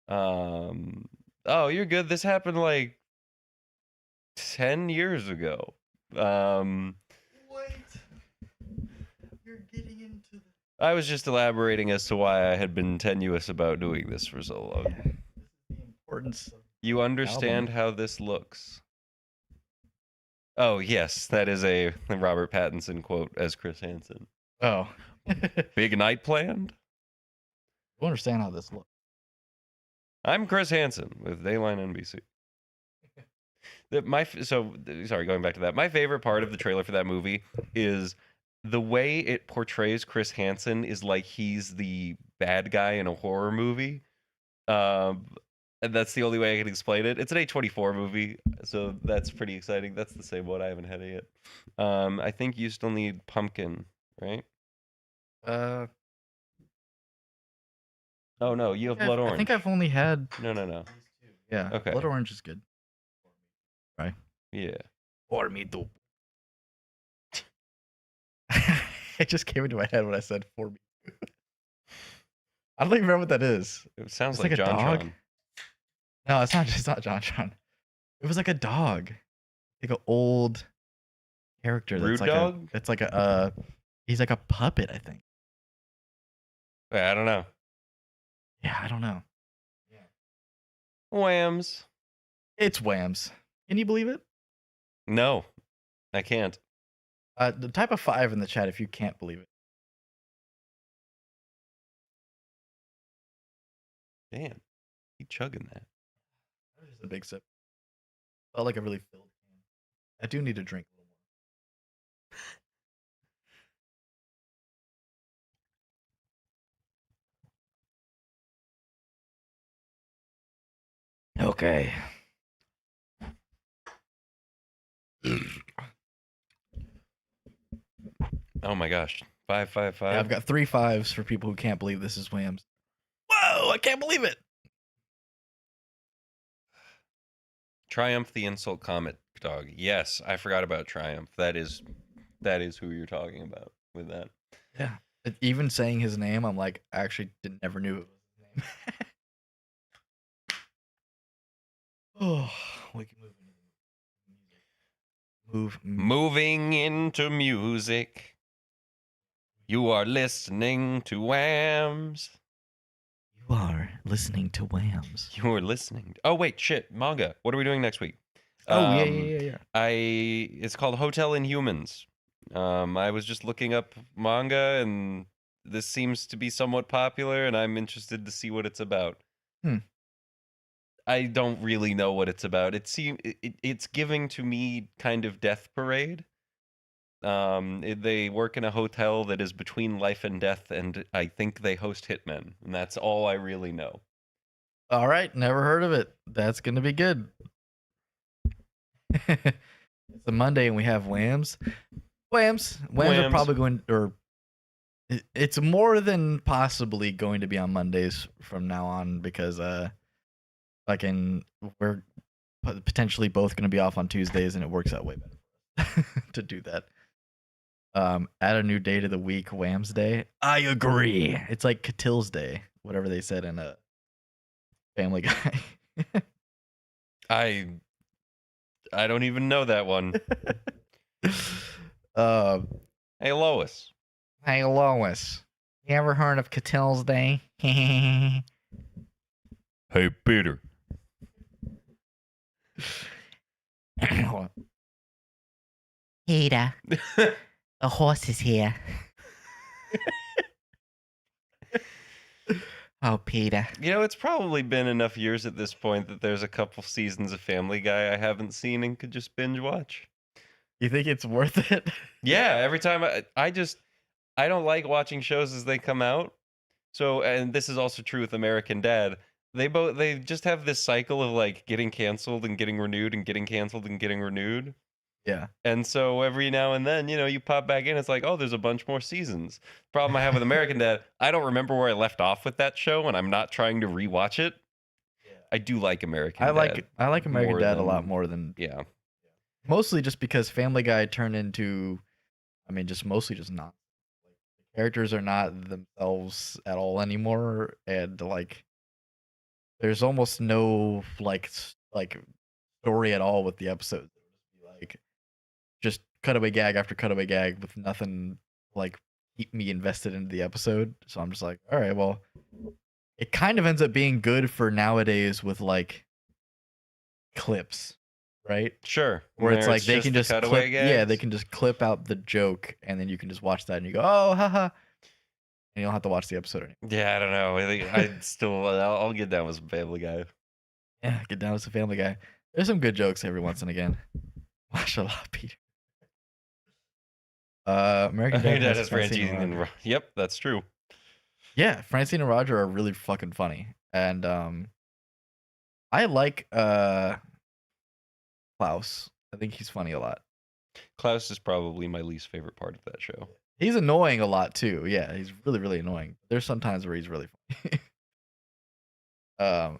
Oh, you're good. This happened like 10 years ago. What? You're getting into the. I was just elaborating as to why I had been tenuous about doing this for so long. This is the importance of You understand how this looks. Oh, yes, that is a Robert Pattinson quote as Chris Hansen. Oh. Big night planned? You understand how this looks. I'm Chris Hansen with Dayline NBC. Sorry, going back to that. My favorite part of the trailer for that movie is the way it portrays Chris Hansen is like he's the bad guy in a horror movie. And that's the only way I can explain it. It's an A24 movie, so that's pretty exciting. That's the same one. I haven't had it yet. I think you still need pumpkin, right? Oh no, you have blood orange. I think I've only had. No. Yeah. Okay. Blood orange is good. Right. Yeah. For me too. It just came into my head when I said for me. I don't even remember what that is. It sounds It's like like a John dog? John. No, it's not. It's not John John. It was like a dog, like an old character. Rude That's like dog? That's like a. He's like a puppet, I think. I don't know. Yeah, I don't know. WAMMBS. It's WAMMBS. Can you believe it? No, I can't. The type of 5 in the chat if you can't believe it. Damn, keep chugging that. That was just a big sip. Felt like a really filled can. I do need to drink a little more. Okay. Oh my gosh. 555. Yeah, I've got 3 5s for people who can't believe this is WAMMBS. Whoa, I can't believe it. Triumph the Insult Comet Dog. Yes, I forgot about Triumph. That is who you're talking about with that. Yeah. Even saying his name, I'm like, I actually never knew it was his name. Oh, we can move. Moving into music. You are listening to WAMMBS. You are listening to WAMMBS. You are listening. Oh wait, shit, manga. What are we doing next week? Oh yeah. It's called Hotel Inhumans. I was just looking up manga, and this seems to be somewhat popular, and I'm interested to see what it's about. I don't really know what it's about. It's giving to me kind of Death Parade. They work in a hotel that is between life and death, and I think they host hitmen, and that's all I really know. All right, never heard of it. That's gonna be good. It's a Monday and we have WAMMBS. WAMMBS are probably going, or it's more than possibly going to be on Mondays from now on because we're potentially both going to be off on Tuesdays and it works out way better to do that. Add a new day to the week, WAMMBS Day. I agree. It's like Catil's Day, whatever they said in a Family Guy. I don't even know that one. Hey Lois. Hey Lois. You ever heard of Catil's Day? Hey Peter. Peter. The horse is here. Oh, Peter. You know, it's probably been enough years at this point that there's a couple seasons of Family Guy I haven't seen and could just binge watch. You think it's worth it? Yeah, every time I don't like watching shows as they come out. So, and this is also true with American Dad. They just have this cycle of like getting canceled and getting renewed and getting canceled and getting renewed. Yeah. And so every now and then, you pop back in, it's like, oh, there's a bunch more seasons. Problem I have with American Dad, I don't remember where I left off with that show, and I'm not trying to rewatch it. Yeah. I do like American Dad. I like American Dad a lot more than yeah. Mostly just because Family Guy turned into, mostly just not. Like, the characters are not themselves at all anymore, and like, there's almost no like story at all with the episodes. Like, just cutaway gag after cutaway gag with nothing like keep me invested into the episode. So I'm just like, all right, well, it kind of ends up being good for nowadays with like clips, right? Sure. Where it's like they can just clip, they can just clip out the joke and then you can just watch that and you go, oh, haha. And you don't have to watch the episode anymore. Yeah, I don't know. I'll get down with some Family Guy. Yeah, get down with some Family Guy. There's some good jokes every once and again. Watch a lot, Peter. American Dad has Francine and yep, that's true. Yeah, Francine and Roger are really fucking funny, and I like Klaus. I think he's funny a lot. Klaus is probably my least favorite part of that show. He's annoying a lot too. Yeah, he's really, really annoying. There's some times where he's really funny.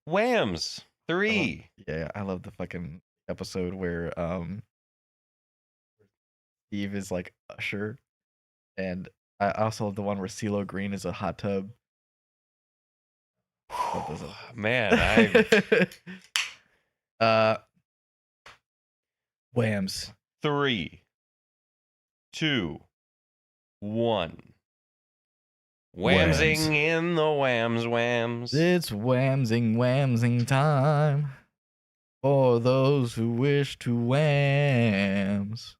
WAMMBS 3. I love the fucking episode where Steve is like Usher, and I also love the one where CeeLo Green is a hot tub. Man, WAMMBS 3, 2, 1. Whamsing in the whams. It's whamsing time for those who wish to whams.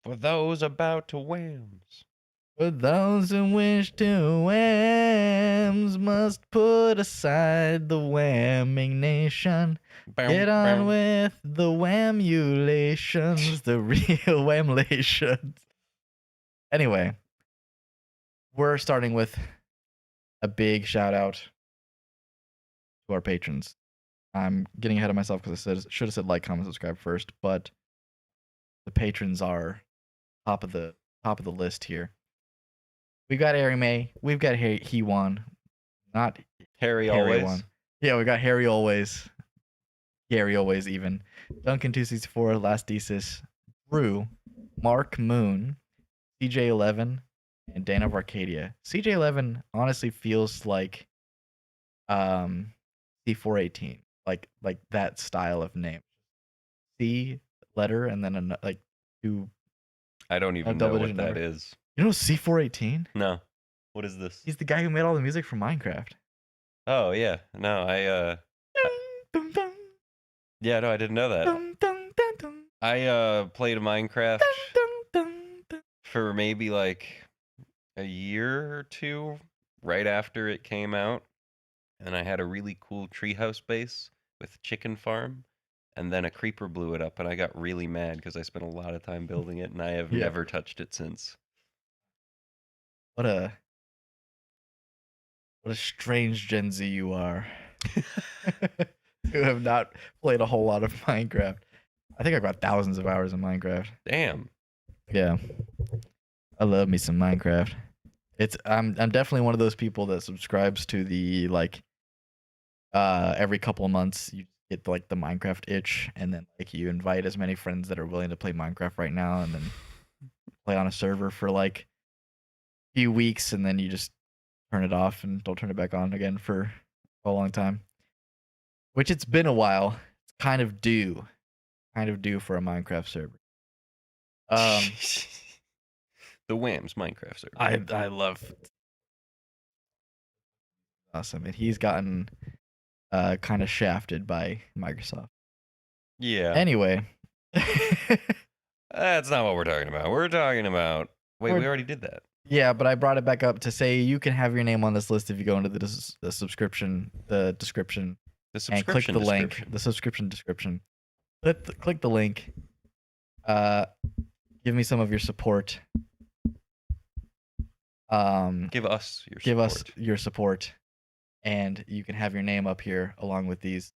For those about to whams. For those who wish to whams must put aside the whamming nation. Get on with the whamulations, the real whamlations. Anyway, we're starting with a big shout out to our patrons. I'm getting ahead of myself because I should have said like, comment, subscribe first, but the patrons are top of the list here. We've got Ari May. We've got He Won. Not Harry Harry always. One. Yeah, we got Harry Always. Gary Always even. Duncan 264, Last Desis, Drew, Mark Moon, CJ11, and Dan of Arcadia. CJ11 honestly feels like C418. Like that style of name. C letter and then like two. I don't even know what that is. You know C418? No. What is this? He's the guy who made all the music for Minecraft. Oh yeah. No, Dun, dun, yeah, no, I didn't know that. dun, dun, dun, dun, I played Minecraft dun, dun, dun. for maybe like a year or two right after it came out, and I had a really cool treehouse base with chicken farm, and then a creeper blew it up, and I got really mad because I spent a lot of time building it, and I have never touched it since. What a strange Gen Z you are. Who have not played a whole lot of Minecraft. I think I got thousands of hours in Minecraft. Damn. Yeah. I love me some Minecraft. I'm definitely one of those people that subscribes to the like every couple of months you get like the Minecraft itch, and then like you invite as many friends that are willing to play Minecraft right now, and then play on a server for like a few weeks, and then you just turn it off and don't turn it back on again for a long time. Which it's been a while. It's kind of due for a Minecraft server. The WAMMBS Minecraft server. I love. Awesome, and he's gotten kind of shafted by Microsoft. Yeah. Anyway, that's not what we're talking about. We're talking about. Wait, we already did that. Yeah, but I brought it back up to say you can have your name on this list if you go into the description. And click the link, the subscription description. Click the link. Give me some of your support. Give us your support, and you can have your name up here along with these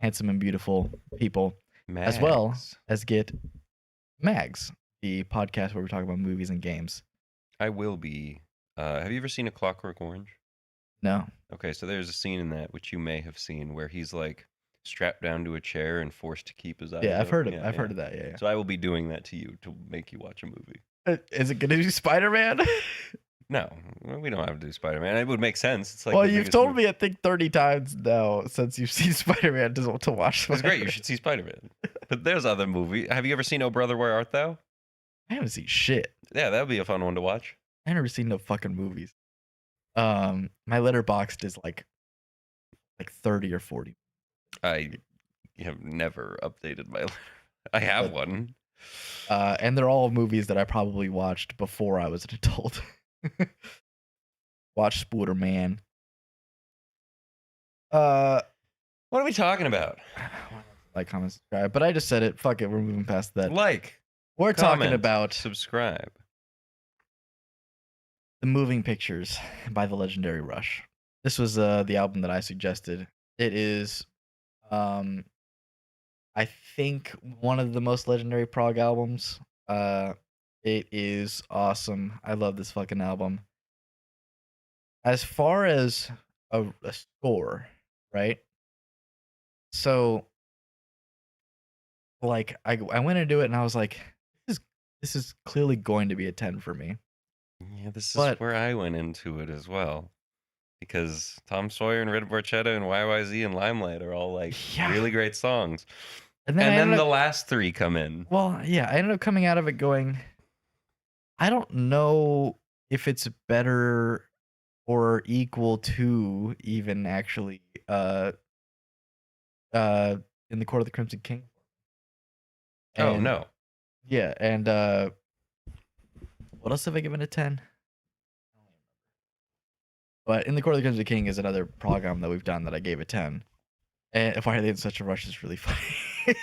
handsome and beautiful people, as well as get Mags, the podcast where we talk about movies and games. I will be. Have you ever seen A Clockwork Orange? No. Okay, so there's a scene in that which you may have seen where he's like strapped down to a chair and forced to keep his eyes. Yeah, I've heard open. of. I've heard of that. Yeah. So I will be doing that to you to make you watch a movie. Is it gonna be Spider-Man? No, we don't have to do Spider-Man. It would make sense. It's like, well, you've told me I think 30 times now since you've seen Spider-Man to watch. It's great. You should see Spider-Man. But there's other movies. Have you ever seen Oh Brother, Where Art Thou? I haven't seen shit. Yeah, that would be a fun one to watch. I never seen no fucking movies. My Letterboxd is like 30 or 40. I have never updated my. I have one. And they're all movies that I probably watched before I was an adult. Watch Spooderman. What are we talking about? Like, comment, subscribe. But I just said it. Fuck it. We're moving past that. We're talking about subscribe. The Moving Pictures by the legendary Rush. This was the album that I suggested. It is, I think, one of the most legendary prog albums. It is awesome. I love this fucking album. As far as a score, right? So, like, I went into it and I was like, this is clearly going to be a 10 for me. Yeah, this is where I went into it as well. Because Tom Sawyer and Red Barchetta and YYZ and Limelight are all like really great songs. And then the last three come in. Well, yeah, I ended up coming out of it going, I don't know if it's better or equal to even actually In the Court of the Crimson King. Oh, no. Yeah, and what else have I given a 10? But In the Court of the Crimson King is another prog album that we've done that I gave a 10. And Why Are They in Such a Rush is really funny.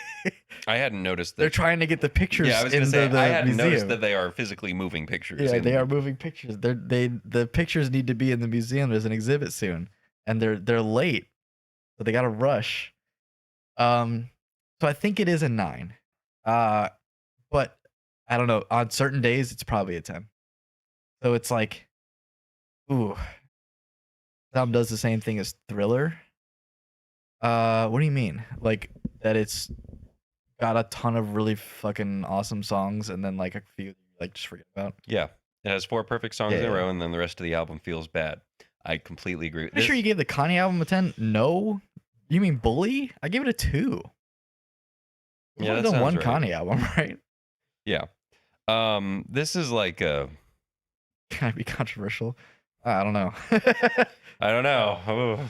I hadn't noticed that. They're trying to get the pictures I was going to say, I hadn't museum. noticed that they are physically moving pictures. Yeah, they are moving pictures. The pictures need to be in the museum. There's an exhibit soon. And they're late. So they got to rush. So I think it is a 9. But I don't know. On certain days, it's probably a 10. So it's like, ooh, this album does the same thing as Thriller. What do you mean? Like that it's got a ton of really fucking awesome songs, and then like a few you like just forget about. Yeah, it has 4 perfect songs in a Yeah. row, and then the rest of the album feels bad. I completely agree. Pretty sure you gave the Kanye album a 10. No, you mean Bully? I gave it a 2. We've Yeah, only that done one sounds right. Kanye album, right? Yeah. This is like a. Can I be controversial? I don't know. I don't know.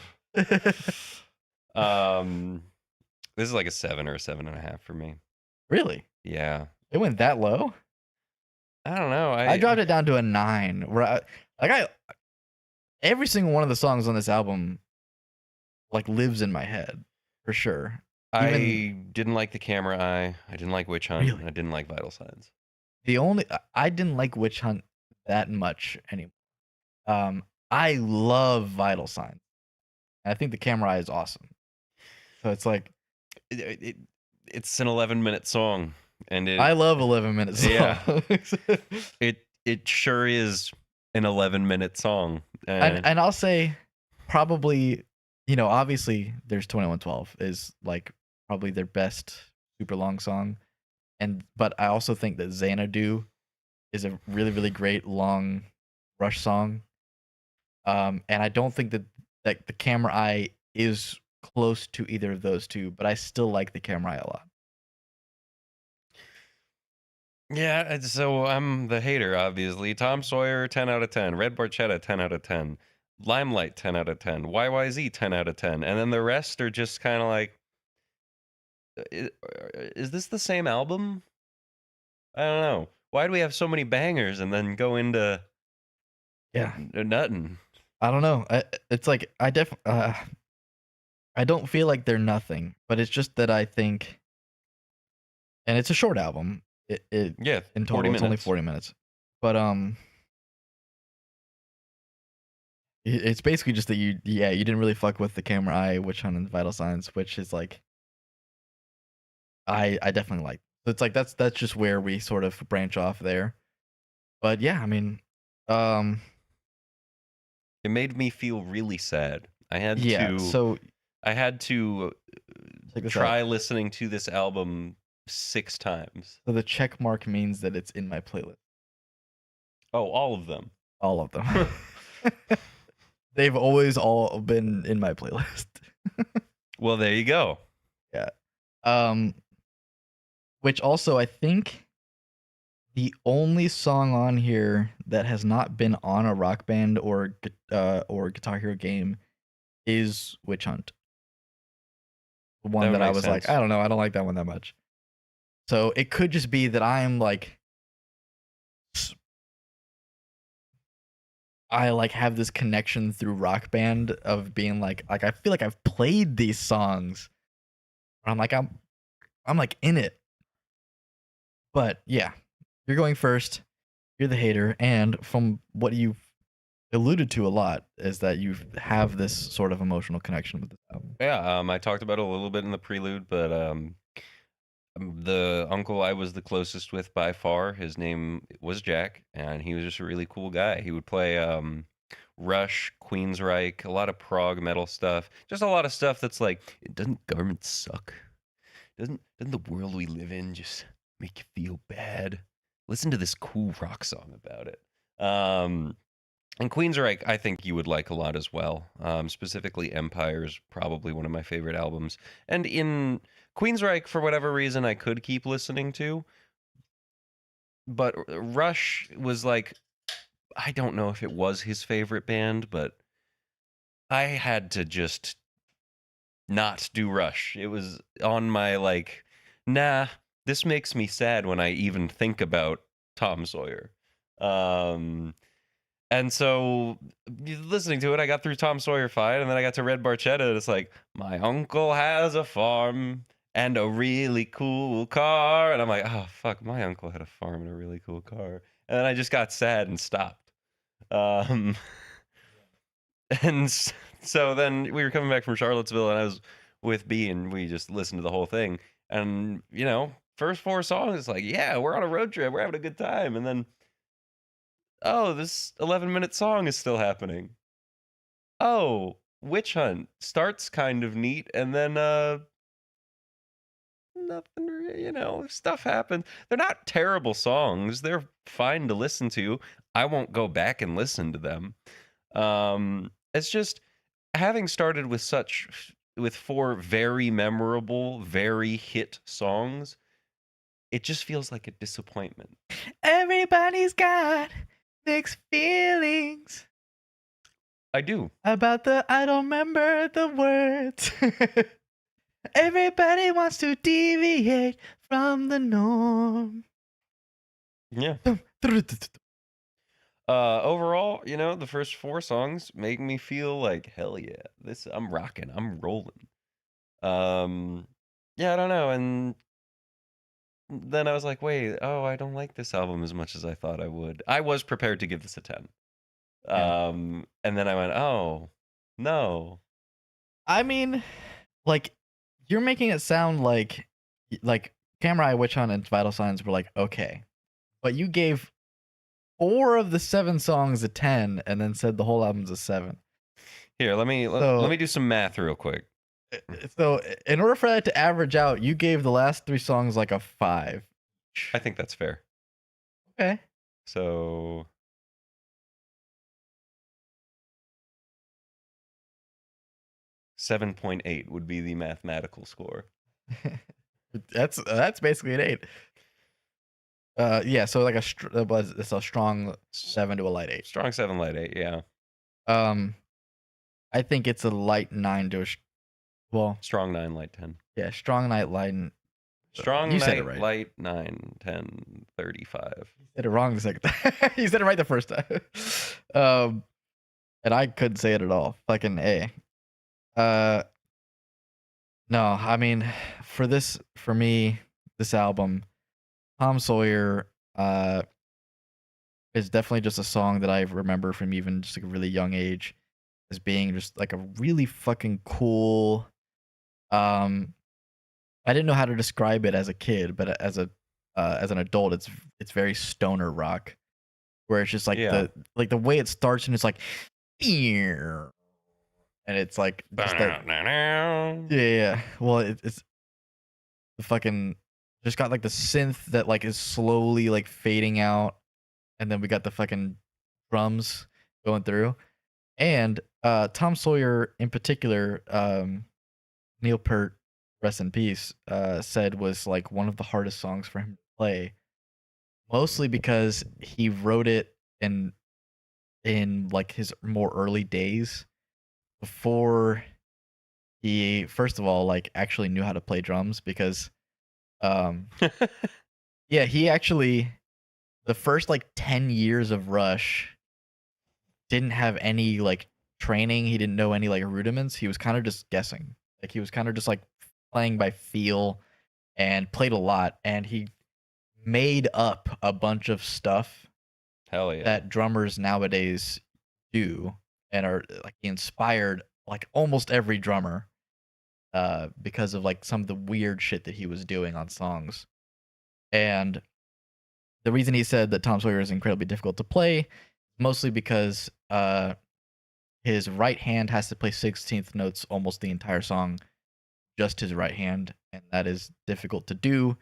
This is like a 7 or a 7.5 for me. Really? Yeah. It went that low? I don't know. I dropped it down to a 9. Where every single one of the songs on this album like lives in my head for sure. I didn't like The Camera Eye. I didn't like Witch Hunt. Really? I didn't like Vital Signs. I didn't like Witch Hunt that much anymore. I love Vital Signs. I think The Camera Eye is awesome. So it's like it's an 11-minute song, and I love 11-minute songs. Yeah. It sure is an 11-minute song. And I'll say probably, obviously there's 2112 is like probably their best super long song. But I also think that Xanadu is a really, really great long Rush song. And I don't think that The Camera Eye is close to either of those two, but I still like The Camera Eye a lot. Yeah, so I'm the hater, obviously. Tom Sawyer, 10 out of 10. Red Barchetta, 10 out of 10. Limelight, 10 out of 10. YYZ, 10 out of 10. And then the rest are just kind of like, is this the same album? I don't know. Why do we have so many bangers and then go into nothing? I don't know. It's like I don't feel like they're nothing, but it's just that I think, and it's a short album. In total, it's only 40 minutes. But it's basically just that you didn't really fuck with The Camera Eye, Witch Hunt, and Vital Signs, which is like I definitely like. So it's like that's just where we sort of branch off there. But yeah, I mean, it made me feel really sad. I had to try listening to this album 6 times. So the check mark means that it's in my playlist. Oh, all of them. All of them. They've always all been in my playlist. Well, there you go. Yeah. Which also I think the only song on here that has not been on a Rock Band or Guitar Hero game is Witch Hunt. The one that I was like, I don't know, I don't like that one that much. So it could just be that I'm like, I like have this connection through Rock Band of being like I feel like I've played these songs. I'm like in it. But yeah, you're going first. You're the hater, and from what you've alluded to a lot is that you have this sort of emotional connection with this album. Yeah, I talked about it a little bit in the prelude, but the uncle I was the closest with by far, his name was Jack, and he was just a really cool guy. He would play Rush, Queensryche, a lot of prog metal stuff, just a lot of stuff that's like, doesn't government suck? Doesn't the world we live in just make you feel bad? Listen to this cool rock song about it. And Queensryche, I think you would like a lot as well. Specifically, Empire's probably one of my favorite albums. And in Queensryche, for whatever reason, I could keep listening to. But Rush was like, I don't know if it was his favorite band, but I had to just not do Rush. It was on my like, nah, this makes me sad when I even think about Tom Sawyer. And so listening to it, I got through Tom Sawyer fine, and then I got to Red Barchetta, and it's like, my uncle has a farm and a really cool car. And I'm like, oh, fuck, my uncle had a farm and a really cool car. And then I just got sad and stopped. And so then we were coming back from Charlottesville, and I was with B, and we just listened to the whole thing. And, first 4 songs, it's like, yeah, we're on a road trip, we're having a good time, and then, oh, this 11-minute song is still happening. Oh, Witch Hunt starts kind of neat, and then nothing, stuff happens. They're not terrible songs. They're fine to listen to. I won't go back and listen to them. It's just having started with 4 very memorable, very hit songs, it just feels like a disappointment. Everybody's got mixed feelings. I do. About I don't remember the words. Everybody wants to deviate from the norm. Yeah. Overall, the first 4 songs make me feel like, hell yeah, I'm rocking, I'm rolling. Yeah, I don't know, and then I was like, wait, I don't like this album as much as I thought I would. I was prepared to give this a 10. Yeah. And then I went, oh, no. I mean, like, you're making it sound like Camera Eye, Witch Hunt, and Vital Signs were like, okay. But you gave 4 of the 7 songs a 10 and then said the whole album's a 7. Here, let me do some math real quick. So, in order for that to average out, you gave the last 3 songs like a 5. I think that's fair. Okay. So 7.8 would be the mathematical score. That's basically an 8. Yeah, so like it's a strong 7 to a light 8. Strong 7, light 8, yeah. I think it's a light 9 to strong 9, light 10. Yeah, strong 9, light. Strong you 9, said it right. Light 9, 10, 35. You said it wrong the second time. You said it right the first time. And I couldn't say it at all. Fucking A. No, I mean, for me, this album, Tom Sawyer, is definitely just a song that I remember from even just like a really young age as being just like a really fucking cool. I didn't know how to describe it as a kid, but as an adult, it's very stoner rock, where it's just like the way it starts and it's like, and it's like just that, yeah. Well, it's the fucking just got like the synth that like is slowly like fading out, and then we got the fucking drums going through, and Tom Sawyer in particular, Neil Peart, rest in peace, said was like one of the hardest songs for him to play, mostly because he wrote it in like his more early days before he first of all like actually knew how to play drums, because yeah, he actually the first like 10 years of Rush didn't have any like training. He didn't know any like rudiments. He was kind of just guessing. Like he was kind of just like playing by feel, and played a lot, and he made up a bunch of stuff hell yeah that drummers nowadays do, and are like inspired like almost every drummer because of like some of the weird shit that he was doing on songs. And the reason he said that Tom Sawyer is incredibly difficult to play, mostly because his right hand has to play 16th notes almost the entire song, just his right hand, and that is difficult to do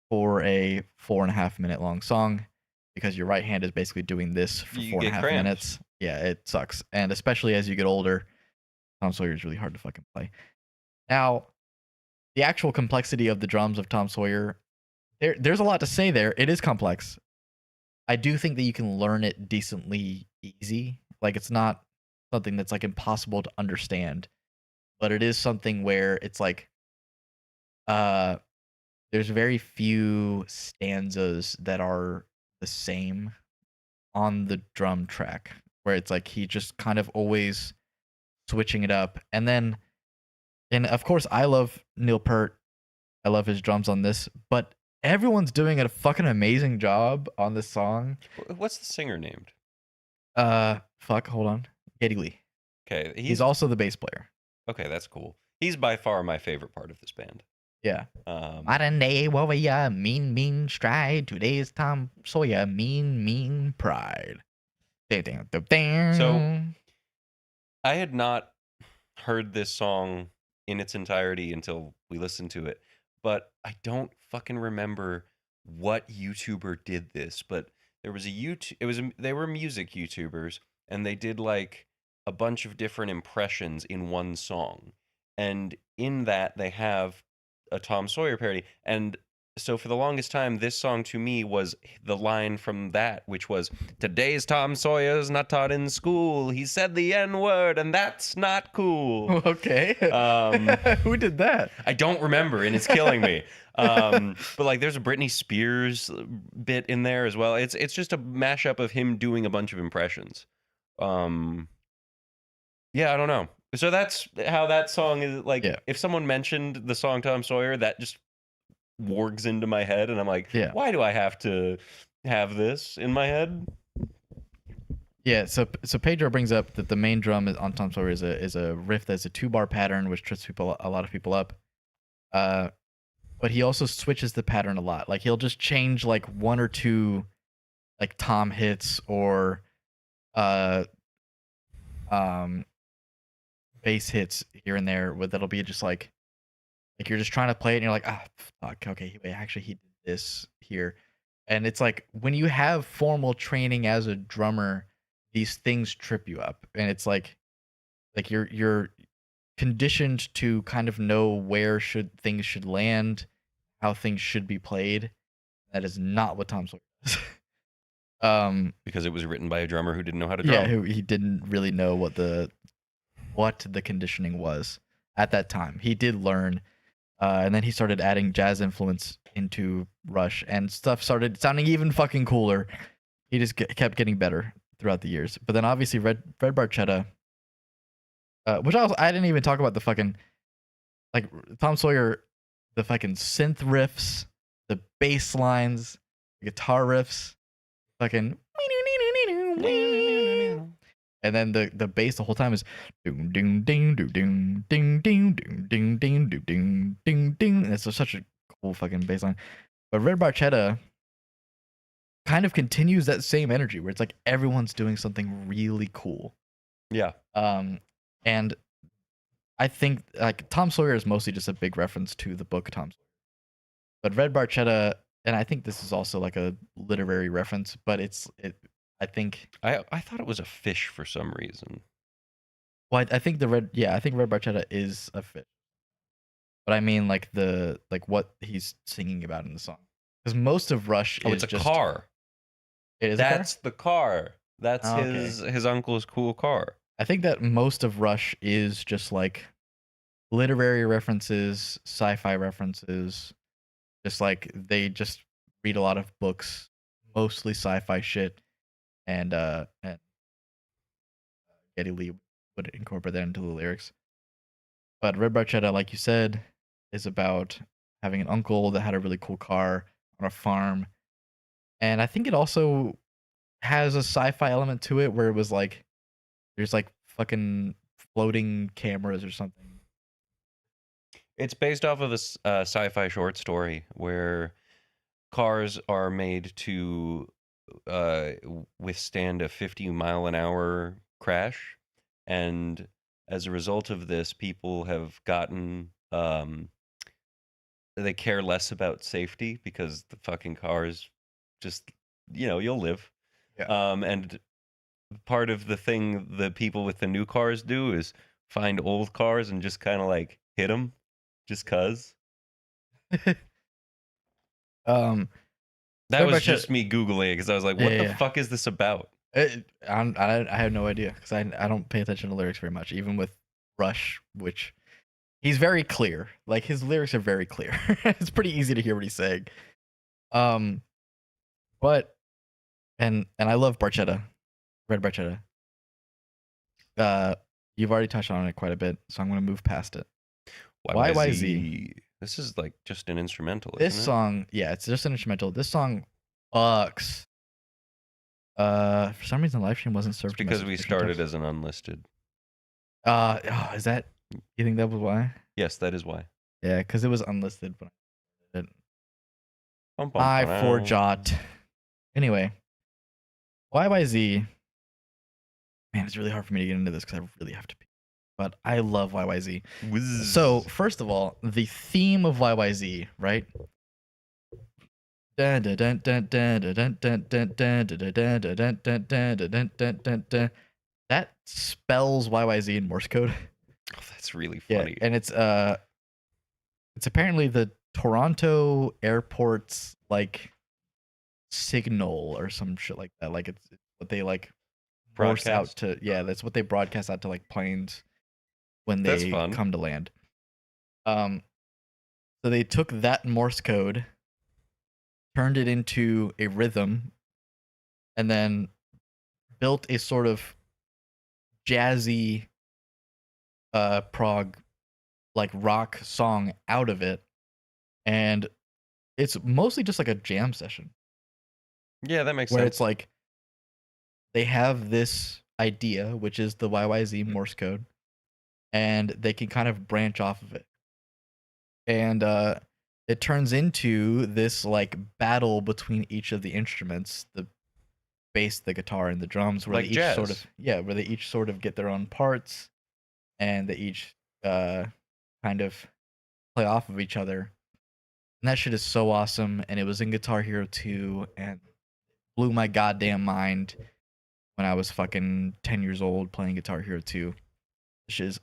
for a 4.5 minute long song, because your right hand is basically doing this for 4.5 minutes. Yeah, it sucks. And especially as you get older, Tom Sawyer is really hard to fucking play. Now, the actual complexity of the drums of Tom Sawyer, there's a lot to say there. It is complex. I do think that you can learn it decently easy. Like, it's not something that's like impossible to understand, but it is something where it's like there's very few stanzas that are the same on the drum track, where it's like he just kind of always switching it up. And of course I love Neil Peart. I love his drums on this, but everyone's doing a fucking amazing job on this song. What's the singer named? Hold on. Geddy Lee. Okay, he's also the bass player. Okay, that's cool. He's by far my favorite part of this band. Yeah. Um, Modern day warrior, mean stride. Today's Tom Sawyer, mean pride. so I had not heard this song in its entirety until we listened to it, but I don't fucking remember what YouTuber did this. But there was a YouTube. They were music YouTubers, and they did like a bunch of different impressions in one song, and in that they have a Tom Sawyer parody. And so for the longest time, this song to me was the line from that, which was, "Today's Tom Sawyer's not taught in school. He said the N word, and that's not cool." Okay. Who did that? I don't remember, and it's killing me. But like, there's a Britney Spears bit in there as well. It's just a mashup of him doing a bunch of impressions. Yeah, I don't know. So that's how that song is. Like, Yeah. if someone mentioned the song Tom Sawyer, that just wargs into my head, and I'm like, Yeah. why do I have to have this in my head? Yeah, so Pedro brings up that the main drum on Tom Sawyer is a riff that's a 2-bar pattern, which trips a lot of people up. But he also switches the pattern a lot. Like, he'll just change like one or two like tom hits or bass hits here and there, where that'll be just like you're just trying to play it and you're like, fuck, okay, wait, actually he did this here. And it's like, when you have formal training as a drummer, these things trip you up, and it's like you're conditioned to kind of know where things should land, how things should be played. That is not what Tom Sawyer does. Because it was written by a drummer who didn't know how to drum. Yeah, he didn't really know what the conditioning was at that time. He did learn, and then he started adding jazz influence into Rush, and stuff started sounding even fucking cooler. He just kept getting better throughout the years. But then obviously Red Barchetta, which I didn't even talk about the fucking, like, Tom Sawyer, the fucking synth riffs, the bass lines, the guitar riffs, fucking, and then the bass the whole time is doom ding ding ding ding ding ding ding ding ding ding ding ding. And it's such a cool fucking bass line. But Red Barchetta kind of continues that same energy where it's like everyone's doing something really cool. Yeah. And I think like Tom Sawyer is mostly just a big reference to the book Tom Sawyer. But Red Barchetta, and I think this is also like a literary reference, but I think I thought it was a fish for some reason. Well, I think Red Barchetta is a fish. But I mean like what he's singing about in the song. Because most of Rush is it's a just car. It is That's the car. That's Oh, his uncle's cool car. I think that most of Rush is just like literary references, sci-fi references. Just like they just read a lot of books, mostly sci-fi shit, and Geddy Lee would incorporate that into the lyrics. But Red Barchetta, like you said, is about having an uncle that had a really cool car on a farm. And I think it also has a sci-fi element to it where it was like there's like fucking floating cameras or something. It's based off of a sci-fi short story where cars are made to withstand a 50-mile-an-hour crash, and as a result of this, people have gotten they care less about safety because the fucking cars just, you'll live. Yeah. And part of the thing the people with the new cars do is find old cars and just kind of like hit them just cuz. That was just me Googling it because I was like, what the fuck is this about? I have no idea because I don't pay attention to lyrics very much, even with Rush, which he's very clear. Like his lyrics are very clear. It's pretty easy to hear what he's saying. But and I love Barchetta, Red Barchetta. You've already touched on it quite a bit, so I'm gonna move past it. YYZ. This is like just an instrumental. This song, yeah, it's just an instrumental. This song fucks. For some reason, the live stream wasn't served. It's because we started as an unlisted. Is that? You think that was why? Yes, that is why. Yeah, because it was unlisted when I did it. Bum, bum, I ba-dum. forgot. Anyway, YYZ. Man, it's really hard for me to get into this because I really have to pee. But I love YYZ. Whiz. So, first of all, the theme of YYZ, right? That spells YYZ in Morse code. Oh, that's really Yeah, funny. and it's apparently the Toronto airport's like signal or some shit like that. Like it's what they like force out Broadcast. to. Yeah, that's what they broadcast out to like planes when That's they fun. come to land. So they took that Morse code, turned it into a rhythm, and then built a sort of jazzy prog like rock song out of it. And it's mostly just like a jam session Yeah, that makes where sense. it's like they have this idea, which is the YYZ Morse code, and they can kind of branch off of it. And it turns into this like battle between each of the instruments, the bass, the guitar, and the drums, where Like they each jazz. sort of where they each sort of get their own parts, and they each kind of play off of each other. And that shit is so awesome. And it was in Guitar Hero 2 and blew my goddamn mind when I was fucking 10 years old playing Guitar Hero 2. This shit is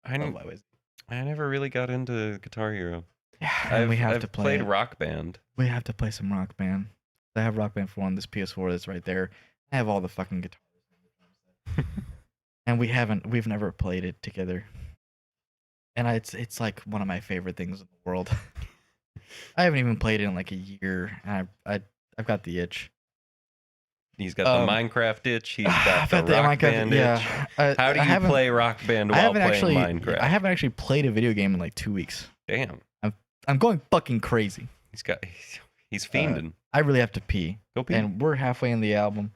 I never really got into Guitar Hero. Yeah, and we have I've to play played it. Rock Band. We have to play some Rock Band. I have Rock Band 4 on this PS4 that's right there. I have all the fucking guitars. And we've never played it together. And it's like one of my favorite things in the world. I haven't even played it in like a year, and I've got the itch. He's got the Minecraft itch. He's got I've the got the Rock Minecraft- Band yeah. itch. How do I you haven't- play Rock Band I while haven't playing actually Minecraft? I haven't actually played a video game in like 2 weeks. Damn. I'm going fucking crazy. He's fiending. I really have to pee. Go pee. And we're halfway in the album.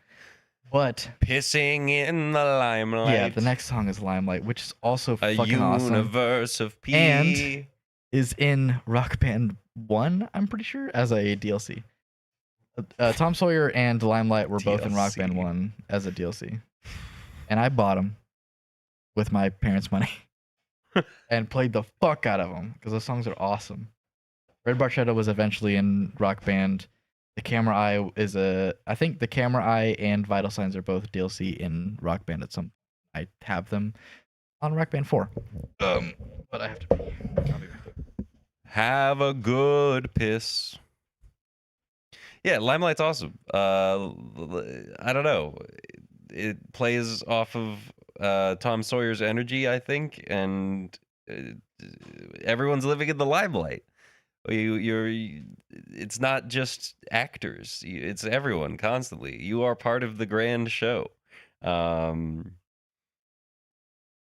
But Pissing in the limelight. yeah, the next song is Limelight, which is also a fucking awesome. universe of pee. And is in Rock Band 1, I'm pretty sure, as a DLC. Tom Sawyer and Limelight were both in Rock Band DLC. 1 as a DLC. And I bought them with my parents' money and played the fuck out of them because those songs are awesome. Red Bar Shadow was eventually in Rock Band. The Camera Eye is I think the Camera Eye and Vital Signs are both DLC in Rock Band at some. I have them on Rock Band 4. But I have to pee. I'll be back. Have a good piss. Yeah, Limelight's awesome. I don't know. It plays off of Tom Sawyer's energy, I think, and everyone's living in the limelight. It's not just actors. It's everyone constantly. You are part of the grand show. And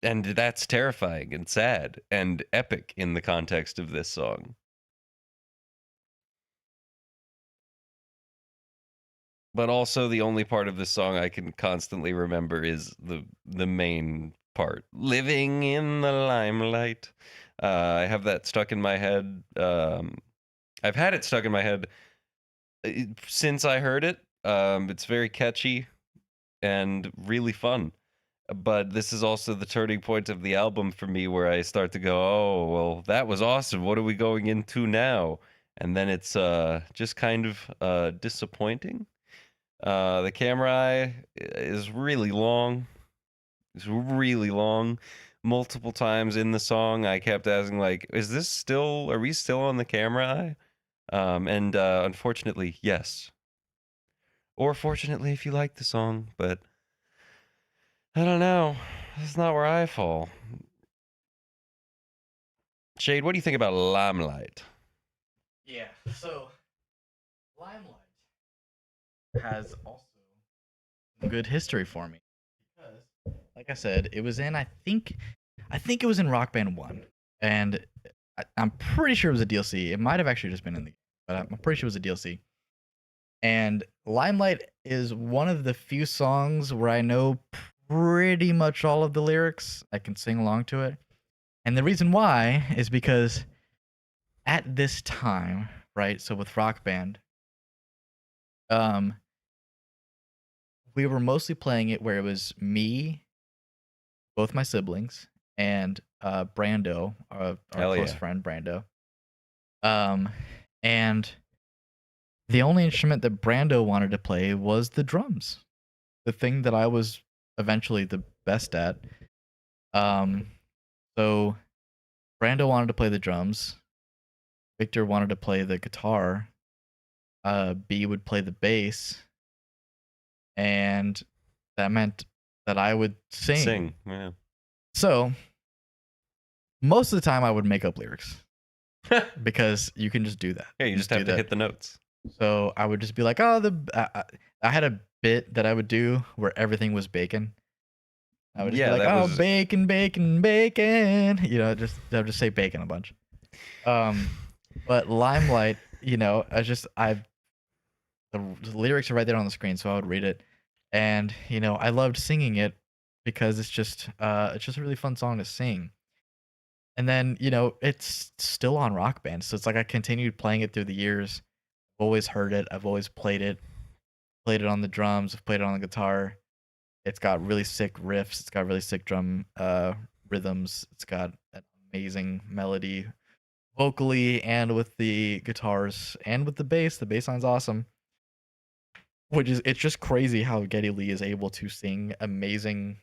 that's terrifying and sad and epic in the context of this song. But also the only part of this song I can constantly remember is the main part. Living in the limelight. I have that stuck in my head. I've had it stuck in my head since I heard it. It's very catchy and really fun. But this is also the turning point of the album for me where I start to go, oh, well, that was awesome. What are we going into now? And then it's just kind of disappointing. The Camera Eye is really long. It's really long. Multiple times in the song, I kept asking, like, are we still on the Camera Eye? And unfortunately, yes. Or fortunately, if you like the song, but I don't know. That's not where I fall. Shade, what do you think about Limelight? Yeah, so Limelight has also good history for me because, like I said, it was in I think it was in Rock Band 1, and I'm pretty sure it was a DLC. It might have actually just been in the game, but I'm pretty sure it was a DLC. And Limelight is one of the few songs where I know pretty much all of the lyrics. I can sing along to it. And the reason why is because at this time, right? So with Rock Band, um, we were mostly playing it where it was me, both my siblings, and Brando, our Hell close yeah. friend Brando. Um, and the only instrument that Brando wanted to play was the drums, the thing that I was eventually the best at. Um, so Brando wanted to play the drums. Victor wanted to play the guitar. B would play the bass, and that meant that I would sing. Sing. Yeah. So most of the time, I would make up lyrics because you can just do that. Yeah, you just have do to that. hit the notes. So I would just be like, "Oh, I had a bit that I would do where everything was bacon." I would just be Yeah, like, that "Oh, was bacon, bacon, bacon." I would just say bacon a bunch. But Limelight, the lyrics are right there on the screen, so I would read it, and I loved singing it because it's just a really fun song to sing. And then it's still on Rock Band, so it's like I continued playing it through the years. I've always heard it. I've always played it on the drums. I've played it on the guitar. It's got really sick riffs. It's got really sick drum rhythms. It's got an amazing melody vocally and with the guitars and with the bass. The bass line's awesome. It's just crazy how Geddy Lee is able to sing amazing,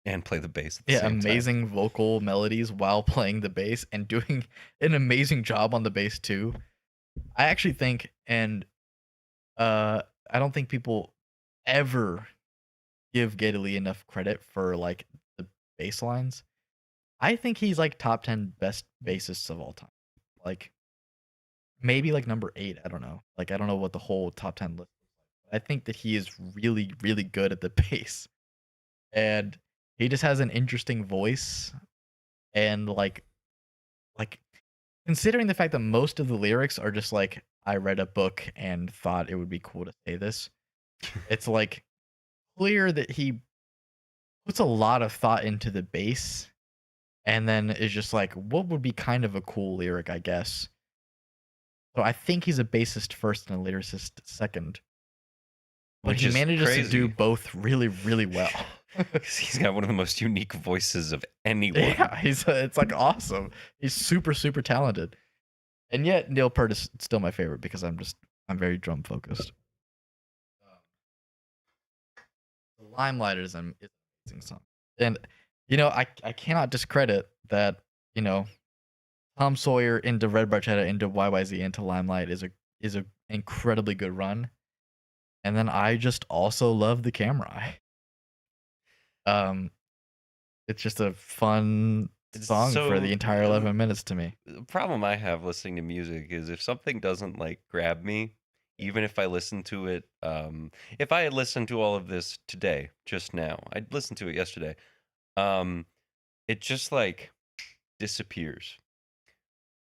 and play the bass at the same time. amazing vocal melodies while playing the bass and doing an amazing job on the bass too. I actually think, and I don't think people ever give Geddy Lee enough credit for like the bass lines. I think he's like top 10 best bassists of all time. Like maybe like number 8. I don't know. Like I don't know what the whole top 10 list. I think that he is really, really good at the bass, and he just has an interesting voice. And like considering the fact that most of the lyrics are just like I read a book and thought it would be cool to say this, it's like clear that he puts a lot of thought into the bass, and then is just like, what would be kind of a cool lyric, I guess. So I think he's a bassist first and a lyricist second. But Which he is manages to do crazy. both really, really well. 'Cause he's got one of the most unique voices of anyone. Yeah, it's like awesome. He's super, super talented. And yet Neil Peart is still my favorite because I'm very drum focused. The Limelight is an amazing song. And I cannot discredit that, you know, Tom Sawyer into Red Barchetta into YYZ into Limelight is a incredibly good run. And then I just also love the Camera Eye. It's just a fun song for the entire 11 minutes to me. The problem I have listening to music is if something doesn't like grab me, even if I listen to it, if I had listened to all of this today, just now, I'd listened to it yesterday, it just like disappears.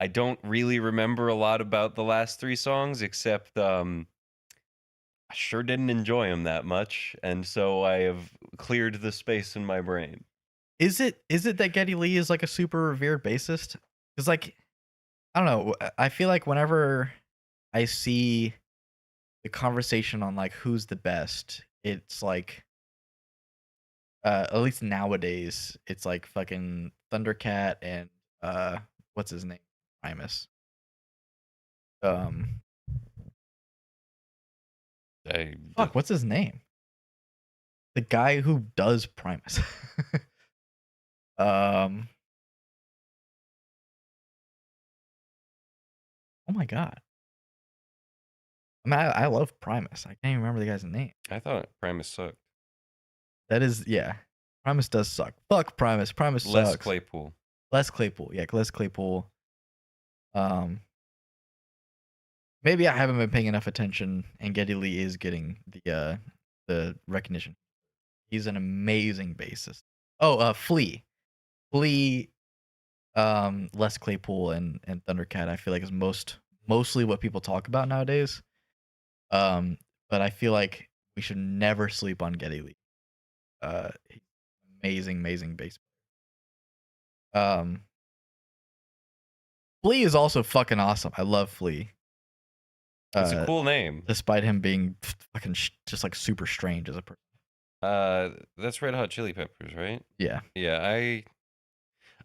I don't really remember a lot about the last 3 songs, except I sure didn't enjoy them that much, and so I have cleared the space in my brain. Is it that Geddy Lee is like a super revered bassist? Because like I don't know. I feel like whenever I see the conversation on like who's the best, it's like at least nowadays, it's like fucking Thundercat and what's his name? Primus. Um I Fuck, what's his name? The guy who does Primus. um Oh my god. I mean, I love Primus. I can't even remember the guy's name. I thought Primus sucked. That is, yeah. Primus does suck. Fuck Primus. Primus Les sucks. Claypool. Les Claypool. Yeah, Les Claypool. Um, Maybe I haven't been paying enough attention, and Geddy Lee is getting the recognition. He's an amazing bassist. Oh, Flea. Flea, Les Claypool and Thundercat, I feel like is mostly what people talk about nowadays. But I feel like we should never sleep on Geddy Lee. Amazing, amazing bass player. Flea is also fucking awesome. I love Flea. It's a cool name. Despite him being fucking just like super strange as a person. That's Red Hot Chili Peppers, right? Yeah. Yeah,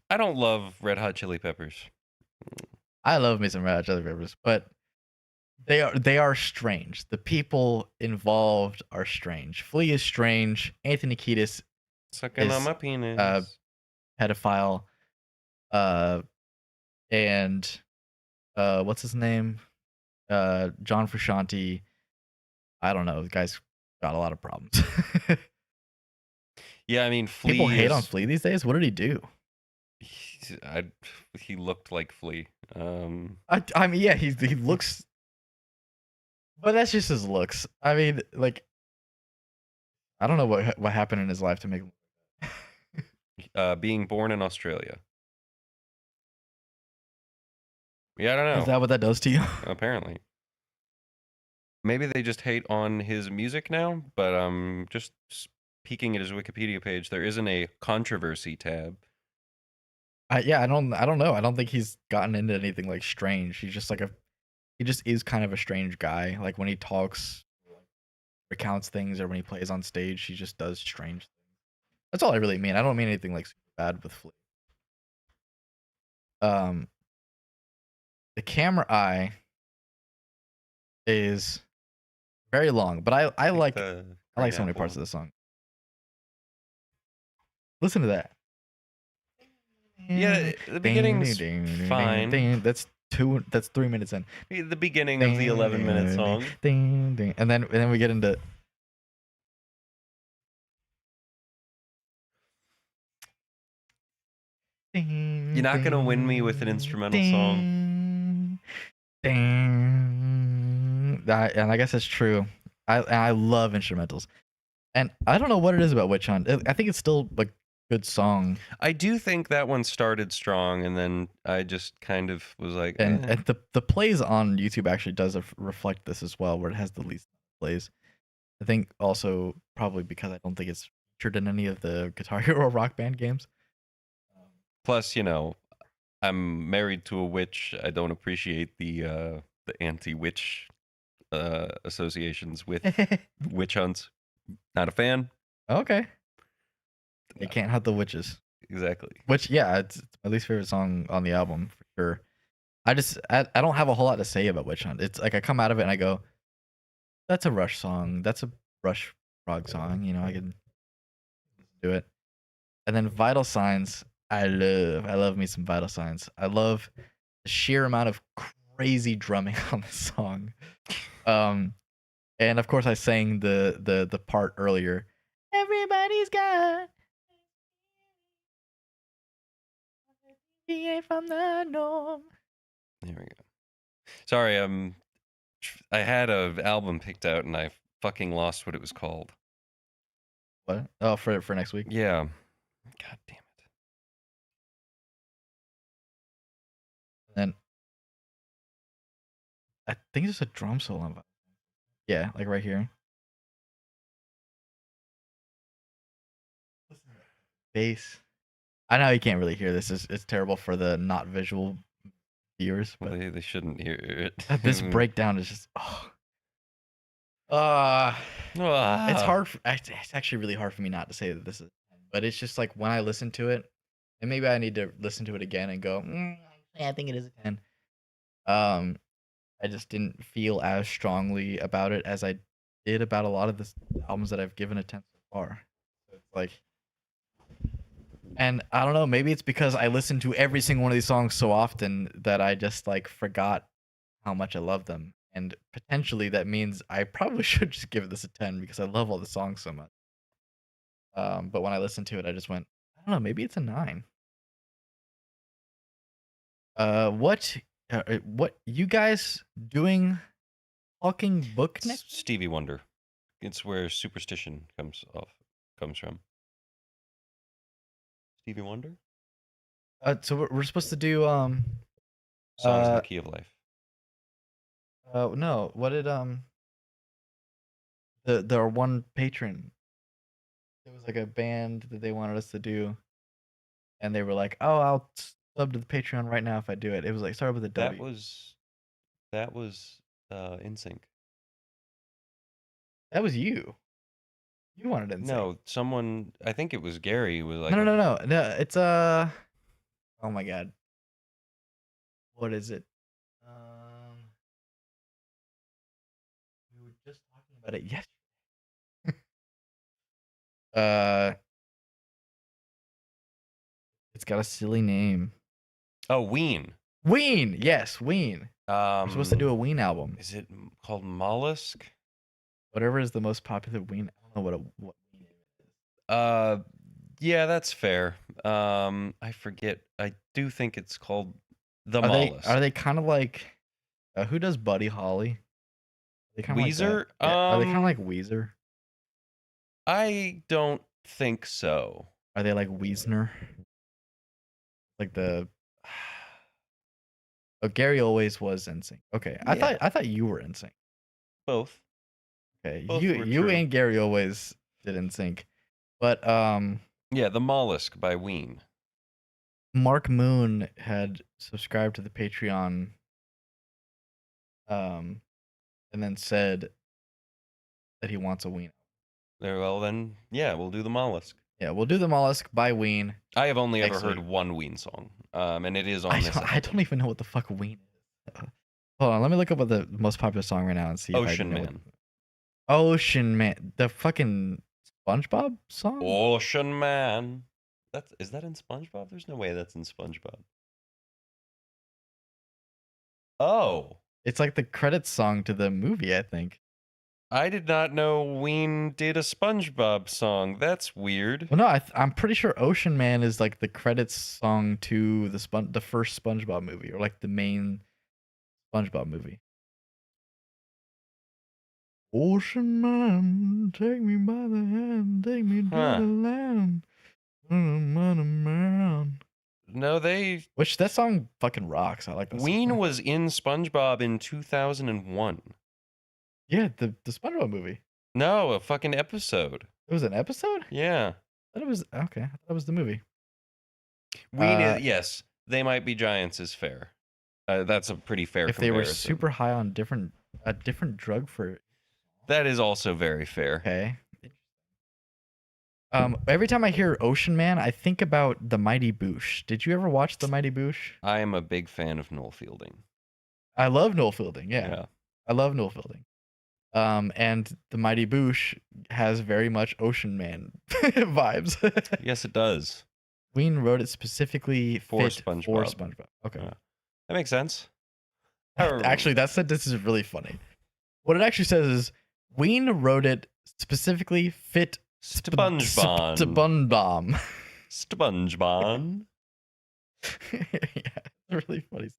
I don't love Red Hot Chili Peppers. I love me some Red Hot Chili Peppers, but they are strange. The people involved are strange. Flea is strange. Anthony Kiedis Sucking on my penis. Pedophile. And what's his name? John Frusciante. I don't know. The guy's got a lot of problems. Yeah, I mean, Flea. People hate on Flea these days. What did he do? He looked like Flea. I mean, yeah, he looks, but that's just his looks. I mean, like, I don't know what happened in his life to make him. Being born in Australia. Yeah, I don't know. Is that what that does to you? Apparently. Maybe they just hate on his music now, but just peeking at his Wikipedia page, there isn't a controversy tab. Yeah, I don't know. I don't think he's gotten into anything like strange. He's just like he just is kind of a strange guy. Like when he talks, recounts things, or when he plays on stage, he just does strange things. That's all I really mean. I don't mean anything like super bad with Flea. The camera eye is very long, but I like so many parts of the song. Listen to that. Yeah, the beginning's fine. That's 3 minutes in. The beginning of the 11-minute song. And then we get into You're not gonna win me with an instrumental song. And I guess that's true. I love instrumentals, and I don't know what it is about Witch Hunt. I think it's still like good song. I do think that one started strong, and then I just kind of was like, and the plays on YouTube actually does reflect this as well, where it has the least plays. I think also probably because I don't think it's featured in any of the Guitar Hero Rock Band games. Plus, you know, I'm married to a witch. I don't appreciate the anti-witch associations with witch hunts. Not a fan. Okay. You can't hunt the witches. Exactly. Which, yeah, it's my least favorite song on the album for sure. I don't have a whole lot to say about Witch Hunt. It's like I come out of it and I go, that's a Rush song. That's a Rush Frog song. You know, I can do it. And then Vital Signs, I love me some Vital Signs. I love the sheer amount of crazy drumming on this song. And of course I sang the part earlier. Everybody's got from the norm. There we go. Sorry, I had an album picked out and I fucking lost what it was called. What? Oh, for next week? Yeah. God damn it. And I think there's a drum solo on. Yeah, like right here. Bass. I know you can't really hear this. It's terrible for the not visual viewers. But well, they shouldn't hear it. This breakdown is just it's hard. It's actually really hard for me not to say that this is, but it's just like when I listen to it, and maybe I need to listen to it again and go, I think it is a 10. I just didn't feel as strongly about it as I did about a lot of the albums that I've given a 10 so far. So it's like, and I don't know, maybe it's because I listen to every single one of these songs so often that I just like forgot how much I love them. And potentially that means I probably should just give this a 10 because I love all the songs so much. But when I listened to it, I just went, I don't know, maybe it's a 9. What you guys doing? Talking book next? Stevie Wonder. It's where Superstition comes from. Stevie Wonder. So we're supposed to do Songs in the Key of Life. No. What did the one patron? It was like a band that they wanted us to do, and they were like, "Oh, I'll sub to the Patreon right now if I do it. It was like started with a W. That was NSYNC. That was you. You wanted NSYNC. No, someone. I think it was Gary. Was like, No. It's oh my god. What is it? We were just talking about it yesterday. It's got a silly name. Oh, Ween. Ween, yes, Ween. We're supposed to do a Ween album. Is it called Mollusk? Whatever is the most popular Ween. I don't know what Ween is. Yeah, that's fair. I forget. I do think it's called the Mollusk. Are they kind of like who does Buddy Holly? Weezer? Like are they kind of like Weezer? I don't think so. Are they like Wiesner? Like the Gary always was NSYNC. Okay, yeah. I thought you were NSYNC. Both. Okay, you and Gary always did NSYNC, but yeah, the Mollusk by Ween. Mark Moon had subscribed to the Patreon, and then said that he wants a Ween. Well then, yeah, we'll do the Mollusk. Yeah, we'll do the Mollusk by Ween. I have only ever heard one Ween song, and it is on this album. I don't even know what the fuck Ween is. Hold on, let me look up what the most popular song right now and see. Ocean Man. Ocean Man, the fucking SpongeBob song. Ocean Man. Is that in SpongeBob? There's no way that's in SpongeBob. Oh, it's like the credits song to the movie, I think. I did not know Ween did a SpongeBob song. That's weird. Well, no, I'm pretty sure Ocean Man is like the credits song to the first SpongeBob movie, or like the main SpongeBob movie. Ocean Man, take me by the hand, take me to the land. No, which that song fucking rocks. I like that. Ween was in SpongeBob in 2001. Yeah, the SpongeBob movie. No, a fucking episode. It was an episode? Yeah. I thought it was okay. I thought it was the movie. Ween is, yes, They Might Be Giants is fair. That's a pretty fair comparison. If they were super high on a different drug for... That is also very fair. Okay. Every time I hear Ocean Man, I think about The Mighty Boosh. Did you ever watch The Mighty Boosh? I am a big fan of Noel Fielding. I love Noel Fielding, yeah. I love Noel Fielding. And The Mighty Boosh has very much Ocean Man vibes. Yes, it does. Ween wrote it specifically for SpongeBob. Okay. That makes sense. Actually, that sentence is really funny. What it actually says is, Ween wrote it specifically fit SpongeBob. SpongeBob. Yeah, it's really funny.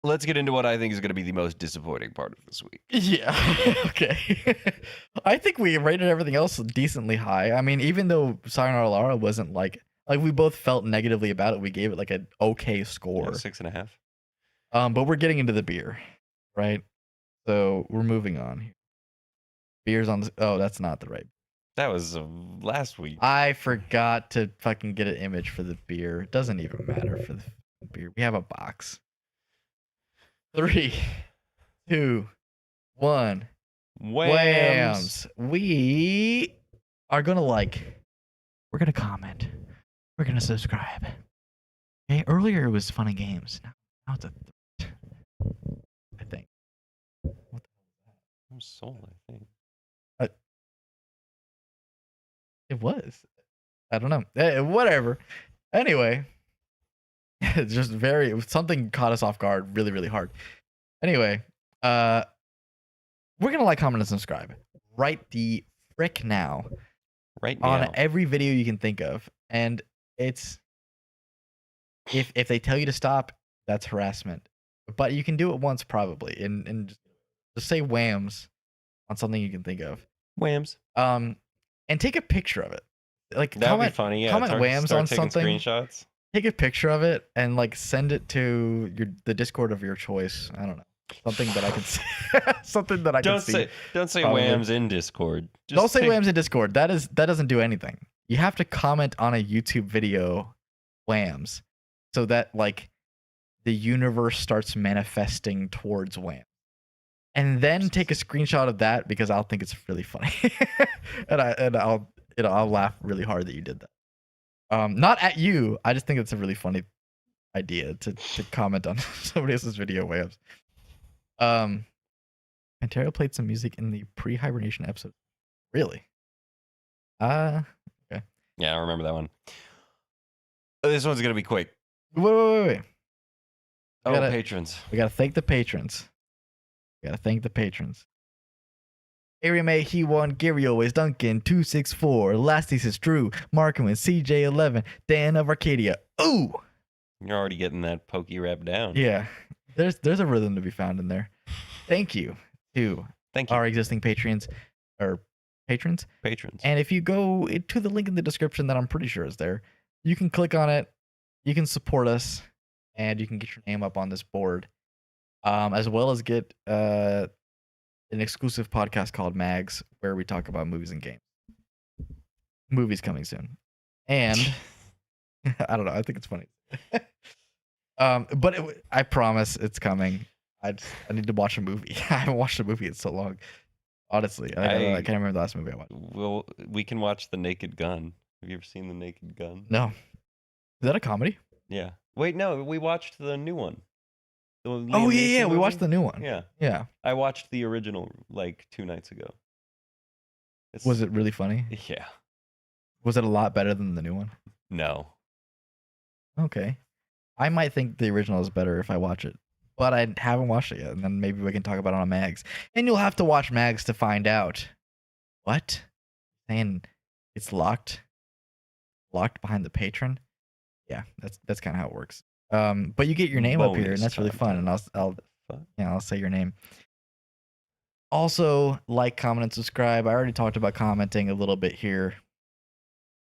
Let's get into what I think is going to be the most disappointing part of this week. Yeah. Okay. I think we rated everything else decently high. I mean, even though Sayonara Lara wasn't like we both felt negatively about it, we gave it like an okay score. Yeah, 6.5. But we're getting into the beer, right? So we're moving on. Beer's on the... Oh, that's not the right... That was last week. I forgot to fucking get an image for the beer. It doesn't even matter for the beer. We have a box. 3, 2, 1. WAMMBS. We are gonna we're gonna comment. We're gonna subscribe. Okay, earlier it was fun and games. Now it's a I think. What the hell is that? I'm sold, I think. It was. I don't know. Whatever. Anyway. It's just something caught us off guard really, really hard. Anyway, we're gonna like, comment, and subscribe right the frick now. Right now. On every video you can think of. And it's if they tell you to stop, that's harassment. But you can do it once probably. And just say WAMMBS on something you can think of. WAMMBS. And take a picture of it. Like that would be funny. Yeah, comment WAMMS on something. Screenshots. Take a picture of it and send it to the Discord of your choice. I don't know. Something that I can see. Something that I can see. Don't say WAMMS in Discord. Don't say WAMMS in Discord. That doesn't do anything. You have to comment on a YouTube video WAMMBS, so that like the universe starts manifesting towards WAMMBS. And then take a screenshot of that because I'll think it's really funny. and I'll laugh really hard that you did that. Not at you. I just think it's a really funny idea to comment on somebody else's video WAMMBS. Ontario played some music in the pre-hibernation episode. Really? Okay. Yeah, I remember that one. This one's gonna be quick. Wait. Patrons. We gotta thank the patrons. Area May, He Won, Gary Always, Duncan, 264, Lasties is Drew, Markman, CJ11, Dan of Arcadia. Ooh! You're already getting that pokey rap down. Yeah. There's a rhythm to be found in there. Thank you to our existing patrons. And if you go to the link in the description that I'm pretty sure is there, you can click on it, you can support us, and you can get your name up on this board. As well as get an exclusive podcast called Mags, where we talk about movies and games. Movies coming soon. And I don't know, I think it's funny. But I promise it's coming. I need to watch a movie. I haven't watched a movie in so long. Honestly, I can't remember the last movie I watched. We can watch The Naked Gun. Have you ever seen The Naked Gun? No. Is that a comedy? Yeah. Wait, no, we watched the new one. Oh yeah, we watched the new one. Yeah. I watched the original like 2 nights ago. Was it really funny? Yeah. Was it a lot better than the new one? No. Okay. I might think the original is better if I watch it, but I haven't watched it yet, and then maybe we can talk about it on Mags. And you'll have to watch Mags to find out. What? Saying it's locked behind the patron? Yeah, that's kind of how it works. But you get your name up here, and that's really fun. And I'll say your name. Also, like, comment, and subscribe. I already talked about commenting a little bit here,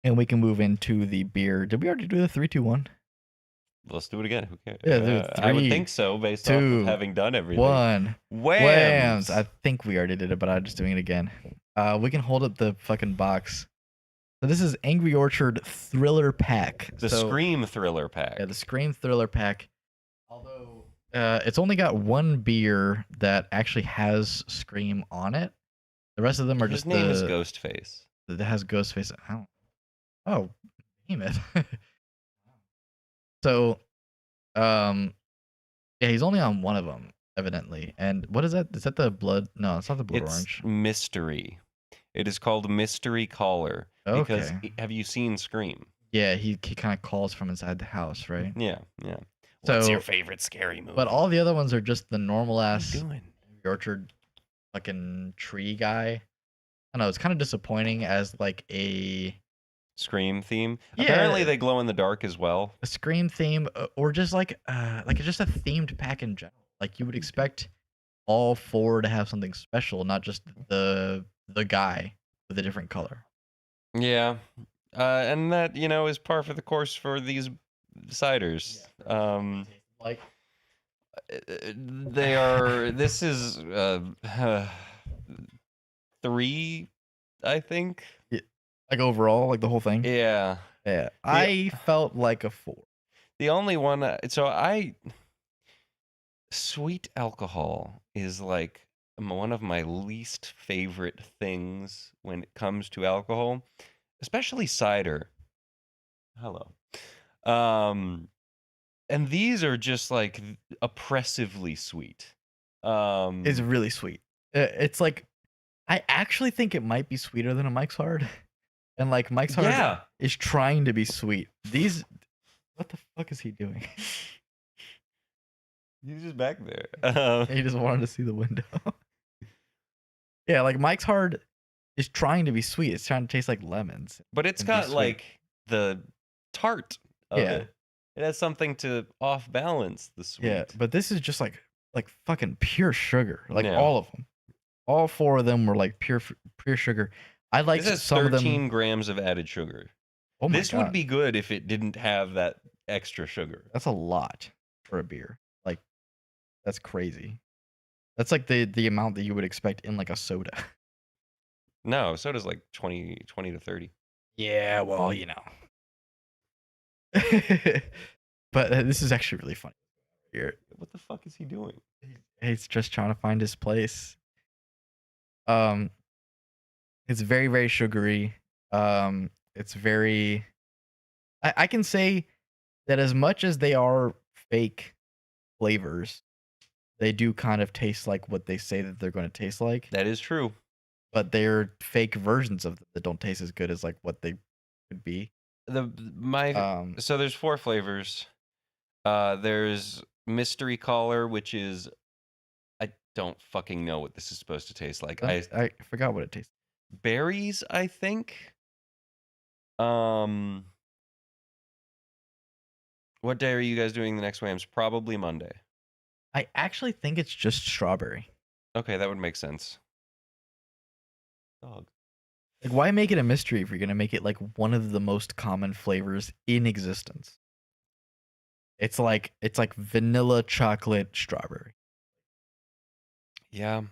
and we can move into the beer. Did we already do the 3, 2, 1? Let's do it again. Who cares? Yeah, I would think so, based off of having done everything. 1. WAMMBS. I think we already did it, but I'm just doing it again. We can hold up the fucking box. So this is Angry Orchard Thriller Pack. The Scream Thriller Pack. Yeah, the Scream Thriller Pack. Although it's only got one beer that actually has Scream on it. The rest of them are just His name is Ghostface. That has Ghostface. Oh, damn it. So, yeah, he's only on one of them, evidently. And what is that? Is that the blood? No, it's not the blood orange. Mystery. It is called Mystery Caller. Okay. Because have you seen Scream? Yeah, he kind of calls from inside the house, right? Yeah. What's your favorite scary movie? But all the other ones are just the normal ass What are you doing? Orchard fucking tree guy. I don't know. It's kind of disappointing as like a Scream theme. Yeah. Apparently they glow in the dark as well. A Scream theme, or just like just a themed pack in general. Like you would expect all 4 to have something special, not just the guy with a different color. Yeah, and that is par for the course for these ciders. Like they are. This is 3, I think. Like overall, like the whole thing. Yeah. I felt like a 4. The only one. Sweet alcohol is like one of my least favorite things when it comes to alcohol, especially cider. Hello. And these are just like oppressively sweet. It's really sweet. It's like, I actually think it might be sweeter than a Mike's Hard. And like Mike's Hard is trying to be sweet. These, what the fuck is he doing? He's just back there. He just wanted to see the window. Yeah, like Mike's Hard is trying to be sweet. It's trying to taste like lemons. But it's got like the tart of it. It has something to off balance the sweet. Yeah, but this is just like fucking pure sugar. Like all of them. All 4 of them were like pure sugar. I like some of them. 13 grams of added sugar. Oh my this God. would be good if it didn't have that extra sugar. That's a lot for a beer. Like, that's crazy. That's like the amount that you would expect in like a soda. No, soda's like 20 to 30. Yeah, well, But this is actually really funny. Here, What the fuck is he doing? he's just trying to find his place. Um, it's very, very sugary. It's very. I can say that as much as they are fake flavors, they do kind of taste like what they say that they're going to taste like. That is true. But they're fake versions of them that don't taste as good as like what they could be. So there's 4 flavors. There's mystery collar, which is I don't fucking know what this is supposed to taste like. I forgot what it tastes. Berries, I think. What day are you guys doing the next WAMMBS? Probably Monday. I actually think it's just strawberry. Okay, that would make sense. Dog. Like, why make it a mystery if you're gonna make it like one of the most common flavors in existence? It's like vanilla, chocolate, strawberry. Yeah.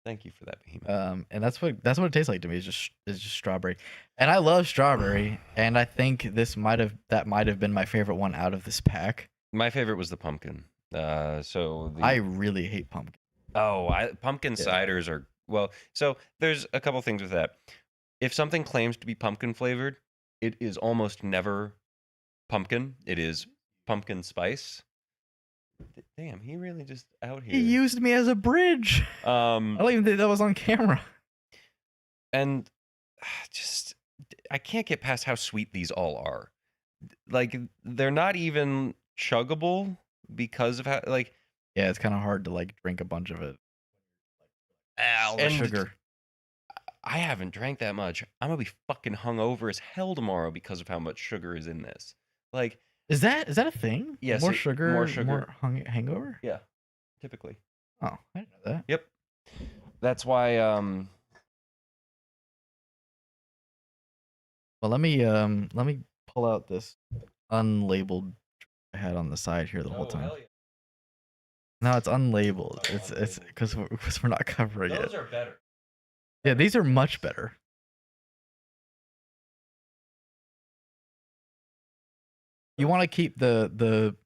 Thank you for that, Behemoth. And that's what it tastes like to me. Is just strawberry, and I love strawberry. And I think that might have been my favorite one out of this pack. My favorite was the pumpkin. I really hate pumpkin. Pumpkin ciders are so there's a couple things with that. If something claims to be pumpkin flavored, it is almost never pumpkin. It is pumpkin spice. Damn, he really just out here. He used me as a bridge. I don't even think that was on camera. And just I can't get past how sweet these all are. Like, they're not even chuggable because of how, like... Yeah, it's kind of hard to, like, drink a bunch of it. All the sugar. I haven't drank that much. I'm gonna be fucking hungover as hell tomorrow because of how much sugar is in this. Like... Is that a thing? Yes. More sugar, more hangover? Yeah, typically. Oh, I didn't know that. Yep. That's why, Well, let me pull out this unlabeled I had on the side here the whole time. Hell yeah. No, it's unlabeled. It's because we're not covering it. Those are better. Yeah, these are much better. You want to keep the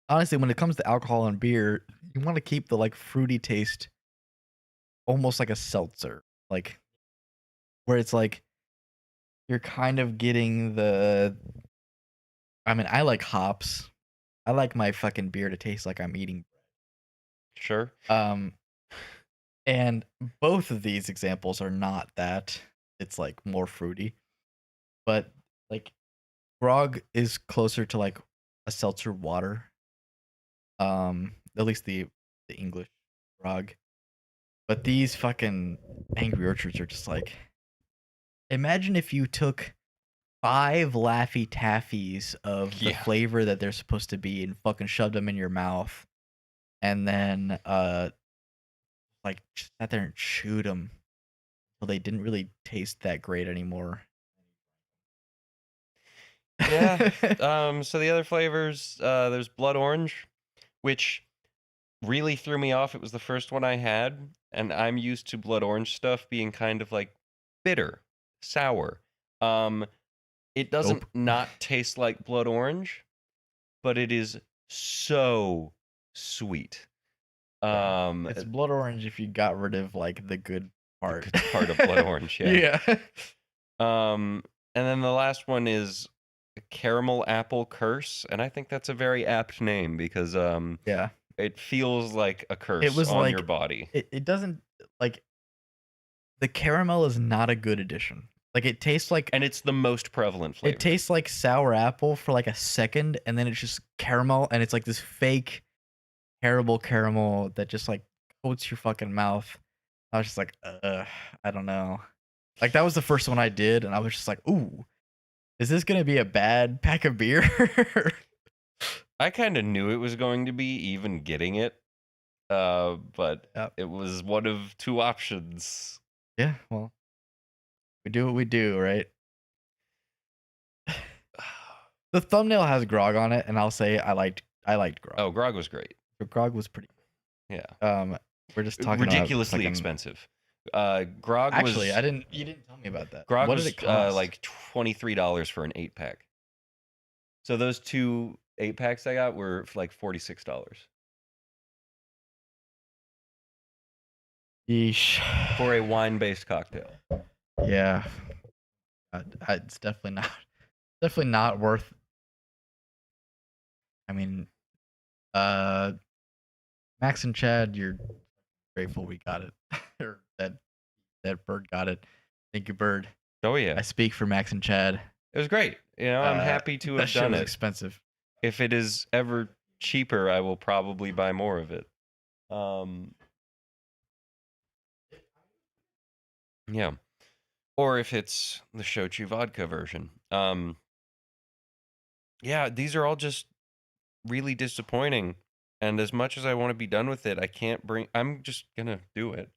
honestly, when it comes to alcohol and beer, you want to keep the like fruity taste almost like a seltzer, like where it's like you're kind of getting I mean, I like hops. I like my fucking beer to taste like I'm eating. Sure. And both of these examples are not that. It's like more fruity. But like Grog is closer to like a seltzer water. At least the English Grog. But these fucking Angry Orchards are just like, imagine if you took 5 Laffy Taffies of the flavor that they're supposed to be and fucking shoved them in your mouth, and then like just sat there and chewed them until they didn't really taste that great anymore. Yeah. So the other flavors, there's blood orange, which really threw me off. It was the first one I had, and I'm used to blood orange stuff being kind of like bitter, sour. It doesn't not taste like blood orange, but it is so sweet. It's blood orange if you got rid of like the good part. The good part of blood orange, yeah. Yeah. And then the last one is caramel apple curse, and I think that's a very apt name because yeah, it feels like a curse it was on like, your body. It doesn't like the caramel is not a good addition. Like it tastes like, and it's the most prevalent flavor. It tastes like sour apple for like a second, and then it's just caramel, and it's like this fake terrible caramel that just like coats your fucking mouth. I was just like, I don't know. Like that was the first one I did, and I was just like, ooh, is this gonna be a bad pack of beer? I kind of knew it was going to be, even getting it, but it was one of 2 options. Yeah, well, we do what we do, right? The thumbnail has Grog on it, and I'll say I liked Grog. Oh, Grog was great. Grog was pretty good. Yeah. We're just talking ridiculously expensive. Grog actually, was... you didn't tell me about that. Grog what was did it cost? like $23 for an 8-pack. So those 2 8-packs I got were like $46 Yeesh. for a wine-based cocktail. Yeah. It's definitely not worth. I mean, uh, Max and Chad, you're grateful we got it, or that Bird got it. Thank you, Bird. Oh yeah, I speak for Max and Chad. it was great. I'm happy to that have shit done was it. expensive. If it is ever cheaper, I will probably buy more of it. Yeah. Or if it's the shochu vodka version. Yeah, these are all just really disappointing. And as much as I want to be done with it, I'm just gonna do it.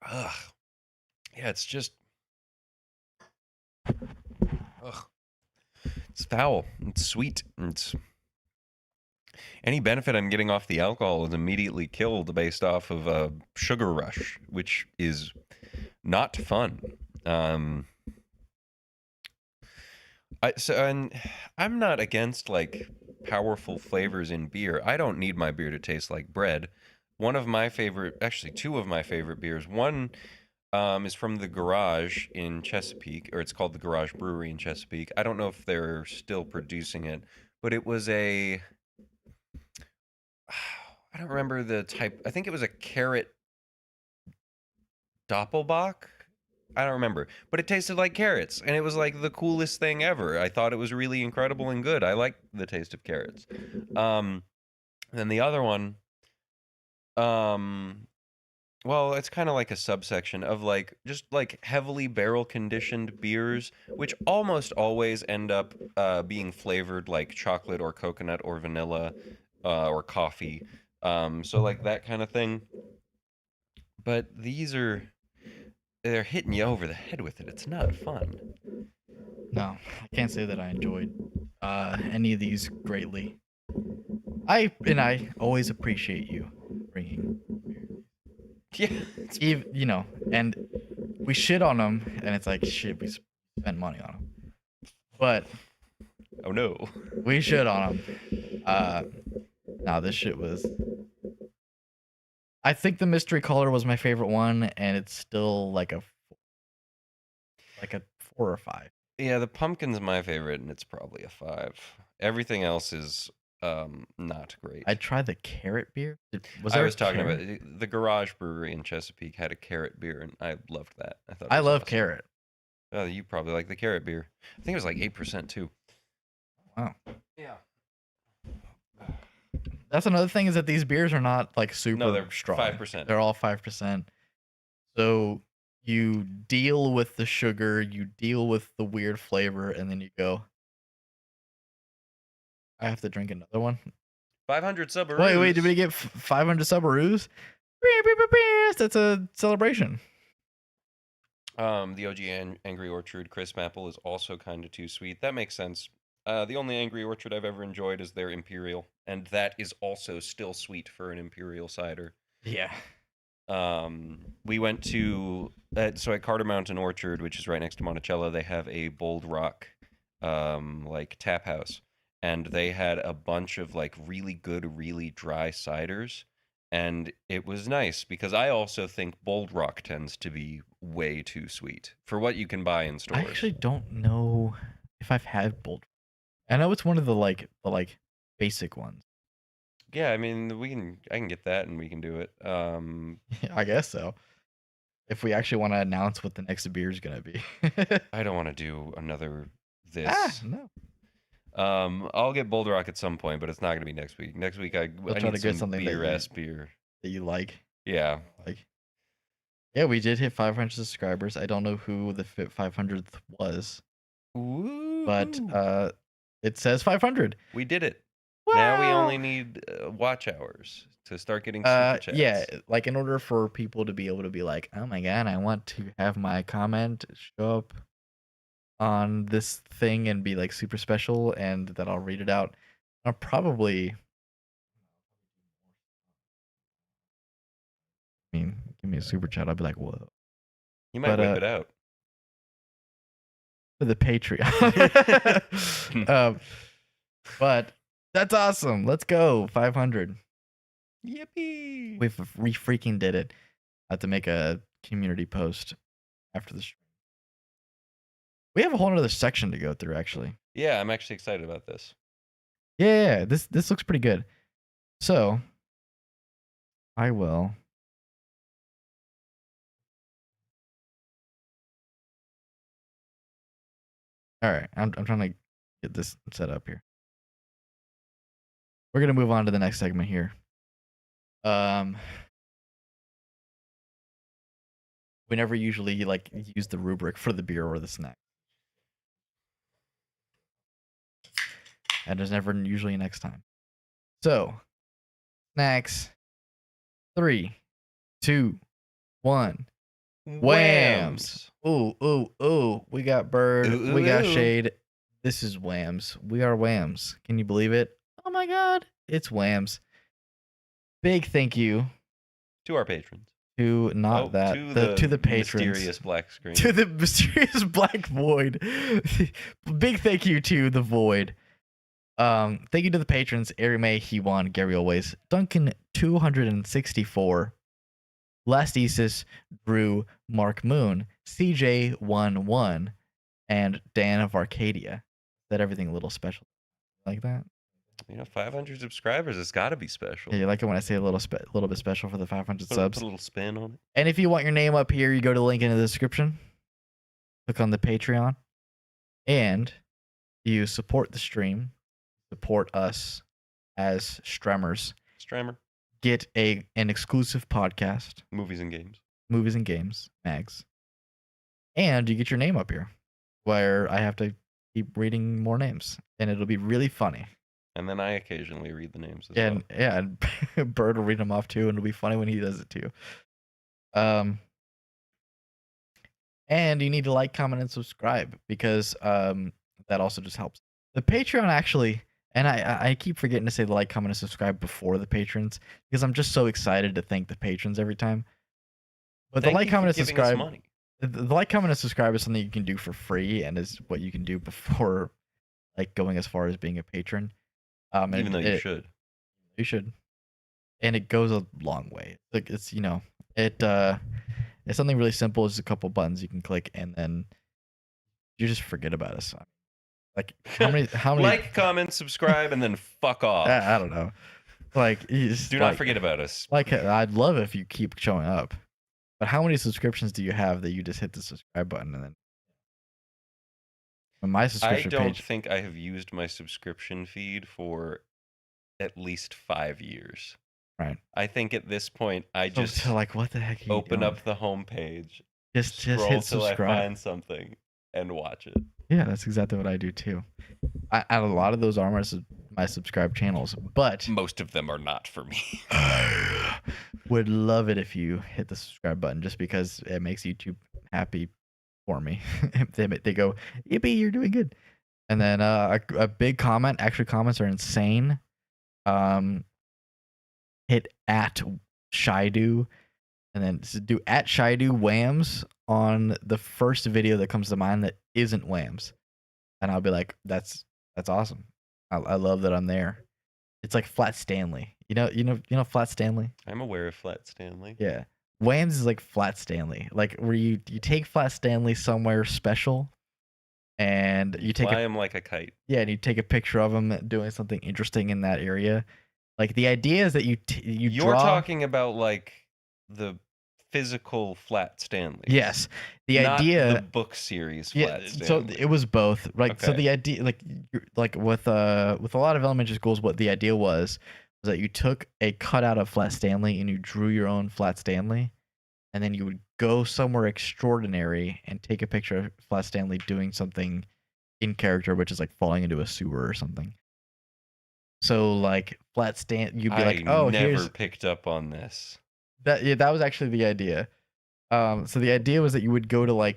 Ugh. Yeah, it's just ugh. It's foul. It's sweet. It's any benefit I'm getting off the alcohol is immediately killed based off of a sugar rush, which is not fun. And I'm not against like powerful flavors in beer. I don't need my beer to taste like bread. One of my favorite, actually, two of my favorite beers. One is from the Garage in Chesapeake, or it's called the Garage Brewery in Chesapeake. I don't know if they're still producing it, but it was a I don't remember the type. I think it was a carrot Doppelbock. I don't remember, but it tasted like carrots, and it was like the coolest thing ever. I thought it was really incredible and good. I like the taste of carrots. Then the other one, well, it's kind of like a subsection of like just like heavily barrel conditioned beers, which almost always end up being flavored like chocolate or coconut or vanilla or coffee. So like that kind of thing. But they're hitting you over the head with it. It's not fun. No, I can't say that I enjoyed any of these greatly. I always appreciate you bringing. Yeah, and we shit on them, and it's like shit. We spent money on them, but oh no, we shit on them. Nah, this shit was. I think the mystery color was my favorite one, and it's still like a 4 or 5. Yeah, the pumpkin's my favorite, and it's probably a 5. Everything else is not great. I tried the carrot beer. I was talking about the Garage Brewery in Chesapeake had a carrot beer, and I loved that. I love awesome. carrot. Oh, you probably like the carrot beer. I think it was like 8% too. Wow. Yeah. That's another thing is that these beers are not like super No, they're strong. 5%. They're all 5%. So you deal with the sugar, you deal with the weird flavor, and then you go, I have to drink another one. 500 Subaroos. Wait, did we get 500 Subaroos? That's a celebration. The OG Angry Orchard Crisp Apple is also kind of too sweet. That makes sense. The only Angry Orchard I've ever enjoyed is their Imperial, and that is also still sweet for an Imperial cider. Yeah. We went to so at Carter Mountain Orchard, which is right next to Monticello, they have a Bold Rock like tap house, and they had a bunch of like really good, really dry ciders, and it was nice because I also think Bold Rock tends to be way too sweet for what you can buy in stores. I actually don't know if I've had Bold. I know it's one of the basic ones. Yeah, I mean, I can get that and we can do it. I guess so. If we actually want to announce what the next beer is gonna be. I don't want to do another this. No. I'll get Boulder Rock at some point, but it's not gonna be next week. Next week I try need to get something beer that you like. Yeah. Yeah, we did hit 500 subscribers. I don't know who the 500th was. Ooh. But it says 500. We did it. Wow. Now we only need watch hours to start getting super chats. Yeah, like in order for people to be able to be like, oh my god, I want to have my comment show up on this thing and be like super special, and that I'll read it out. I'll probably, give me a super chat. I'll be like, whoa. You might whip it out. For the Patreon. But that's awesome. Let's go. 500. Yippee! We freaking did it. I have to make a community post after the stream. We have a whole other section to go through, actually. Yeah, I'm actually excited about this. Yeah, this looks pretty good. So, I will. All right, I'm trying to get this set up here. We're gonna move on to the next segment here. We never usually like use the rubric for the beer or the snack. And there's never usually next time. So, snacks. 3, 2, 1. WAMMBS. Ooh. We got Bird. Ooh, we got ooh. Shade. This is WAMMBS. We are WAMMBS. Can you believe it? Oh my God. It's WAMMBS. Big thank you To our patrons. to not that. To the patrons. Mysterious black screen. To the mysterious black void. Big thank you to the void. Thank you to the patrons: Ari May, He1, Gary Always, Duncan 264, Lastesis, Drew, Mark Moon, CJ11, and Dan of Arcadia. That everything a little special like that. 500 subscribers. It's got to be special. Yeah, you like it when I say a little bit special for the 500 subs. Put a little spin on it. And if you want your name up here, you go to the link in the description. Click on the Patreon, and you support the stream. Support us as streamers. Get an exclusive podcast. Movies and games. Mags. And you get your name up here, where I have to keep reading more names, and it'll be really funny. And then I occasionally read the names as well. Yeah, and Bird will read them off too, and it'll be funny when he does it too. And you need to like, comment, and subscribe, because that also just helps. The Patreon actually, and I keep forgetting to say the like, comment, and subscribe before the patrons, because I'm just so excited to thank the patrons every time. But the like, comment, and subscribe, the like, comment, and subscribe is something you can do for free, and is what you can do before like going as far as being a patron. Even though you should. You should. And it goes a long way. Like it's it's something really simple. It's a couple buttons you can click, and then you just forget about us. Like how many like, comment, subscribe, and then fuck off. I don't know. Like do not forget about us. Like I'd love if you keep showing up. But how many subscriptions do you have that you just hit the subscribe button and then on my subscription I don't page, think I have used my subscription feed for at least 5 years. Right. I think at this point I just like what the heck? Open up the homepage. Just hit subscribe. Till I find something and watch it. Yeah, that's exactly what I do too. A lot of those are my subscribe channels, but most of them are not for me. Would love it if you hit the subscribe button, just because it makes YouTube happy for me. They go, yippee, you're doing good. And then a big comment. Actually, comments are insane. Hit at Shidu, and then do at Shidu WAMMBS on the first video that comes to mind that isn't WAMMBS, and I'll be like, that's awesome. I love that I'm there. It's like Flat Stanley. You know Flat Stanley? I'm aware of Flat Stanley. Yeah. WAMMBS is like Flat Stanley. Like where you take Flat Stanley somewhere special, and you fly him like a kite. Yeah, and you take a picture of him doing something interesting in that area. Like the idea is that you're talking about like the physical Flat Stanley. Yes, not the book series. Flat Stanley. So it was both. Right. Okay. So the idea, like with a lot of elementary schools, what the idea was that you took a cutout of Flat Stanley and you drew your own Flat Stanley, and then you would go somewhere extraordinary and take a picture of Flat Stanley doing something in character, which is like falling into a sewer or something. So like Flat Stanley, you'd be like, "Oh, never picked up on this." That was actually the idea. So the idea was that you would go to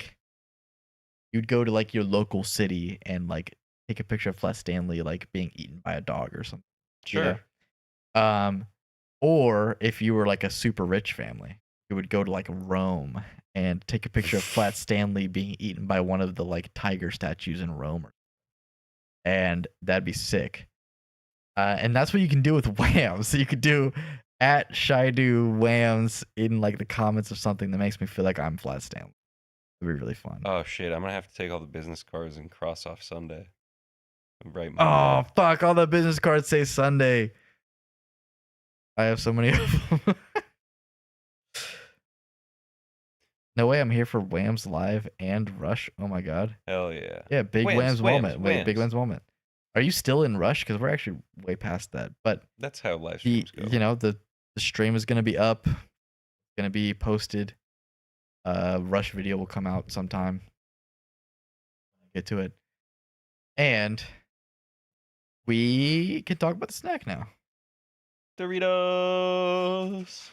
your local city and like take a picture of Flat Stanley like being eaten by a dog or something. Sure. You know? Or if you were like a super rich family, you would go to like Rome and take a picture of Flat Stanley being eaten by one of the like tiger statues in Rome, and that'd be sick. And that's what you can do with WAMMBS. So you could do at Shidu WAMMBS in like the comments of something that makes me feel like I'm Flat Stanley. It'd be really fun. Oh shit! I'm gonna have to take all the business cards and cross off Sunday. And write Oh Monday. fuck! All the business cards say Sunday. I have so many of them. No way! I'm here for WAMMS live and Rush. Oh my god. Hell yeah. Yeah, big Whams, WAMMS moment. Wait, big whams. WAMMS moment. Are you still in Rush? Because we're actually way past that. But That's how live the streams go. you know the stream is gonna be up, gonna be posted. Rush video will come out sometime. Get to it, and we can talk about the snack now. Doritos.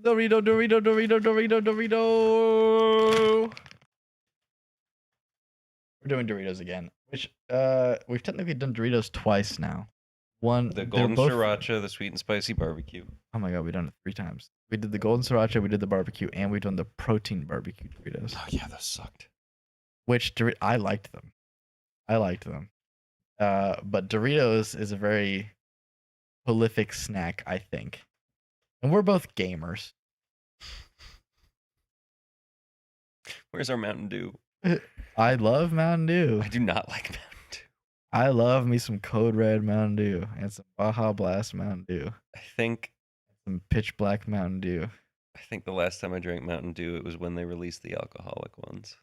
Dorito, Dorito, Dorito, Dorito, Dorito. We're doing Doritos again, which we've technically done Doritos twice now. One, The they're golden both. sriracha, the sweet and spicy barbecue. Oh my god, we've done it 3 times. We did the golden sriracha, we did the barbecue, and we've done the protein barbecue Doritos. Oh yeah, those sucked. Which I liked them. I liked them. But Doritos is a very prolific snack, I think. And we're both gamers. Where's our Mountain Dew? I love Mountain Dew. I do not like Mountain Dew. I love me some Code Red Mountain Dew and some Baja Blast Mountain Dew. I think Some Pitch Black Mountain Dew. the last time I drank Mountain Dew, it was when they released the alcoholic ones.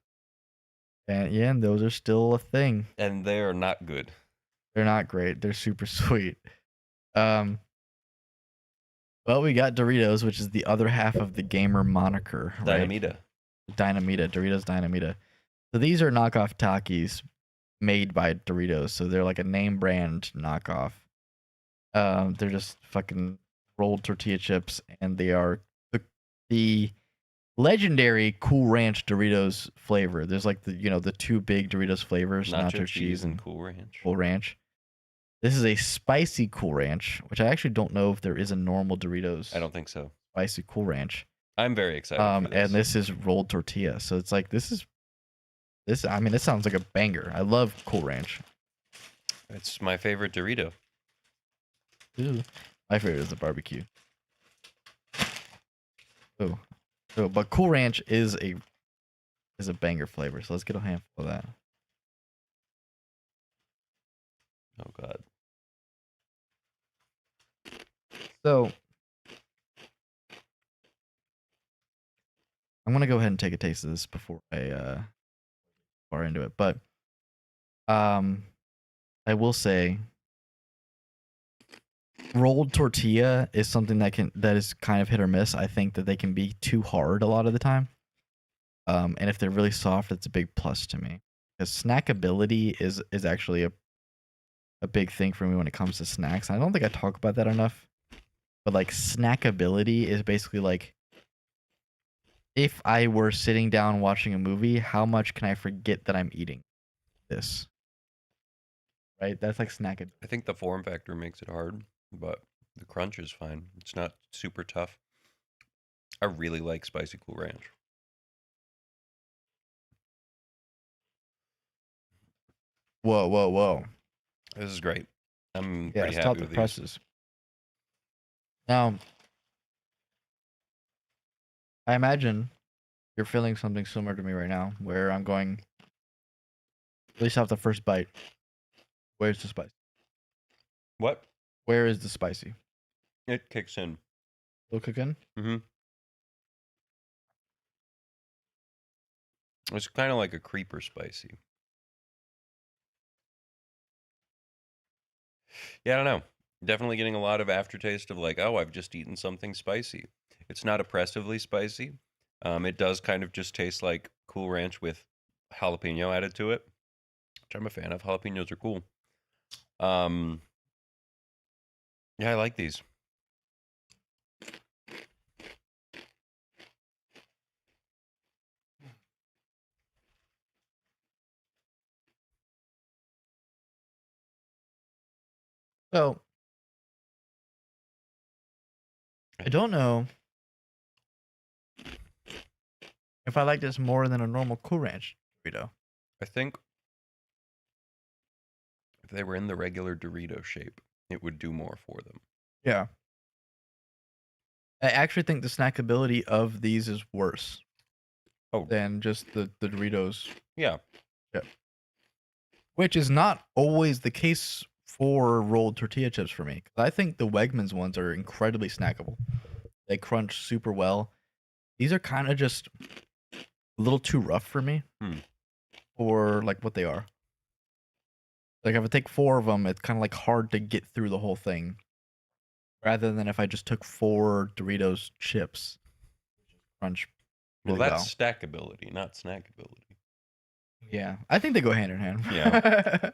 And yeah, and those are still a thing. And they are not good. They're not great. They're super sweet. Well, we got Doritos, which is the other half of the gamer moniker, right? Dynamita. Dynamita, Doritos Dynamita. So these are knockoff Takis made by Doritos. So they're like a name brand knockoff. They're just fucking rolled tortilla chips, and they are the legendary Cool Ranch Doritos flavor. There's like the 2 big Doritos flavors, Nacho cheese and Cool Ranch. Cool Ranch. This is a spicy Cool Ranch, which I actually don't know if there is a normal Doritos. I don't think so. Spicy Cool Ranch. I'm very excited for this. And this is rolled tortilla. So it's like this. I mean, this sounds like a banger. I love Cool Ranch. It's my favorite Dorito. Ooh. My favorite is the barbecue. Oh, but Cool Ranch is a banger flavor. So let's get a handful of that. Oh god. So I'm gonna go ahead and take a taste of this before I far into it. But I will say rolled tortilla is something that is kind of hit or miss. I think that they can be too hard a lot of the time. And if they're really soft, it's a big plus to me. Because snackability is actually a big thing for me when it comes to snacks. I don't think I talk about that enough. But like snackability is basically like if I were sitting down watching a movie, how much can I forget that I'm eating this? Right? That's like snackability. I think the form factor makes it hard, but the crunch is fine. It's not super tough. I really like spicy Cool Ranch. Whoa, whoa, whoa. This is great. I'm Yeah, pretty stop happy the with these. presses. Now, I imagine you're feeling something similar to me right now, where I'm going, at least off the first bite, where's the spice? What? Where is the spicy? It kicks in. Still cooking? Mm-hmm. It's kind of like a creeper spicy. Yeah, I don't know. Definitely getting a lot of aftertaste of like, oh, I've just eaten something spicy. It's not oppressively spicy. It does kind of just taste like Cool Ranch with jalapeno added to it, which I'm a fan of. Jalapenos are cool. Yeah, I like these. So, I don't know if I like this more than a normal Cool Ranch Dorito. I think if they were in the regular Dorito shape, it would do more for them. Yeah. I actually think the snackability of these is worse Oh, than just the Doritos. yeah. Yeah. Which is not always the case for rolled tortilla chips for me. I think the Wegmans ones are incredibly snackable. They crunch super well. These are kind of just a little too rough for me for like what they are. Like if I take 4 of them, it's kind of like hard to get through the whole thing. Rather than if I just took 4 Doritos chips, crunch Well, really that's stackability, not snackability. Yeah, I think they go hand in hand. Yeah.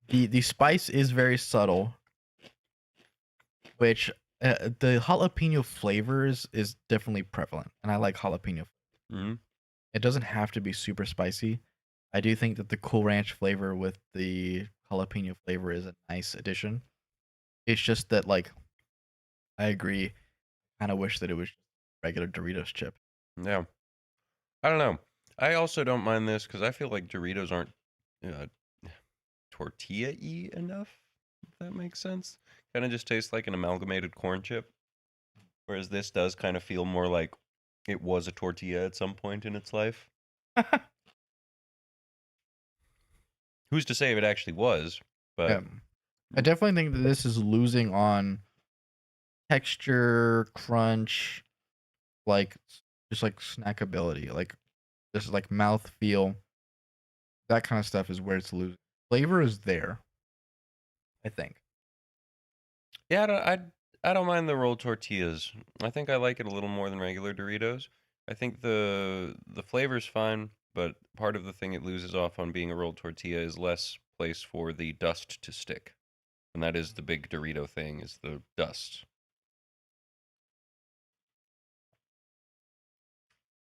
The spice is very subtle, which the jalapeno flavors is definitely prevalent, and I like jalapeno. Mm-hmm. It doesn't have to be super spicy. I do think that the Cool Ranch flavor with the jalapeno flavor is a nice addition. It's just that, like, I agree. Kind of wish that it was regular Doritos chip. Yeah. I don't know. I also don't mind this because I feel like Doritos aren't tortilla-y enough, if that makes sense. Kind of just tastes like an amalgamated corn chip. Whereas this does kind of feel more like it was a tortilla at some point in its life. Who's to say if it actually was? But Yeah. I definitely think that this is losing on texture, crunch, like just like snackability, like just like mouth feel. That kind of stuff is where it's losing. Flavor is there, I think. yeah, I don't mind the rolled tortillas. I think I like it a little more than regular Doritos. I think the flavor's fine, but part of the thing it loses off on being a rolled tortilla is less place for the dust to stick. And that is the big Dorito thing, is the dust.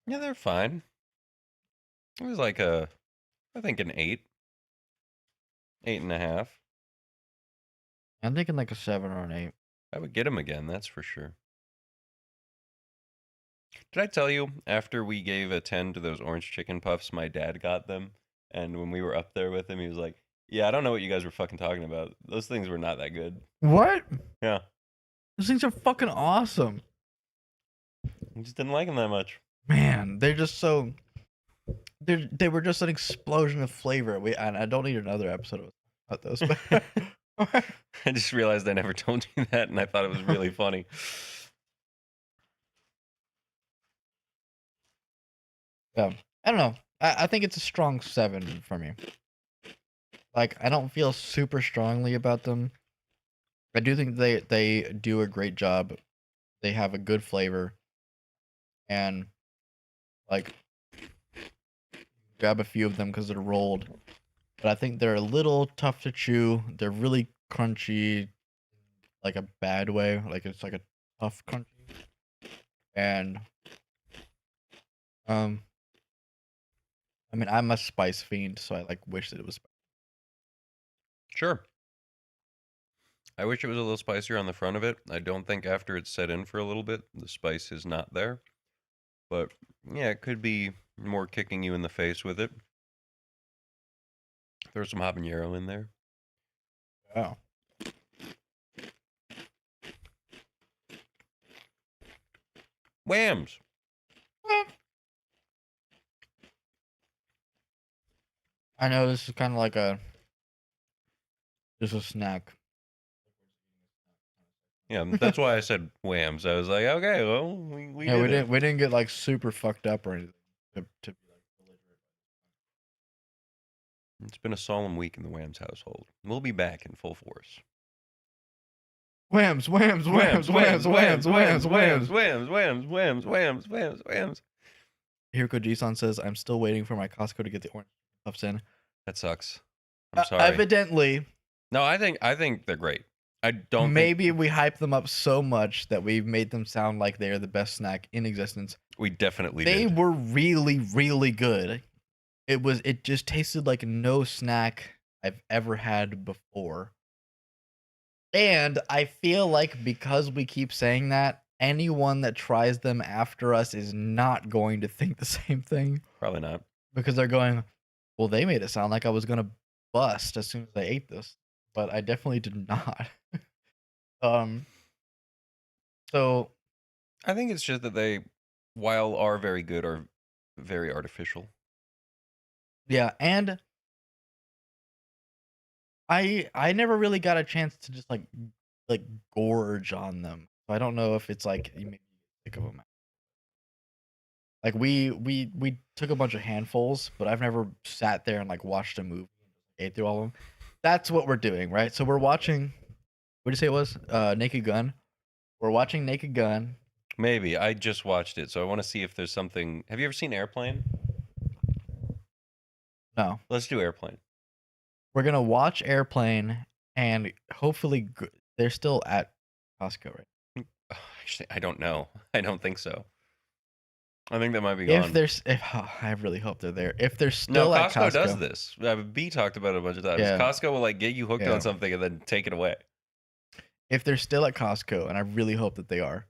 Yeah, they're fine. It was like I think an 8. 8.5. I'm thinking like a 7 or an 8. I would get them again, that's for sure. Did I tell you, after we gave a 10 to those orange chicken puffs, my dad got them? And when we were up there with him, he was like, yeah, I don't know what you guys were fucking talking about. Those things were not that good. What? Yeah. Those things are fucking awesome. I just didn't like them that much. Man, they're just so. They were just an explosion of flavor. And I don't need another episode about those. But I just realized I never told you that, and I thought it was really funny. Yeah, I don't know. I think it's a strong 7 for me. Like, I don't feel super strongly about them. I do think they do a great job. They have a good flavor, and like, grab a few of them because they're rolled. But I think they're a little tough to chew. They're really crunchy, like a bad way. Like it's like a tough crunchy. And I mean, I'm a spice fiend, so I like wish that it was spicy. Sure. I wish it was a little spicier on the front of it. I don't think after it's set in for a little bit, the spice is not there. But yeah, it could be more kicking you in the face with it. Throw some habanero in there. Oh. WAMMBS. I know this is kind of like just a snack. Yeah, that's why I said WAMMBS. I was like, okay, well, we didn't get like super fucked up or anything to be like belligerent. It's been a solemn week in the WAMMBS household. We'll be back in full force. WAMMBS. Hiroko G-san says, I'm still waiting for my Costco to get the orange puffs in. That sucks. I'm sorry. Evidently. No, I think they're great. I don't Maybe we hype them up so much that we've made them sound like they are the best snack in existence. We definitely They did. were really, really good. It just tasted like no snack I've ever had before. And I feel like because we keep saying that, anyone that tries them after us is not going to think the same thing Probably not. because they're going, well, they made it sound like I was gonna bust as soon as I ate this, but I definitely did not. um, so I think it's just that they, while are very good, are very artificial. yeah, and I never really got a chance to just like gorge on them. So I don't know if it's like you maybe think of them. Like we took a bunch of handfuls, but I've never sat there and like watched a movie and ate through all of them. That's what we're doing, right? So we're watching. What did you say it was? Naked Gun. We're watching Naked Gun. Maybe. I just watched it, so I want to see if there's something. Have you ever seen Airplane? No, Let's do Airplane. we're gonna watch Airplane, and hopefully they're still at Costco, right? Actually, I don't know. I don't think so. I think that might be If gone. there's, I really hope they're there. If they're No, still at Costco Costco, does this. B talked about it a bunch of times. Yeah. Costco will like get you hooked Yeah. on something and then take it away. if they're still at Costco, and I really hope that they are,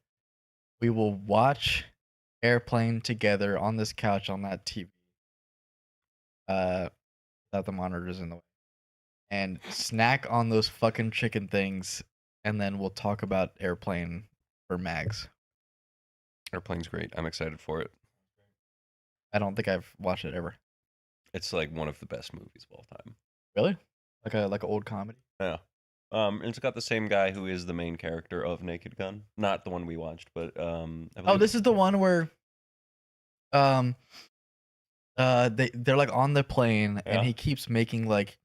we will watch Airplane together on this couch on that TV. Without the monitors in the way. And snack on those fucking chicken things, and then we'll talk about Airplane for Mags. Airplane's great. I'm excited for it. I don't think I've watched it ever. It's like one of the best movies of all time. Really? Like an old comedy? Yeah. It's got the same guy who is the main character of Naked Gun. Not the one we watched, but I Oh, believe this is the one where they're like on the plane, Yeah. and he keeps making like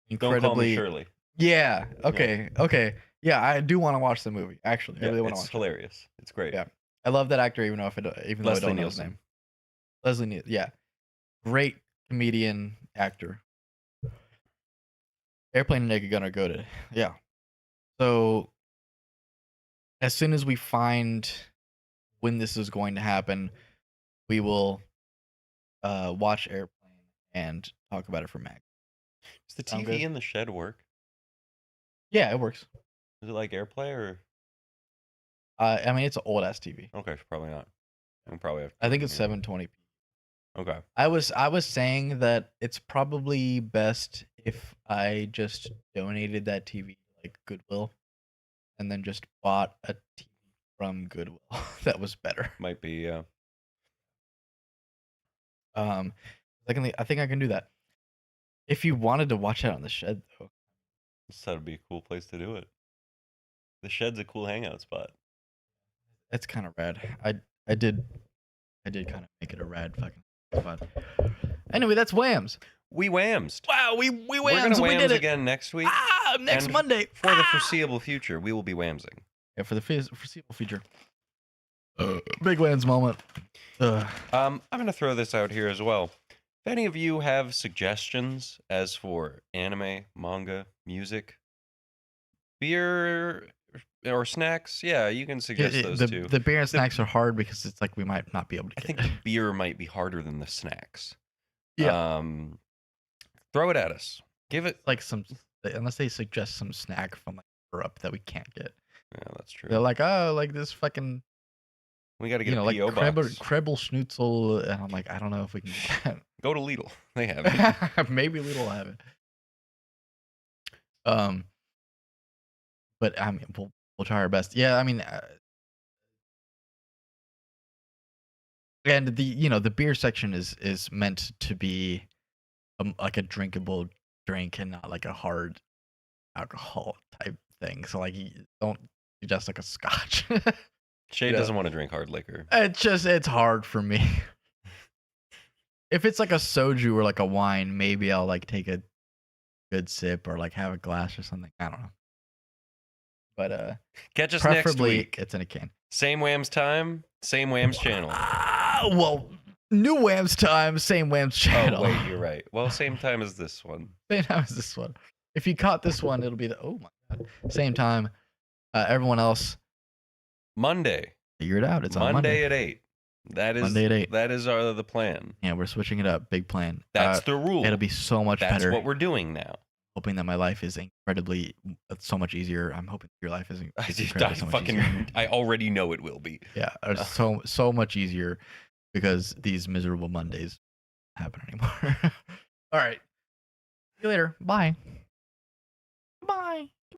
Don't Call Me incredibly Shirley. Yeah. Okay. Yeah, I do want to watch the movie. Actually, I Yeah, really want to it's watch hilarious. It's great. Yeah. I love that actor, even though I Leslie don't know his Nielsen. name. Leslie Nielsen. Yeah, great comedian actor. Airplane and Naked Gun are goated. Yeah. So as soon as we find when this is going to happen, we will watch Airplane and talk about it for Mag. Does the Sound TV good? in the shed work? Yeah, it works. Is it like AirPlay or? I mean, it's an old ass TV. Okay, probably not. We'll probably have to I think put it's it in 720p. here. Okay. I was saying that it's probably best if I just donated that TV to like Goodwill, and then just bought a TV from Goodwill that was better. Might be, yeah. Secondly, I think I can do that. If you wanted to watch it on the shed, though, This would be a cool place to do it. The shed's a cool hangout spot. that's kind of rad. I did kind of make it a rad fucking spot. Anyway, that's WAMMS. We whamsed. Wow, we We're WAMMS. gonna We did whams it again next week. next And Monday. For the foreseeable future, we will be whamsing. Yeah, for the foreseeable future. Big WAMMS moment. I'm gonna throw this out here as well. If any of you have suggestions as for anime, manga, music, beer, or snacks, yeah, you can suggest those too. The beer and snacks are hard because it's like we might not be able to I get think it. the beer might be harder than the snacks. Yeah. Throw it at us. Give it. Like unless they suggest some snack from like Europe that we can't get. Yeah, that's true. They're like, oh, like this fucking, We got to get a like PO box. Krebel Schnitzel, and I'm like, I don't know if we can get Go to Lidl. They have it. that. Maybe Lidl will have it. But I mean, we'll try our best. Yeah, I mean, and the beer section is meant to be like a drinkable drink and not like a hard alcohol type thing. So like, you don't suggest like a scotch. Shay Yeah. doesn't want to drink hard liquor. It's hard for me. If it's like a soju or like a wine, maybe I'll like take a good sip or like have a glass or something. I don't know. But Catch us next preferably week. it's in a can. Same WAMMS time, same WAMMS channel. Well, new WAMMS time, same WAMMS channel. Oh, wait, you're right. Well, same time as this one. Same time as this one. If you caught this one, it'll be oh my god. Same time. Everyone else, Monday. figure it out. It's on Monday Monday. at 8. That is Monday at 8. That is the plan. Yeah, we're switching it up. Big plan. That's the rule. It'll be so much That's better. what we're doing now. hoping that my life is incredibly so much easier. I'm hoping your life is incredibly so much easier. I already know it will be. Yeah, so much easier because these miserable Mondays happen anymore. All right. See you later. Bye. Bye.